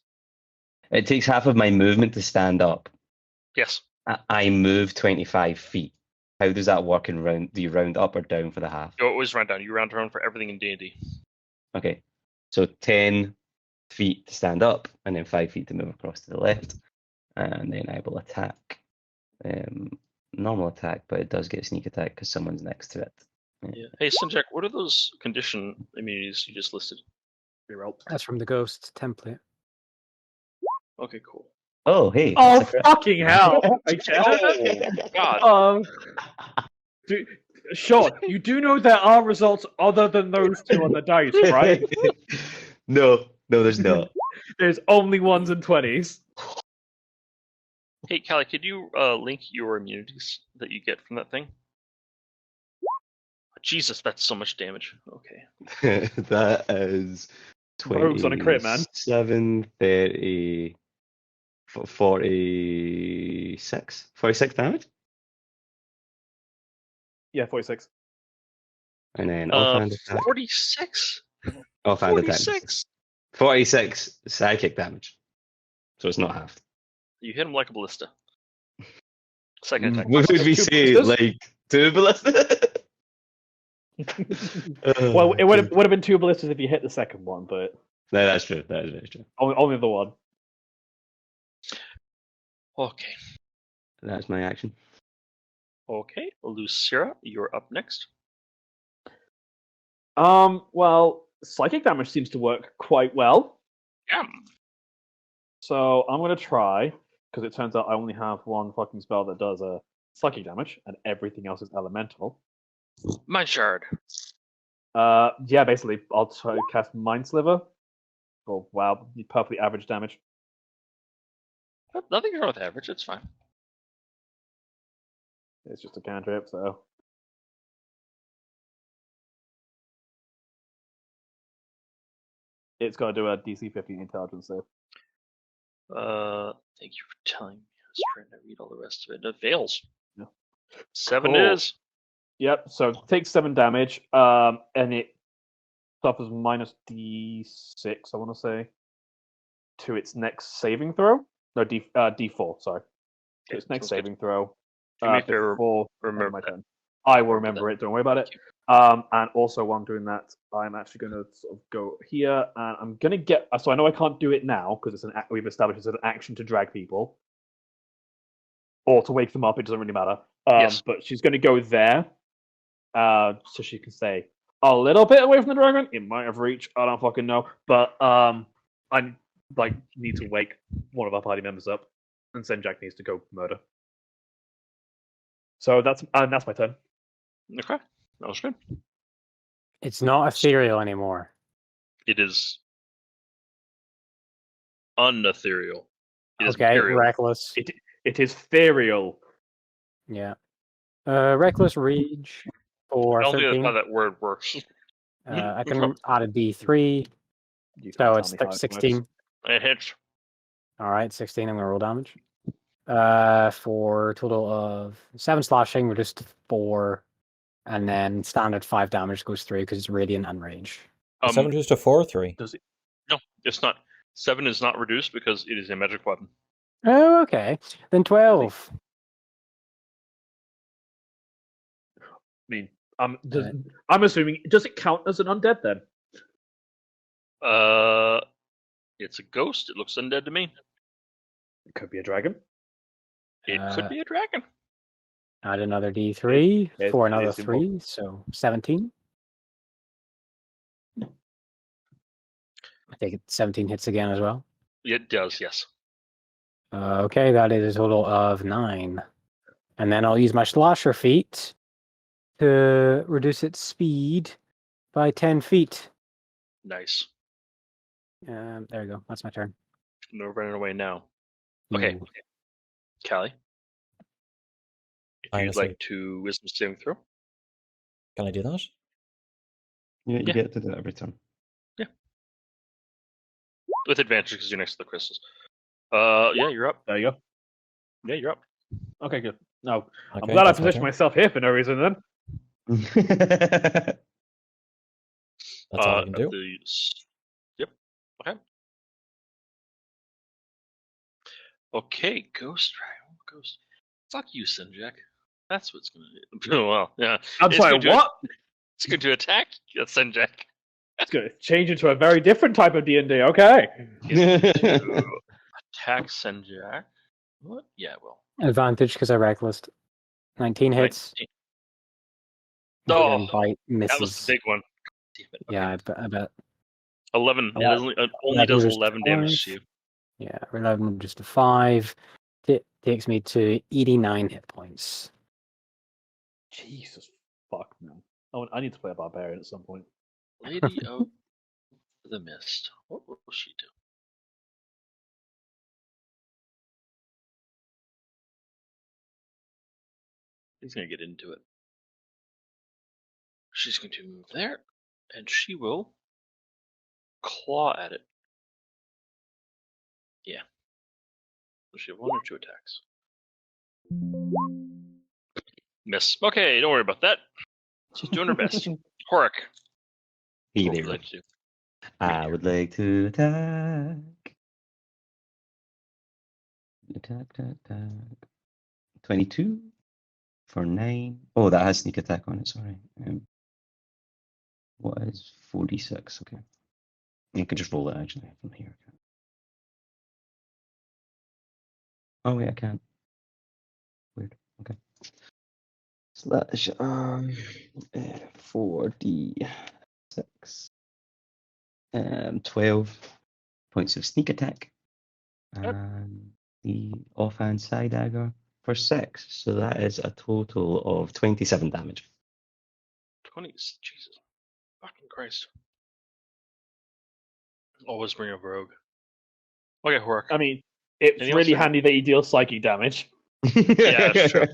It takes half of my movement to stand up. Yes. I move 25 feet. How does that work in round? Do you round up or down for the half? You always round down. You round around for everything in D&D. Okay. So 10 feet to stand up, and then 5 feet to move across to the left. And then I will attack. Normal attack, but it does get sneak attack because someone's next to it. Yeah. Hey, Sinjak, what are those condition immunities you just listed? Reroll. That's from the ghost template. Okay, cool. Oh, hey. Oh that's a crit. fucking hell! Oh, God. Dude, Sean, you do know there are results other than those two on the dice, right? No, there's not. There's only 1s and 20s. Hey, Callie, could you link your immunities that you get from that thing? Jesus, that's so much damage. Okay. That is Rogues on a crit, man. 27, 30, 46? 46 damage? Yeah, 46. And then offhand attack. 46? Offhand attack. 46? 46 psychic damage. So it's not halved. You hit him like a ballista. Second attack. What would we Two say? ballistas? Like 2 ballista? Well, it would have been 2 ballistas if you hit the second one, but No, that's true. That is very true. only the one. Okay. That's my action. Okay. Lucira, you're up next. Well, psychic damage seems to work quite well. Yeah. So I'm gonna try, because it turns out I only have one fucking spell that does psychic damage, and everything else is elemental. Mind Shard. Yeah, basically, I'll try to cast Mind Sliver. Oh wow, perfectly average damage. Nothing's wrong with average. It's fine. It's just a cantrip, so. It's got to do a DC 15 intelligence save. Thank you for telling me. I was trying to read all the rest of it. It fails. Yeah. 7 Cool. it is. Yep, so it takes 7 damage, and it suffers minus D6, I want to say, to its next saving throw. No, D4, sorry. To its next sounds good. saving throw. Do me a favor, Before remember my that. turn. I will remember it, don't worry about it. Thank you. And also, while I'm doing that, I'm actually going to sort of go here, and I'm going to get. So I know I can't do it now because we've established it's an action to drag people or to wake them up. It doesn't really matter. Yes. But she's going to go there, so she can stay a little bit away from the dragon. It might have reached. I don't fucking know. But I need to wake one of our party members up, and Senjak needs to go murder. So that's my turn. Okay. That was good. It's not ethereal anymore. It is unethereal. It is Okay, material. reckless. It is ethereal. Yeah. Reckless rage for I don't think 13. that's how that word works. I can add a D3, You so can't it's tell me how it works. 16. It hits. All right, 16. I'm gonna roll damage. For a total of 7 slashing, reduced to 4, and then standard 5 damage goes through because it's radiant and rage. 7 reduced to 4 or 3? Does it? No, it's not. 7 is not reduced because it is a magic weapon. Oh, okay. Then 12. I mean, I'm assuming. Does it count as an undead then? It's a ghost. It looks undead to me. It could be a dragon. It could be a dragon. Add another D3 It- for it another is simple. 3, so 17. I think 17 hits again as well. It does, yes. Okay, that is a total of 9. And then I'll use my slasher feat to reduce its speed by 10 feet. Nice. There you go. That's my turn. No running away now. Okay. You- Callie. If you'd Honestly. like to wisdom saving throw. Can I do that? Yeah, you Yeah. get to do it every turn. With advantage because you're next to the crystals. Yeah, you're up. There you go. Yeah, you're up. Okay, good. No, I'm Okay, glad I that's my positioned turn. myself here for no reason then. That's all I can do. Yep. Okay. Okay, Ghost Dragon. Ghost. Fuck you, Sinjak. That's what's gonna do. Well, yeah. I'm It's sorry, going to- what? It's going to attack Sinjak. It's going to change into a very different type of D&D. Okay. To attack Sinjak. What? Yeah, well. Advantage because I reckless. 19 hits. 19. Again, bite That was misses. the big one. Damn it. Okay. Yeah, I bet. 11. Yeah. Only 11 does was 11 damage to 5. you. Yeah, 11 just to 5. Takes me to 89 hit points. Jesus fuck no. Oh, I need to play a barbarian at some point. Lady of the Mist. What will she do? He's going to get into it. She's going to move there, and she will claw at it. Yeah. Does she have 1 or 2 attacks? Miss. Okay, don't worry about that. She's doing her best. Horik. Hey What would there. you like to do? I would like to attack. Attack. 22 for 9. Oh, that has sneak attack on it, sorry. What is 46? Okay. You could just roll it actually from here. Oh, wait, I can't. Weird. Okay. Slash 4d6. 12 points of sneak attack. Yep. And the offhand side dagger for 6. So that is a total of 27 damage. 20s. Jesus. Fucking Christ. Always bring a rogue. Okay, Horik. I mean, it's Anything else really there? handy that he deals psychic damage. Yeah, that's true.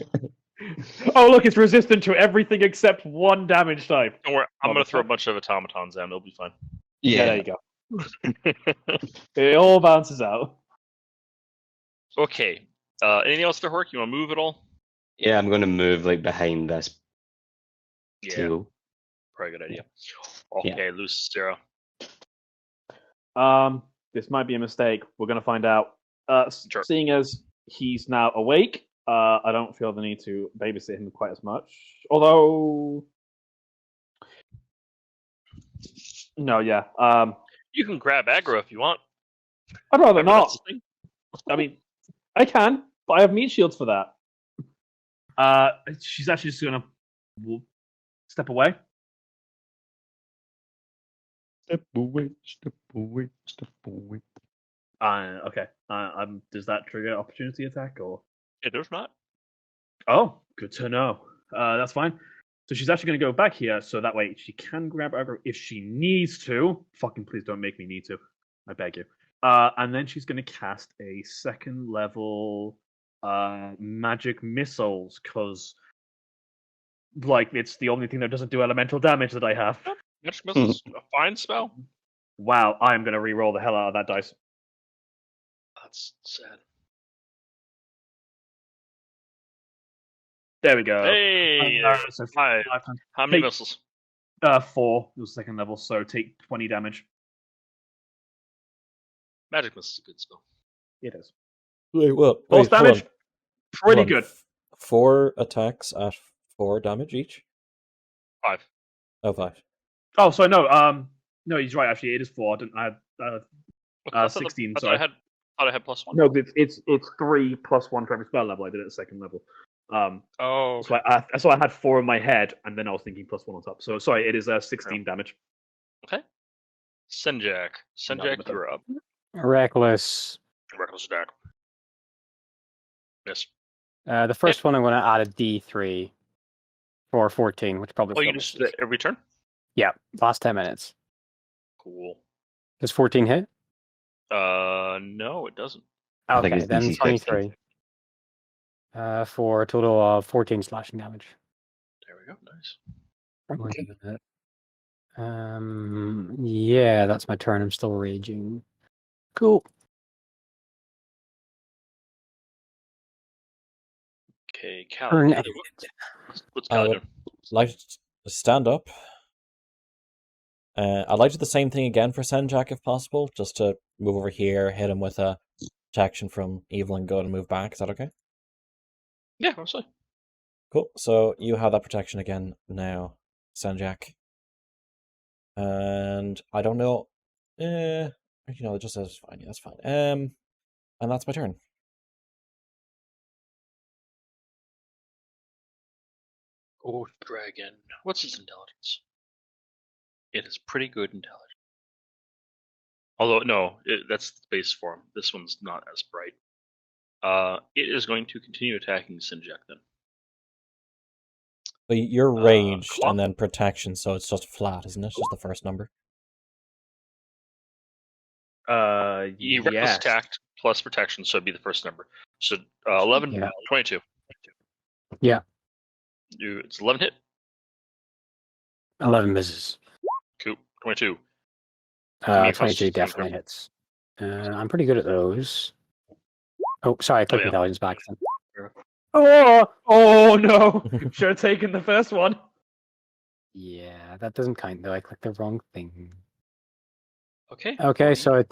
Oh, look, it's resistant to everything except 1 damage type. Don't worry, I'm going to throw a Motherfucker. bunch of automatons at him. It'll be fine. Yeah, there Yeah. you go. It all balances out. Okay. Anything else there, Horik? You want to move at all? Yeah, I'm going to move like behind this Yeah, table. probably a good idea. Yeah. Okay, Lucera. This might be a mistake. We're going to find out. Sure. Seeing as he's now awake, I don't feel the need to babysit him quite as much. Although, no, yeah. You can grab aggro if you want. I'd rather Remember, not. that's the thing. I mean, I can, but I have meat shields for that. She's actually just going to step away. Step away, step away, step away. Okay. Does that trigger opportunity attack or? It does not. Oh, good to know. That's fine. So she's actually going to go back here, so that way she can grab aggro if she needs to. Fucking please don't make me need to. I beg you. And then she's going to cast a 2nd level magic missiles, because like it's the only thing that doesn't do elemental damage that I have. Magic missiles, a fine spell. Wow, I am going to re-roll the hell out of that dice. That's sad. There we go. Hey, So 5. 5 times. How many Hey. missiles? 4. It was 2nd level, so take 20 damage. Magic missiles is a good spell. It is. Wait, what? Force Wait, hold damage, on, pretty hold on. good. 4 attacks at 4 damage each? 5. Oh, 5. Oh, sorry, no, he's right. Actually, it is 4. I had Okay, I thought 16. I thought Sorry. I had +1. No, it's 3 plus 1 for every spell level. I did it at 2nd level. Oh, So I had 4 in my head, and then I was thinking +1 on top. So sorry, it is 16 damage. okay. Senjak. Senjak, but- you're up. Reckless. Reckless attack. Miss. The first one I'm going to add a D3 for 14, which probably Oh, you still just do misses. that every turn? Yeah, last 10 minutes. Cool. Does 14 hit? No, it doesn't. I think Okay, it's then DC 23. For a total of 14 slashing damage. There we go. Nice. Yeah, that's my turn. I'm still raging. Cool. Okay, Cal. Turn What's Cal doing? Like to stand up. I'd like to do the same thing again for Senjak if possible, just to move over here, hit him with a protection from evil and good and move back. Is that okay? Yeah, absolutely. Cool. So you have that protection again now, Senjak. And I don't know. It just says fine. Yeah, that's fine. And that's my turn. Oh, dragon. What's his intelligence? It is pretty good intelligence. Although, no, that's the base form. This one's not as bright. It is going to continue attacking Senjak then. But you're ranged clock? and then protection, so it's just flat, isn't it? Just the first number. You reckless Yes. attack plus protection, so it'd be the first number. So 11, Yeah. 22. Yeah. It's 11 hit. 11 misses. Cool. 22. Give me a 22 Constitution definitely saving hits. I'm pretty good at those. Oh, sorry, I clicked yeah. intelligence back then. Oh no! Should have taken the first one. Yeah, that doesn't count though. I clicked the wrong thing. Okay. Okay, so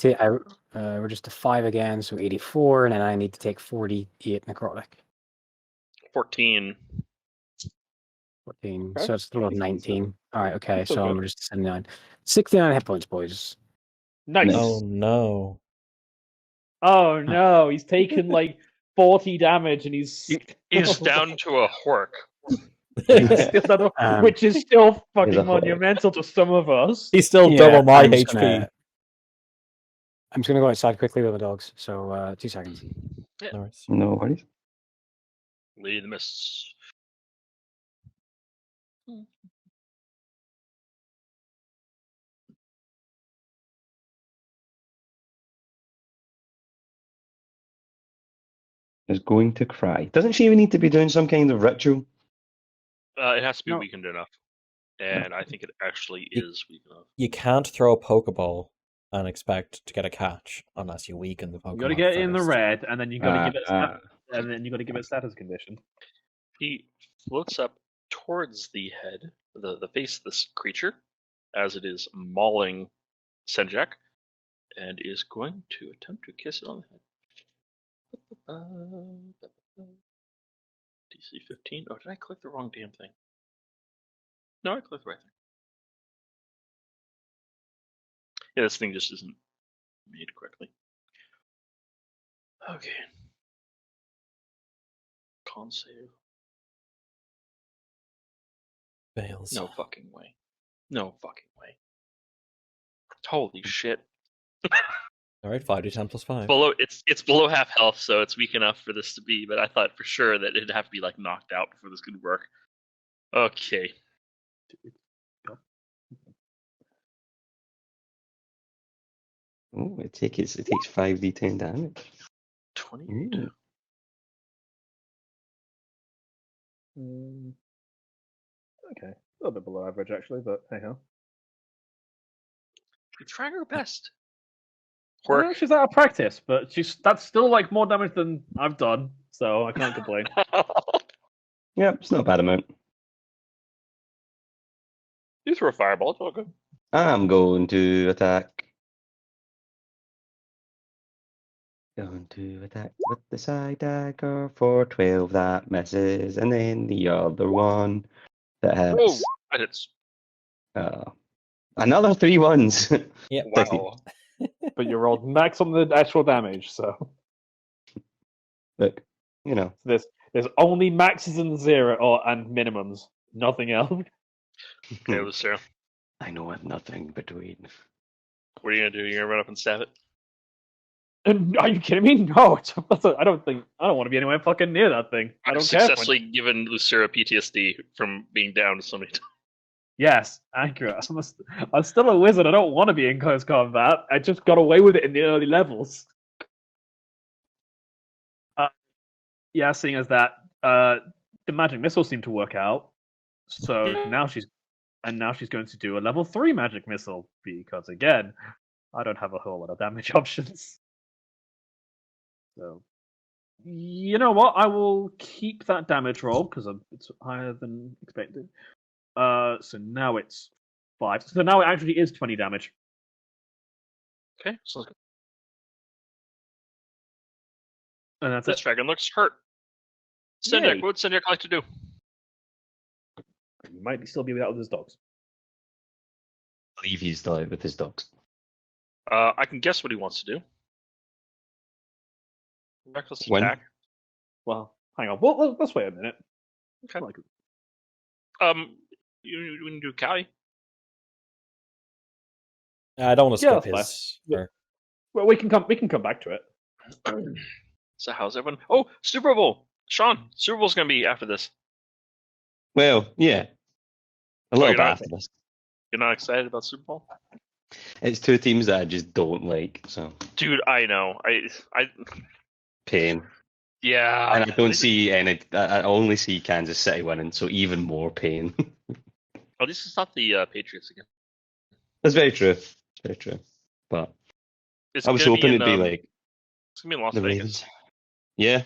we're just to 5 again, so 84, and then I need to take 48 necrotic. 14. 14, Okay. so it's a total of 19. Alright, okay, Still so good. we're just 79. 69 hit points, boys. Nice. Oh no. Oh no, he's taken like 40 damage and he's He's down to a hork. which is still He's a fucking hork. monumental to some of us. He's still Yeah, double my I'm just HP. I'm just gonna go outside quickly with the dogs, so 2 seconds. No worries. No worries. Lead the mists. Is going to cry. Doesn't she even need to be doing some kind of ritual? It has to be No. weakened enough. And I think it actually You- is weak enough. You can't throw a Pokeball and expect to get a catch unless you weaken the Pokemon. You gotta get it in the first. red, and then you gotta give it and then you gotta give it status condition. He floats up towards the head, the face of this creature, as it is mauling Senjak, and is going to attempt to kiss it on the head. DC 15. Oh, did I click the wrong damn thing? No, I clicked the right thing. Yeah, this thing just isn't made correctly. Okay. Con save. Fails. No fucking way. No fucking way. Holy shit. Alright, 5d10 plus 5. It's below half health, so it's weak enough for this to be, but I thought for sure that it'd have to be like knocked out before this could work. Okay. Oh, it takes 5d10 damage. 28. Ooh. Okay, a little bit below average actually, but hey ho. We're trying our best. Well, she's out of practice, but that's still like more damage than I've done, so I can't complain. Yeah, it's not a bad amount. You throw a fireball, it's all good. I'm going to attack. Going to attack with the side dagger for 12. That misses. And then the other one that Oh, has that hits. another 3 ones. Yep. Wow. But you rolled max on the actual damage, so Look, you know. there's only maxes and and minimums, nothing else. Okay, Lucero. I know I've nothing between. What are you gonna do? You're gonna run up and stab it? And are you kidding me? No, I don't want to be anywhere fucking near that thing. I I've don't care. successfully given Lucero PTSD from being down so many times. Yes, accurate. I'm still a wizard. I don't want to be in close combat. I just got away with it in the early levels. Yeah, seeing as that the magic missile seemed to work out, so now she's going to do a level 3 magic missile because again, I don't have a whole lot of damage options. So, you know what? I will keep that damage roll because it's higher than expected. So now it's 5. So now it actually is 20 damage. Okay, sounds good. And that's This it. dragon looks hurt. Sendak, Yay. what would Sendak like to do? He might still be without his dogs. I believe he's still out with his dogs. I can guess what he wants to do. Reckless When? attack. Well, hang on. Well, let's wait a minute. Okay. Like, You can do Kali. I don't want to Yeah, skip that's his. fine. or- well, we can come back to it. So how's everyone? Oh, Super Bowl. Sean, Super Bowl's gonna be after this. Well, yeah, a Oh, little you're bit not, after this. you're not excited about Super Bowl? It's two teams that I just don't like, so Dude, I know. I pain. yeah. And I don't see any. I only see Kansas City winning, so even more pain. At least it's not the Patriots again. That's very true. It's very true. But It's I was gonna hoping be it'd be like it's gonna be in Las the Vegas. Ravens. Yeah,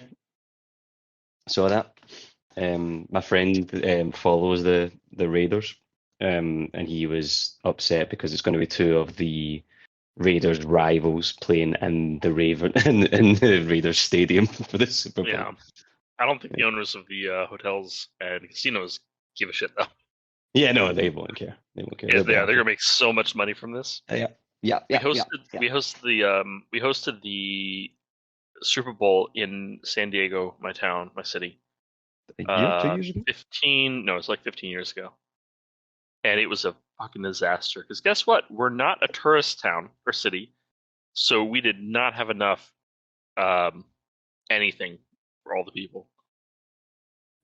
saw that. My friend follows the Raiders, and he was upset because it's going to be two of the Raiders rivals playing in the in the Raiders stadium for the Super Bowl. Yeah. I don't think the owners of the hotels and casinos give a shit though. Yeah, no, they won't care. They won't care. Yeah, They'll be they're happy. gonna make so much money from this. Yeah, We hosted the Super Bowl in San Diego, my town, my city. A year, 2 years ago. 15 years ago. And it was a fucking disaster. Because guess what? We're not a tourist town or city, so we did not have enough anything for all the people.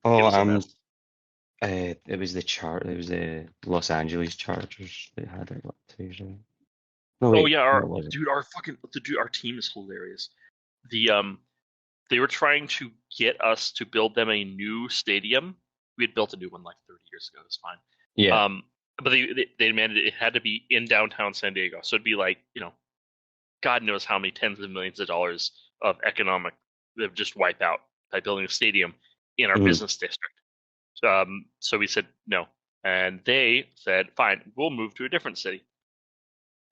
It Oh, was a mess. it was the Los Angeles Chargers that had it, what, 2 years ago? No, wait, Oh yeah, what was it? our team is hilarious. They were trying to get us to build them a new stadium. We had built a new one like 30 years ago. It's fine. Yeah, But they demanded it had to be in downtown San Diego. So it'd be like, God knows how many tens of millions of dollars of economic that just wipe out by building a stadium in our Mhm. business district. So we said no. And they said, fine, we'll move to a different city.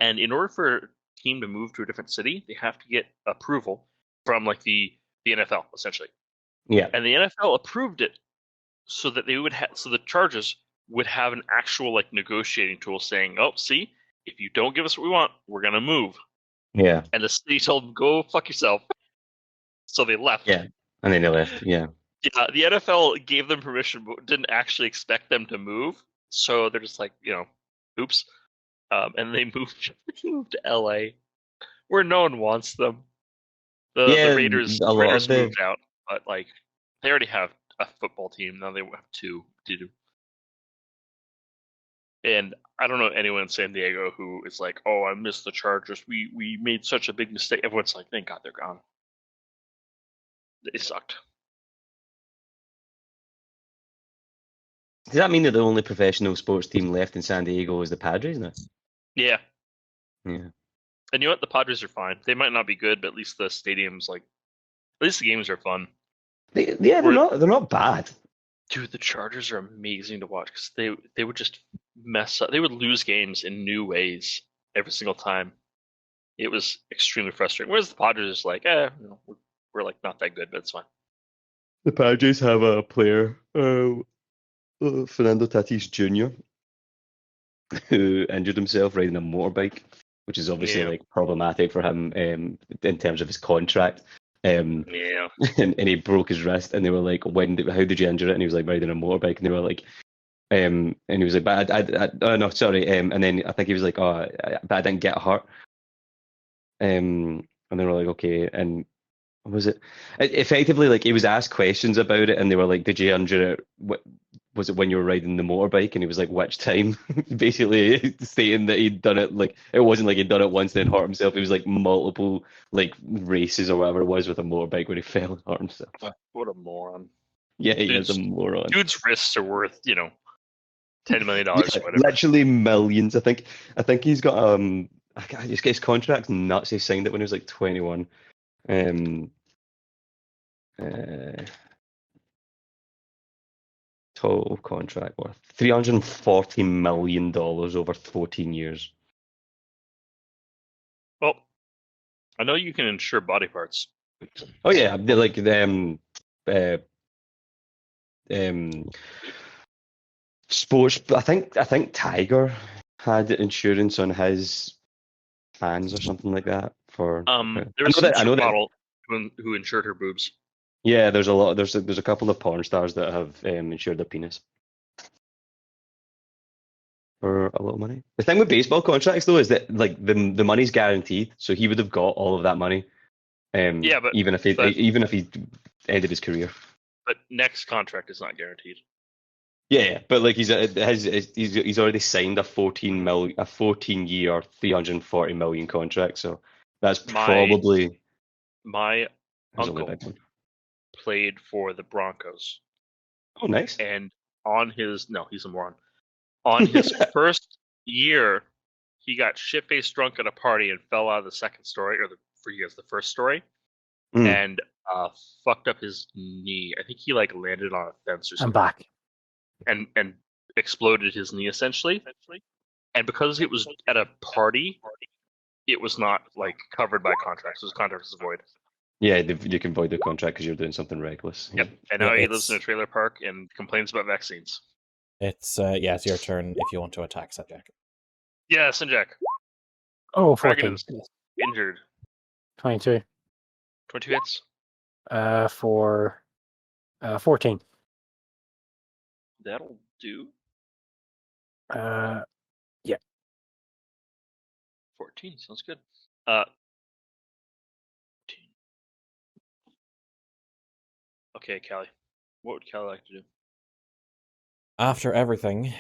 And in order for a team to move to a different city, they have to get approval from like the NFL, essentially. yeah, And the NFL approved it so that they would so the Chargers would have an actual like negotiating tool saying, "Oh, see, if you don't give us what we want, we're gonna move." yeah, And the city told them, "Go fuck yourself." So they left. yeah. And then they left. Yeah, Yeah, the NFL gave them permission, but didn't actually expect them to move. So they're just like, oops. And they moved to LA, where no one wants them. Yeah, The Raiders a lot of the moved out, but like they already have a football team now. They have two to do. And I don't know anyone in San Diego who is like, "Oh, I miss the Chargers. We made such a big mistake." Everyone's like, "Thank God they're gone. They sucked." Does that mean that the only professional sports team left in San Diego is the Padres now? Yeah, Yeah. and you know what? The Padres are fine. They might not be good, but at least the stadium's like, at least the games are fun. They're not bad. Dude, the Chargers are amazing to watch because they would just mess up. They would lose games in new ways every single time. It was extremely frustrating. Whereas the Padres is like, we're like not that good, but it's fine. The Padres have a player, Fernando Tatis Jr., who injured himself riding a motorbike, which is obviously Yeah. like problematic for him in terms of his contract. Yeah. and he broke his wrist, and they were like, how did you injure it? And he was like, riding a motorbike, and they were like, and he was like, but no, sorry. And then I think he was like, but I didn't get hurt. And they were like, okay. And was it effectively like he was asked questions about it, and they were like, did you injure it? Was it when you were riding the motorbike? And he was like, which time? Basically stating that he'd done it, like it wasn't like he'd done it once then hurt himself. It was like multiple like races or whatever it was with a motorbike where he fell and hurt himself. What a moron. Yeah, he Dude's- is a moron. Dude's wrists are worth, $10 million or Yeah, whatever. literally millions. I think he's got his contract's nuts. He signed it when he was like 21. Total contract worth $340 million over 14 years. Well, I know you can insure body parts. Oh yeah, they're like sports. I think Tiger had insurance on his hands or something like that. For There was I know a that. model who insured her boobs. Yeah, there's a lot. There's a couple of porn stars that have insured their penis for a lot of money. The thing with baseball contracts though is that like the money's guaranteed, so he would have got all of that money. Yeah, but even if he ended his career. But next contract is not guaranteed. Yeah, but like he's already signed a 14-year, 340 million contract. So that's My probably my his only uncle big one. played for the Broncos, Oh, nice. and on his no, he's a moron. On his first year, he got shit-faced drunk at a party and fell out of the second story, or the first story, Mm. and fucked up his knee. I think he like landed on a fence or I'm something, back. and exploded his knee essentially. And because it was at a party, it was not like covered by contracts. It was contracts void. Yeah, you can void the contract because you're doing something reckless. Yep. And Yeah, now he lives in a it's- trailer park and complains about vaccines. It's your turn if you want to attack subject. Yes, and Jack Oh, 14. Dragon is injured. 22. 22 hits. For 14. That'll do. 14 sounds good. 14. Okay, Callie. What would Callie like to do? After everything,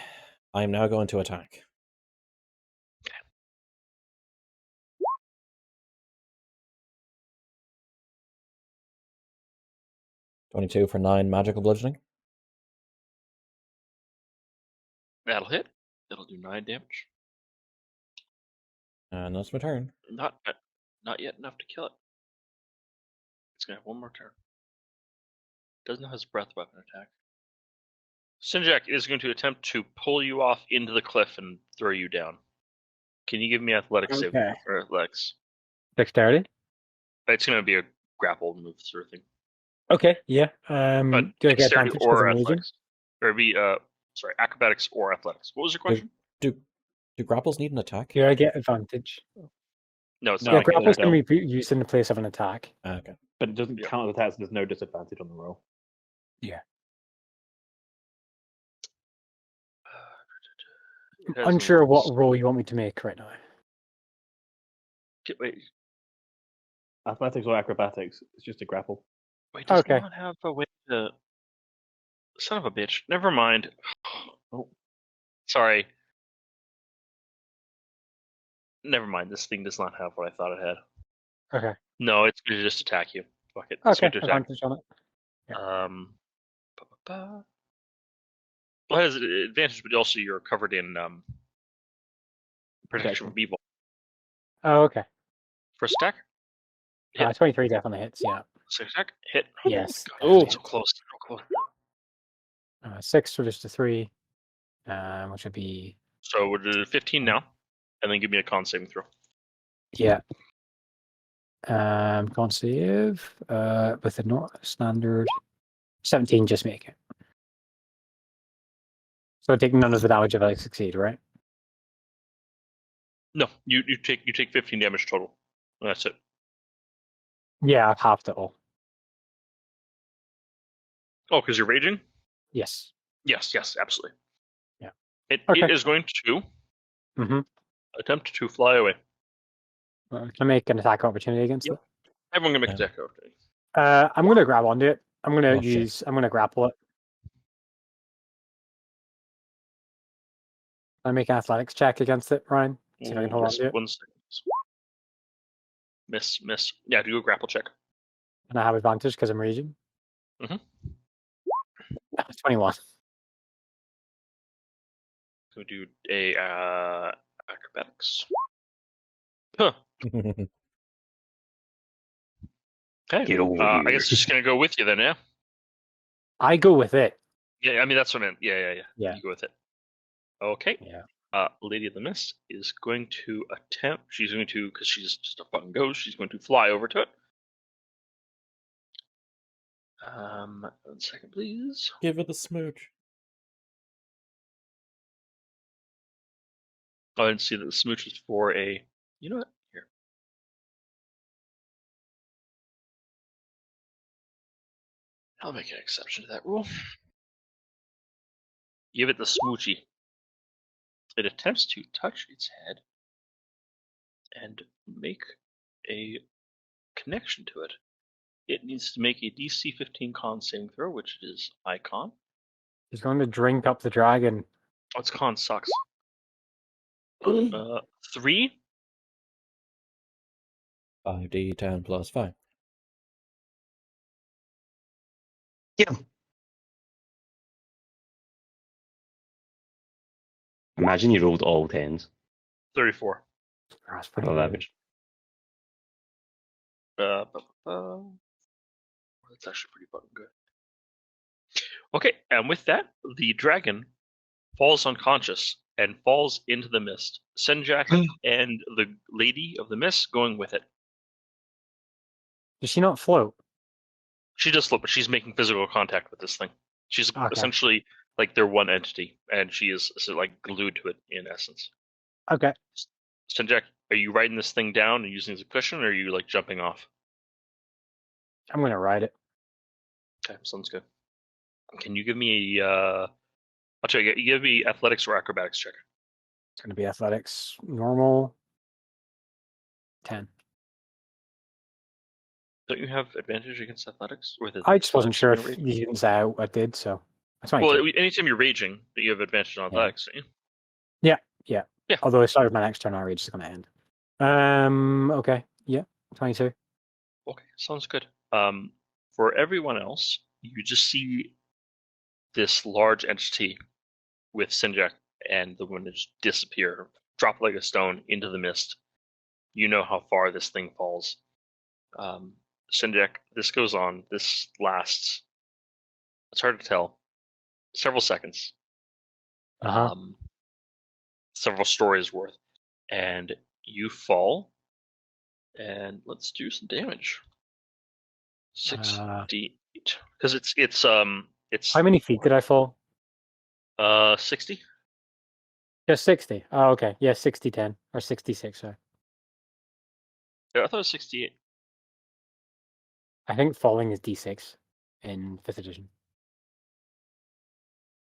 I'm now going to attack. .22 for 9 magical bludgeoning. That'll hit. That'll do 9 damage. And that's my turn. Not yet enough to kill it. It's gonna have one more turn. Doesn't have his breath weapon attack. Sinjak is going to attempt to pull you off into the cliff and throw you down. Can you give me athletics save Okay. or athletics? Dexterity? It's going to be a grapple move sort of thing. Okay, yeah. But Do I get dexterity advantage because or I'm raging? athletics? Or be sorry, acrobatics or athletics. What was your question? Do grapples need an attack? Do I get advantage? No, it's No, Yeah, not. I grapples can don't. be used in the place of an attack. Okay. But it doesn't Yeah. count as attacks. There's no disadvantage on the roll. It has Unsure what rules. roll you want me to make right now. Wait, Athletics or acrobatics, it's just a grapple. does Okay. not have a way to. Son of a bitch. Never mind. Oh, sorry. Never mind. This thing does not have what I thought it had. Okay. No, it's going to just attack you. Fuck it. It's Okay, going to attack. advantage on it. Yeah. Well, it has an advantage, but also you're covered in protection from evil. Oh, okay. First attack, hit. 23 definitely hits, yeah. Second attack, hit. Yes. Oh, definitely so hits. close. So close. 6 so just a 3, which would be, So we'll do 15 now, and then give me a con saving throw. yeah. Con save with the standard 17, just make it. So taking none of the damage if I succeed, right? No, you take 15 damage total. That's it. Yeah, I've halved it all. Oh, because you're raging? Yes. Yes, absolutely. Yeah. It Okay. is going to Mm-hmm. attempt to fly away. Can I make an attack opportunity against Yep. it? Everyone can make Yeah. attack opportunity. I'm going to grab onto it. I'm going Oh, to shit. I'm going to grapple it. I make an athletics check against it, Ryan. See if I can hold on Miss to it. 1 second. Miss. Yeah, do a grapple check. And I have advantage because I'm raging. Mhm. 21. So do a acrobatics. Huh. Okay. Get over I here. guess I'm just gonna go with you then, yeah. I go with it. Yeah, I mean that's what I meant. Yeah. Yeah. You go with it. Okay. Yeah. Lady of the Mist is going to attempt. She's going to, because she's just a fucking ghost. She's going to fly over to it. 1 second, please. Give it a smooch. Oh, I didn't see that the smooch is for a. You know what? Here. I'll make an exception to that rule. Give it the smoochy. It attempts to touch its head and make a connection to it. It needs to make a DC 15 con saving throw, which is Icon. He's going to drink up the dragon. Oh, its con sucks. 3. 5d10 plus 5. Yeah. Imagine you rolled all 10s. 34. That's pretty Roll good. average. That's actually pretty fucking good. Okay, and with that, the dragon falls unconscious and falls into the mist. Senjak and the Lady of the Mist going with it. Does she not float? She does float, but she's making physical contact with this thing. She's Okay. essentially like they're one entity, and she is like glued to it in essence. Okay. Senjak, are you riding this thing down and using it as a cushion, or are you like jumping off? I'm going to ride it. Okay, sounds good. Can you give me a? I'll tell you. Give me athletics or acrobatics check. It's going to be athletics. Normal. 10. Don't you have advantage against athletics? Or I just wasn't sure if athletics you didn't say I did, so that's fine. Well, anytime you're raging, you have advantage on athletics, don't you? Yeah. Although I started my next turn, our rage is going to end. Okay. Yeah. 22. Okay, sounds good. For everyone else, you just see this large entity with Senjak and the woman just disappear, drop like a stone into the mist. You know how far this thing falls. Senjak, this goes on. This lasts. It's hard to tell. Several seconds. Uh-huh. Several stories worth, and you fall. And let's do some damage. 68, because it's How many feet did I fall? 60. Just 60. Oh, okay. Yeah, 60, 10. Or 66, sorry. Yeah, I thought it was 68. I think falling is D6 in 5th edition.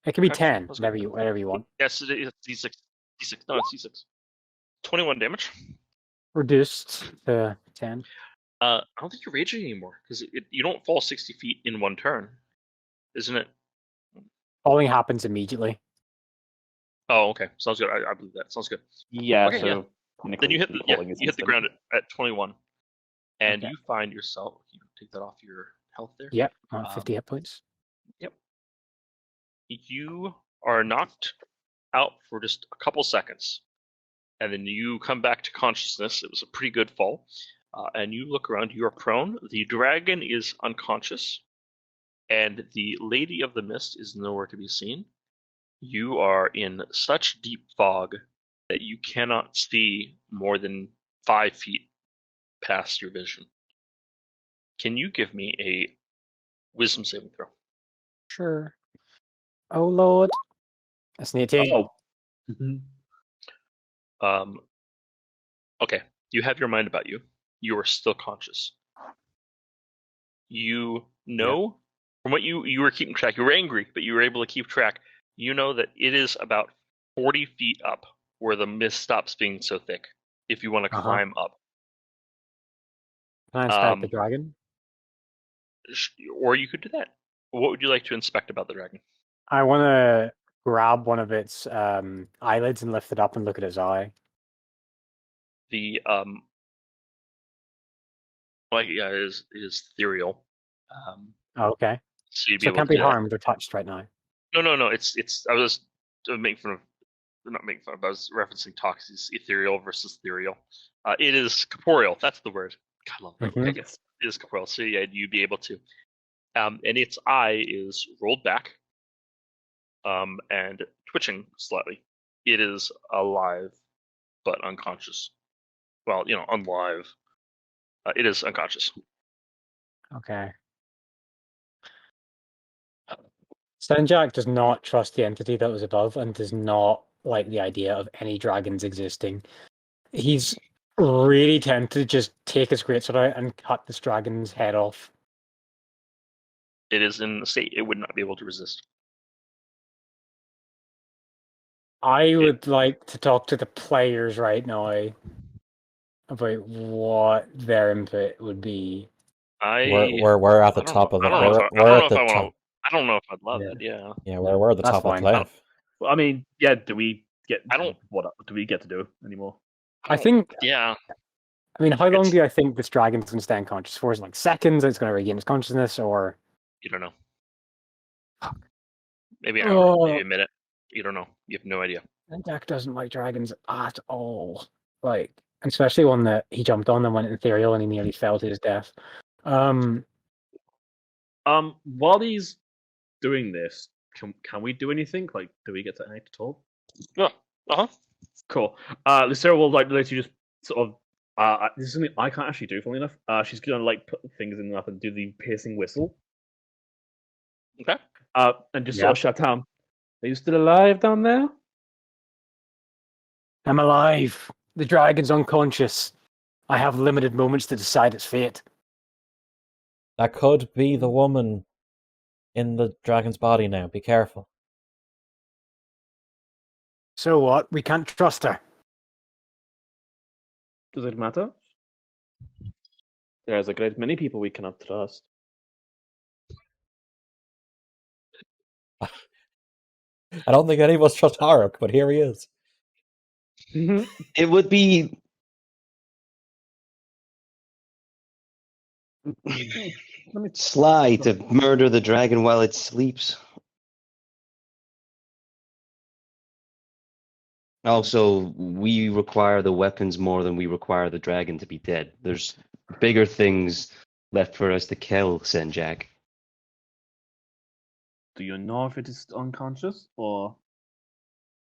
It can be Okay, 10, that's good. whatever you want. Yes, it's D6. D6. No, it's D6. 21 damage. Reduced to 10. I don't think you're raging anymore because you don't fall 60 feet in one turn, isn't it? Falling happens immediately. Oh, okay. Sounds good. I believe that. Sounds good. Yeah, Okay, so Then you hit the falling is you hit the instant. ground at 21, and Okay. you find yourself. You take that off your health there. Yep. 50 hit points. You are knocked out for just a couple seconds, and then you come back to consciousness. It was a pretty good fall, and you look around. You are prone. The dragon is unconscious, and the Lady of the Mist is nowhere to be seen. You are in such deep fog that you cannot see more than 5 feet past your vision. Can you give me a wisdom saving throw? Sure. Oh, Lord. That's an 18. Oh, Okay, you have your mind about you. You are still conscious. You know, from what you were keeping track, you were angry, but you were able to keep track. You know that it is about 40 feet up where the mist stops being so thick if you want to climb up. Can I inspect the dragon? Or you could do that. What would you like to inspect about the dragon? I want to grab one of its eyelids and lift it up and look at its eye. The it is ethereal. Oh, okay. So you'd be So it able can't to be do that. harmed or touched right now. No. It's. I was making fun of, not making fun of. I was referencing talks. It's ethereal versus ethereal. It is corporeal. That's the word. God, I love that. Mhm. Okay, it is corporeal. So yeah, you'd be able to. And its eye is rolled back. And twitching slightly. It is alive, but unconscious. Well, unlive. It is unconscious. Okay. Senjak does not trust the entity that was above and does not like the idea of any dragons existing. He's really tempted to just take his greatsword out and cut this dragon's head off. It is in a state it would not be able to resist. I would like to talk to the players right now about what their input would be. We're at the I don't top know- of the. I don't know if We're I at the don't know if I top. wanna- I don't know if I'd love Yeah. it. Yeah. Yeah, we're at the That's top of fine. the cliff. Well, I mean, yeah. Do we get? I don't- What do we get to do anymore? I think. Yeah. I mean, how long It's- do I think this dragon's going to stay unconscious for? Is it like seconds? It's going to regain its consciousness, or You don't know. Maybe an hour, maybe Oh. a minute. You don't know. You have no idea. Jack doesn't like dragons at all. Like, especially one that he jumped on and went ethereal and he nearly fell to his death. While he's doing this, can we do anything? Like, do we get to act at all? Yeah. Uh-huh. Cool. Lucera will like literally just sort of. This is something I can't actually do, funnily enough. She's gonna like put things in up and do the piercing whistle. Okay. And just sort of shut down. Are you still alive down there? I'm alive. The dragon's unconscious. I have limited moments to decide its fate. That could be the woman in the dragon's body now. Be careful. So what? We can't trust her. Does it matter? There's a great many people we cannot trust. I don't think any of us trust Haruk, but here he is. It would be. Sly to murder the dragon while it sleeps. Also, we require the weapons more than we require the dragon to be dead. There's bigger things left for us to kill, Senjak. Do you know if it is unconscious or?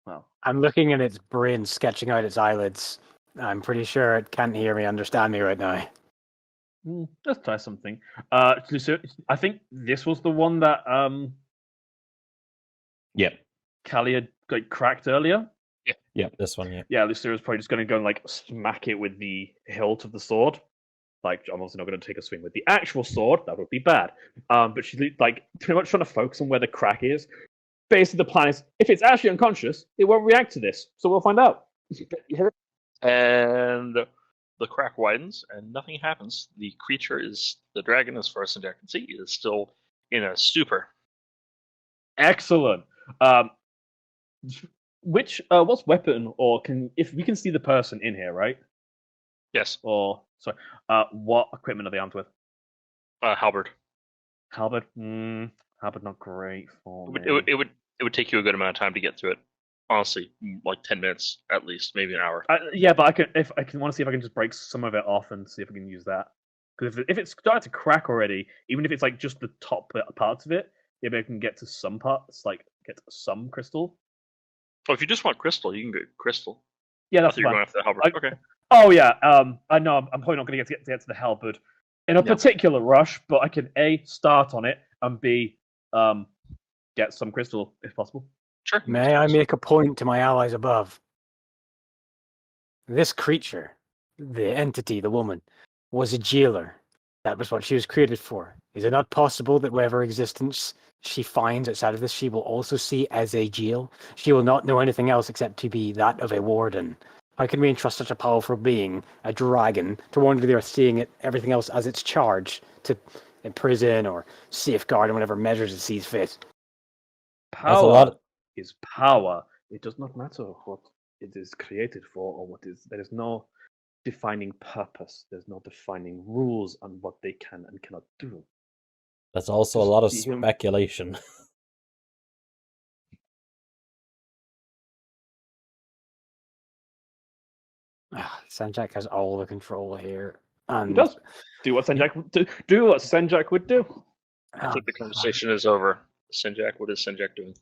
Well, I'm looking at its brain sketching out its eyelids. I'm pretty sure it can't hear me, understand me right now. let's try something. So I think this was the one that Yep. Callie had like cracked earlier. This one, yeah. Yeah, Lucera's probably just going to go and like smack it with the hilt of the sword. Like, I'm also not going to take a swing with the actual sword. That would be bad. But she's like pretty much trying to focus on where the crack is. Basically, the plan is if it's actually unconscious, it won't react to this. So we'll find out. And the crack widens and nothing happens. The dragon, as far as Senjak can see, is still in a stupor. Excellent. What's weapon or if we can see the person in here, right? Yes. Or sorry, what equipment are they armed with? Halberd. Halberd. Halberd not great for me. It would take you a good amount of time to get through it. Honestly, like 10 minutes at least, maybe an hour. Yeah, but I want to see if I can just break some of it off and see if I can use that. Because if it's starting to crack already, even if it's like just the top parts of it, maybe I can get to some parts, like get some crystal. Oh, if you just want crystal, you can get crystal. Yeah, I that's thought you were fine. going after the halberd. Okay. Oh yeah, I know I'm probably not going to get to the halberd in a Yeah. particular rush, but I can A, start on it, and B, get some crystal if possible. Sure. May I make a point to my allies above? This creature, the entity, the woman, was a jailer. That was what she was created for. Is it not possible that whatever existence she finds outside of this, she will also see as a jail? She will not know anything else except to be that of a warden. How can we entrust such a powerful being, a dragon, to wander the earth, seeing everything else as its charge to imprison or safeguard in whatever measures it sees fit? That's a lot. Is power. It does not matter what it is created for or what is. There is no defining purpose. There's no defining rules on what they can and cannot do. That's also a lot of Just the speculation. Sanjak has all the control here. He And does. Do what Senjak would do. Do what Senjak would do. I think the conversation is over. Senjak, what is Senjak doing?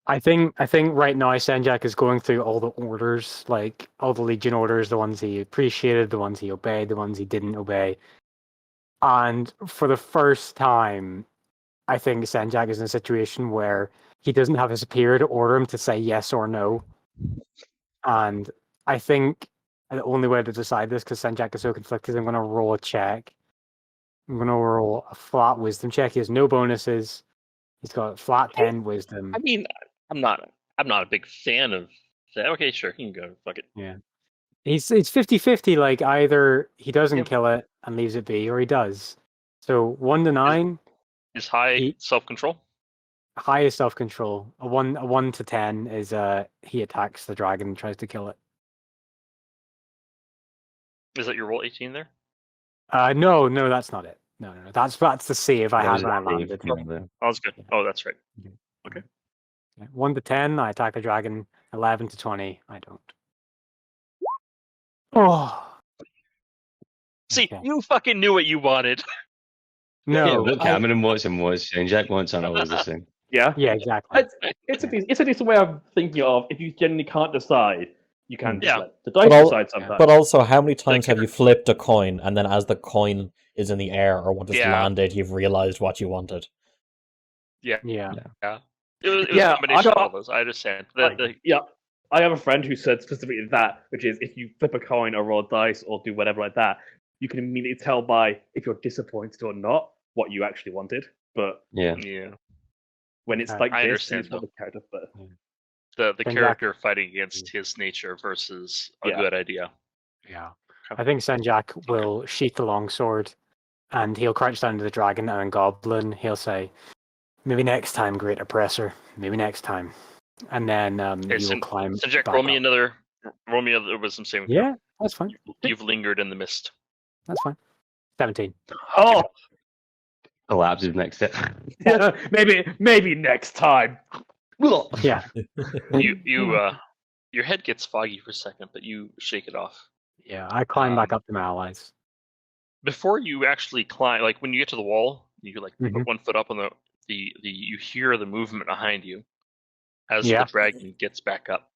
I think right now Senjak is going through all the orders, like all the Legion orders, the ones he appreciated, the ones he obeyed, the ones he didn't obey. And for the first time, I think Senjak is in a situation where he doesn't have his superior to order him to say yes or no. And I think the only way to decide this, because Senjak is so conflicted, I'm going to roll a check. I'm going to roll a flat wisdom check. He has no bonuses. He's got flat 10 wisdom. I mean, I'm not a big fan of that. Okay, sure, you can go. Fuck it. Yeah. It's 50-50, like either he doesn't Yeah. kill it and leaves it be, or he does. So 1 to 9, Is high He- self-control? highest self control. A 1 to 10 is he attacks the dragon and tries to kill it. Is that your roll 18 there? No, that's not it. No. That's the save I That had was when I a save, landed. remember? Oh, that's good. Oh, that's right. Yeah, 1 to 10, I attack the dragon. 11 to 20, I don't. Oh, See, okay. you fucking knew what you wanted. No, Yeah, but Cameron wants and was, and Jack wants and always the same. Yeah. yeah, exactly. It's a decent way of thinking of if you genuinely can't decide, you can just Yeah. let the dice But al- decide sometimes. But also, how many times have you flipped a coin and then as the coin is in the air or when it's Yeah. landed, you've realized what you wanted? Yeah. It was Yeah, a combination I of got- all those. I understand. The, yeah, I have a friend who said specifically that, which is if you flip a coin or roll dice or do whatever like that, you can immediately tell by if you're disappointed or not what you actually wanted. But Yeah. yeah. when it's I like this, understand, it's what the character. But The Then character fighting against his nature versus a Yeah. good idea. Yeah. I think Senjak will sheath the longsword and he'll crouch down to the dragon and then Goblin, he'll say, maybe next time, Great Oppressor. Maybe next time. And then Hey, he will climb. So Jack, back roll me up. another wisdom saving throw. Yeah, that's fine. You've lingered in the mist. That's fine. 17. oh, Collapses next step. maybe next time. Yeah. Your head gets foggy for a second, but you shake it off. Yeah, I climb back Um, up to my allies. Before you actually climb, like when you get to the wall, you like Mhm. put one foot up on the you hear the movement behind you as Yeah. the dragon gets back up.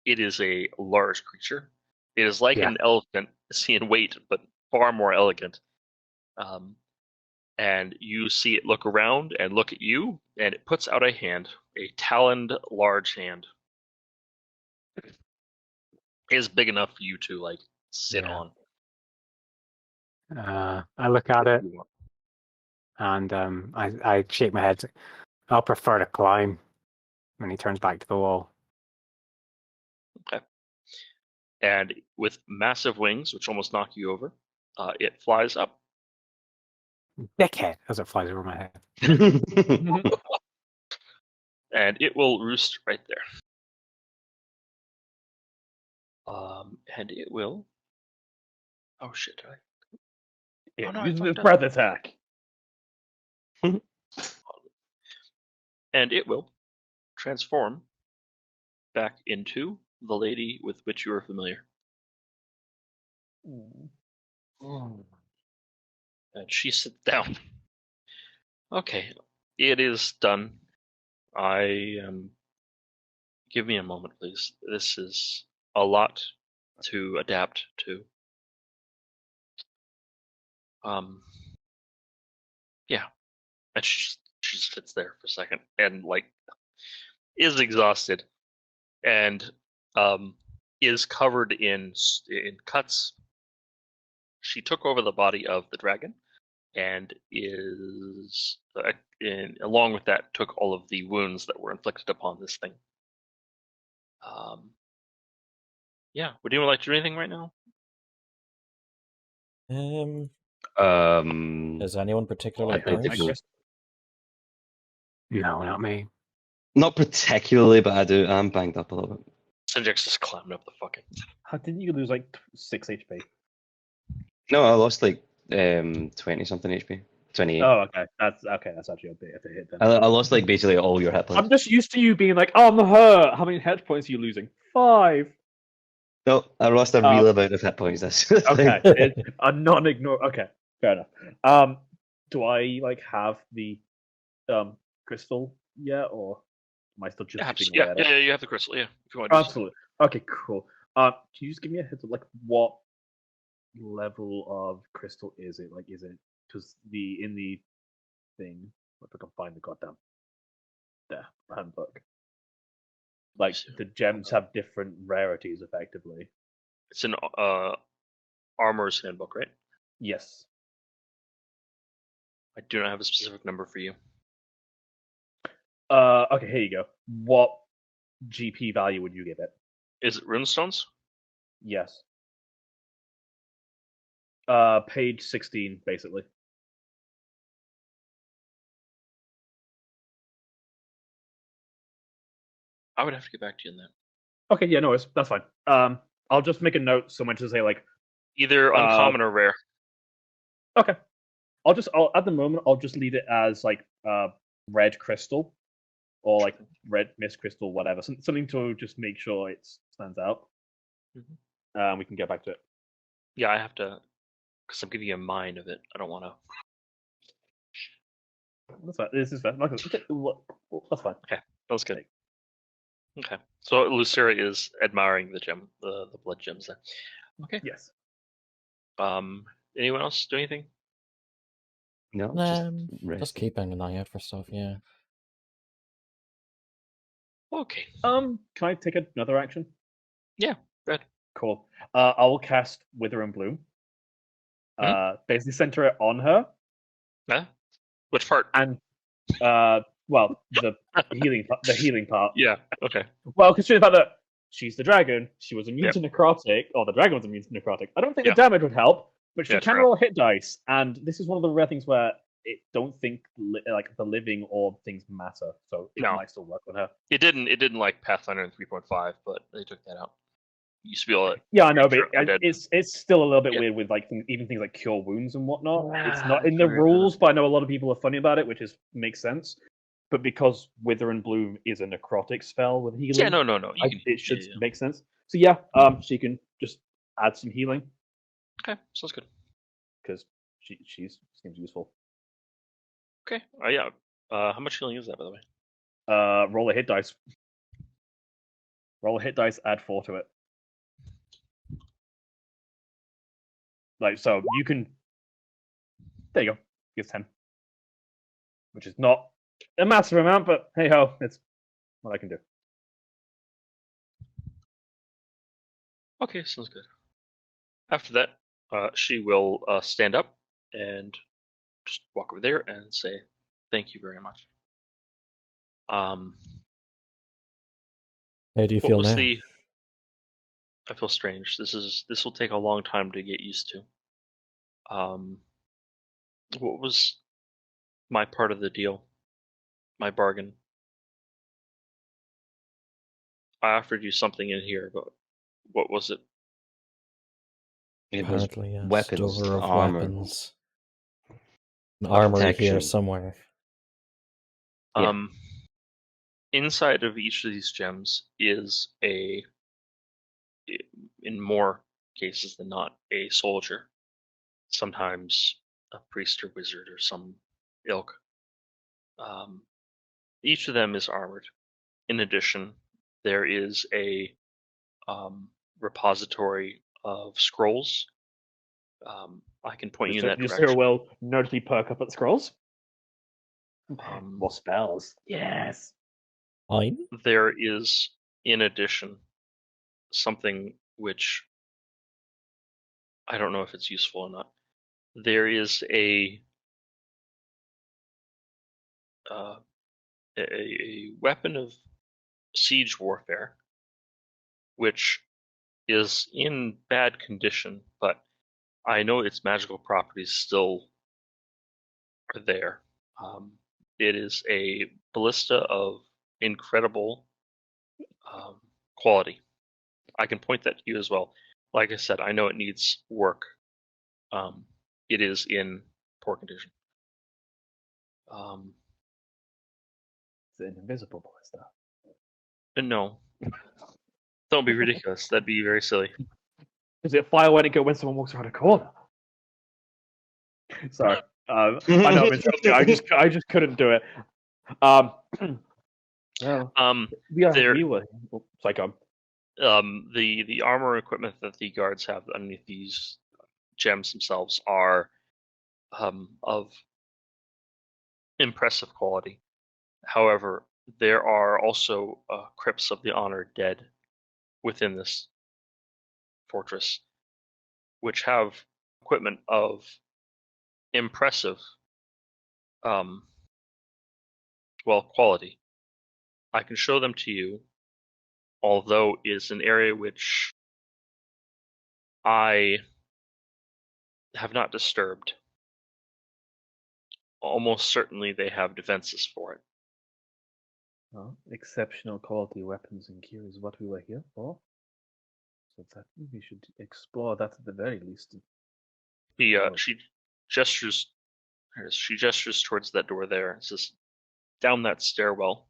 It is a large creature. It is like Yeah. an elephant, in weight, but far more elegant. And you see it look around and look at you, and it puts out a hand, a taloned, large hand. It is big enough for you to like sit Yeah. on. I look at it if you want. and I shake my head. I'll prefer to climb. And he turns back to the wall. And with massive wings, which almost knock you over, it flies up. Dickhead, as it flies over my head. And it will roost right there. And it will. Oh shit! Yeah, Oh, no, I use the fucked up. breath attack. And it will transform back into the lady with which you are familiar. And she sits down. Okay, it is done. Give me a moment, please. This is a lot to adapt to. Yeah. And she just sits there for a second and like is exhausted and is covered in cuts. She took over the body of the dragon and is along with that took all of the wounds that were inflicted upon this thing. Yeah, would anyone like to do anything right now? Is anyone particularly I think hurt? No, not me. Not particularly, but I'm banged up a little bit. Sinjek's just climbing up the fucking. How didn't you lose like 6 HP? No, I lost like 20 something HP. 28. Oh, okay. That's actually a bit of a hit then. I lost like basically all your hit points. I'm just used to you being like, I'm hurt. How many hit points are you losing? 5. No, I lost a real amount of hit points. That's the thing. Okay, it's a non-ignore. Okay, fair enough. Do I like have the crystal yet, or am I still just chipping away at it? Yeah, you have the crystal. Yeah, if you want to. Absolutely. Okay, cool. Can you just give me a hint of like what level of crystal is it? Like, is it because in the thing? If I can find the goddamn handbook. Like the gems have different rarities, effectively. It's an armor's handbook, right? Yes. I do not have a specific number for you. Okay, here you go. What GP value would you give it? Is it runestones? Yes. Page 16, basically. I would have to get back to you on that. Okay, yeah, no worries. That's fine. I'll just make a note somewhere to say like, Either uncommon or rare. okay. At the moment I'll just leave it as like red crystal or like red mist crystal, whatever. Something to just make sure it stands out. We can get back to it. Yeah, I have to, because I'm giving you a mind of it. I don't want to. That's fine. This is fine. Okay, that's fine. That was good. Okay, so Lucera is admiring the gem, the blood gems there. Okay. Yes. Anyone else do anything? No, Just resting. keeping an eye out for stuff. Yeah. Okay. Can I take another action? Yeah, go ahead. Cool. I will cast Wither and Bloom. Basically center it on her, Huh? Which part? and well, the healing part. Yeah. Okay. Well, considering the fact that she's the dragon, she was immune to necrotic, or the dragon was immune to necrotic. I don't think Yeah. the damage would help, but she Yeah, can true. roll hit dice, and this is one of the rare things where it don't think like the living or things matter, so it No. might still work on her. It didn't like Pathfinder in 3.5, but they took that out. You used to be able to. Yeah, I know, but Undead. it's still a little bit Yeah. weird with like even things like cure wounds and whatnot. It's Yeah, not in the fair rules, but I know a lot of people are funny about it, which makes sense. But because Wither and Bloom is a necrotic spell with healing, Yeah, no. it should make sense. So yeah, she can just add some healing Okay, sounds good. because she seems useful. Okay. Yeah. How much healing is that, by the way? Roll a hit dice. Roll a hit dice. Add 4 to it. Like so, you can. There you go. Gives 10, which is not a massive amount, but hey ho, it's what I can do. Okay, sounds good. After that, she will stand up and just walk over there and say, "Thank you very much." How do you What feel was now? the? I feel strange. This will take a long time to get used to. What was my part of the deal? My bargain. I offered you something in here, but what was it? It was Apparently, a weapons, store of armor, weapons, an armory here protection. somewhere. Yeah. Inside of each of these gems is in more cases than not, a soldier. Sometimes a priest or wizard or some ilk. Each of them is armored. In addition, there is a repository of scrolls. I can point you in that Just direction. will notably perk up at scrolls. Um, More spells. Yes. Fine. There is, in addition, something which I don't know if it's useful or not. There is a weapon of siege warfare, which is in bad condition, but I know its magical properties still are there. It is a ballista of incredible quality. I can point that to you as well. Like I said, I know it needs work. It is in poor condition. It's an invisible ballista. No, don't be ridiculous. That'd be very silly. Is it fire when someone walks around a corner? Sorry. I know I'm interrupting. I just couldn't do it. Well, we were. Psycho. The armor equipment that the guards have underneath these gems themselves are of impressive quality. However, there are also crypts of the honored dead within this fortress, which have equipment of impressive quality. I can show them to you, although it's an area which I have not disturbed. Almost certainly they have defenses for it. Well, exceptional quality weapons and gear is what we were here for. So that we should explore that at the very least. Oh. She gestures. She gestures towards that door there. And says, "Down that stairwell,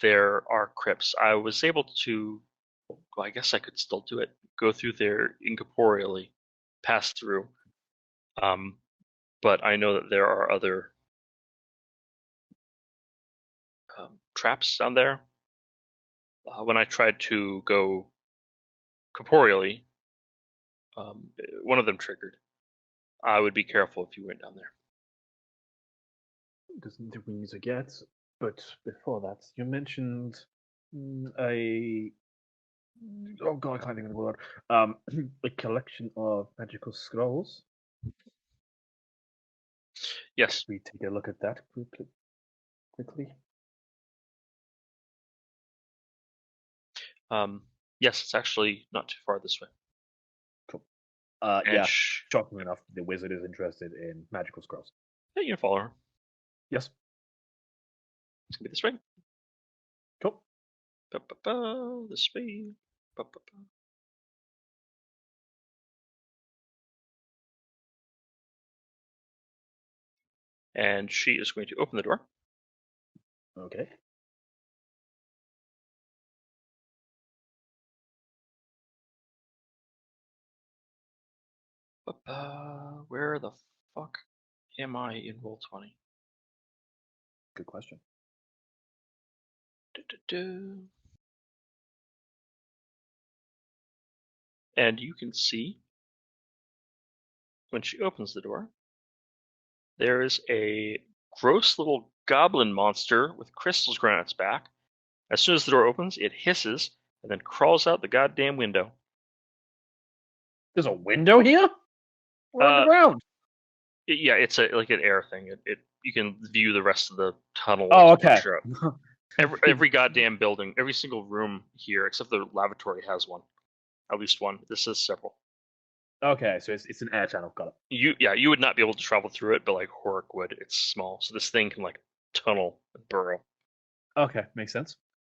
there are crypts. I was able to. Well, I guess I could still do it. Go through there incorporeally, pass through. But I know that there are other traps down there. When I tried to go corporeally, one of them triggered. I would be careful if you went down there." Doesn't think we need to get, but before that, you mentioned a oh god, I can't think of the word. A collection of magical scrolls. Yes. We take a look at that quickly. Yes, it's actually not too far this way. Cool. And Yeah. Shocking enough, the wizard is interested in magical scrolls. Yeah, you can follow her. Yes. It's gonna be this way. Cool. This way. And she is going to open the door. Okay. Where the fuck am I in Roll20? Good question. And you can see when she opens the door, there is a gross little goblin monster with crystals growing on its back. As soon as the door opens, it hisses and then crawls out the goddamn window. There's a window here? We're on the ground. Yeah, it's like an air thing. You can view the rest of the tunnel. Oh, okay. Every goddamn building, every single room here, except the lavatory, has one. At least one. This is several. Okay, so it's an air channel. Got it. You would not be able to travel through it, but like Horik would. It's small, so this thing can like tunnel and burrow. Okay, makes sense.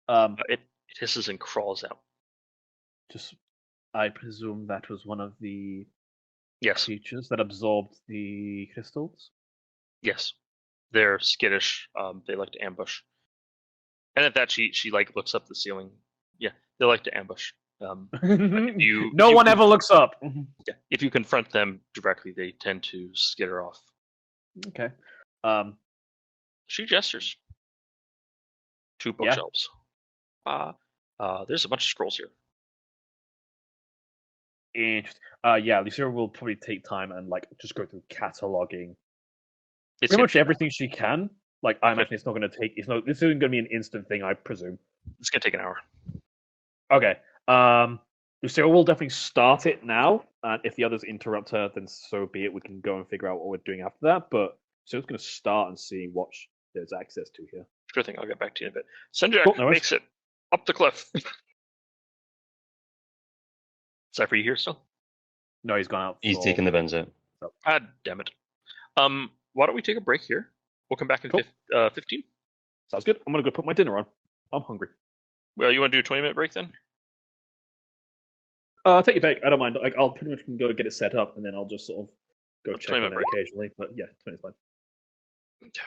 It hisses and crawls out. I presume that was one of the creatures that absorbed the crystals. Yes, they're skittish. They like to ambush. And at that, she like looks up the ceiling. Yeah, they like to ambush. No one ever looks up. Yeah, if you confront them directly, they tend to skitter off. Okay. She gestures. 2 bookshelves. There's a bunch of scrolls here. Interesting. Yeah, Lucilla will probably take time and like just go through cataloging pretty much everything she can. Like, I imagine it's not going to take. This isn't going to be an instant thing, I presume. It's going to take an hour. Okay. Lucilla will definitely start it now. And if the others interrupt her, then so be it. We can go and figure out what we're doing after that. But Lucilla's going to start and see what there's access to here. Sure thing. I'll get back to you in a bit. Senjak makes it up the cliff. Is that for you here still? No, he's gone out. He's taking the bends out. God damn it. Why don't we take a break here? We'll come back in 15. Sounds good. I'm going to go put my dinner on. I'm hungry. Well, you want to do a 20-minute break then? Take your break. I don't mind. Like, I'll pretty much go get it set up, and then I'll just sort of go check on it occasionally. But yeah, 20 is fine. Okay.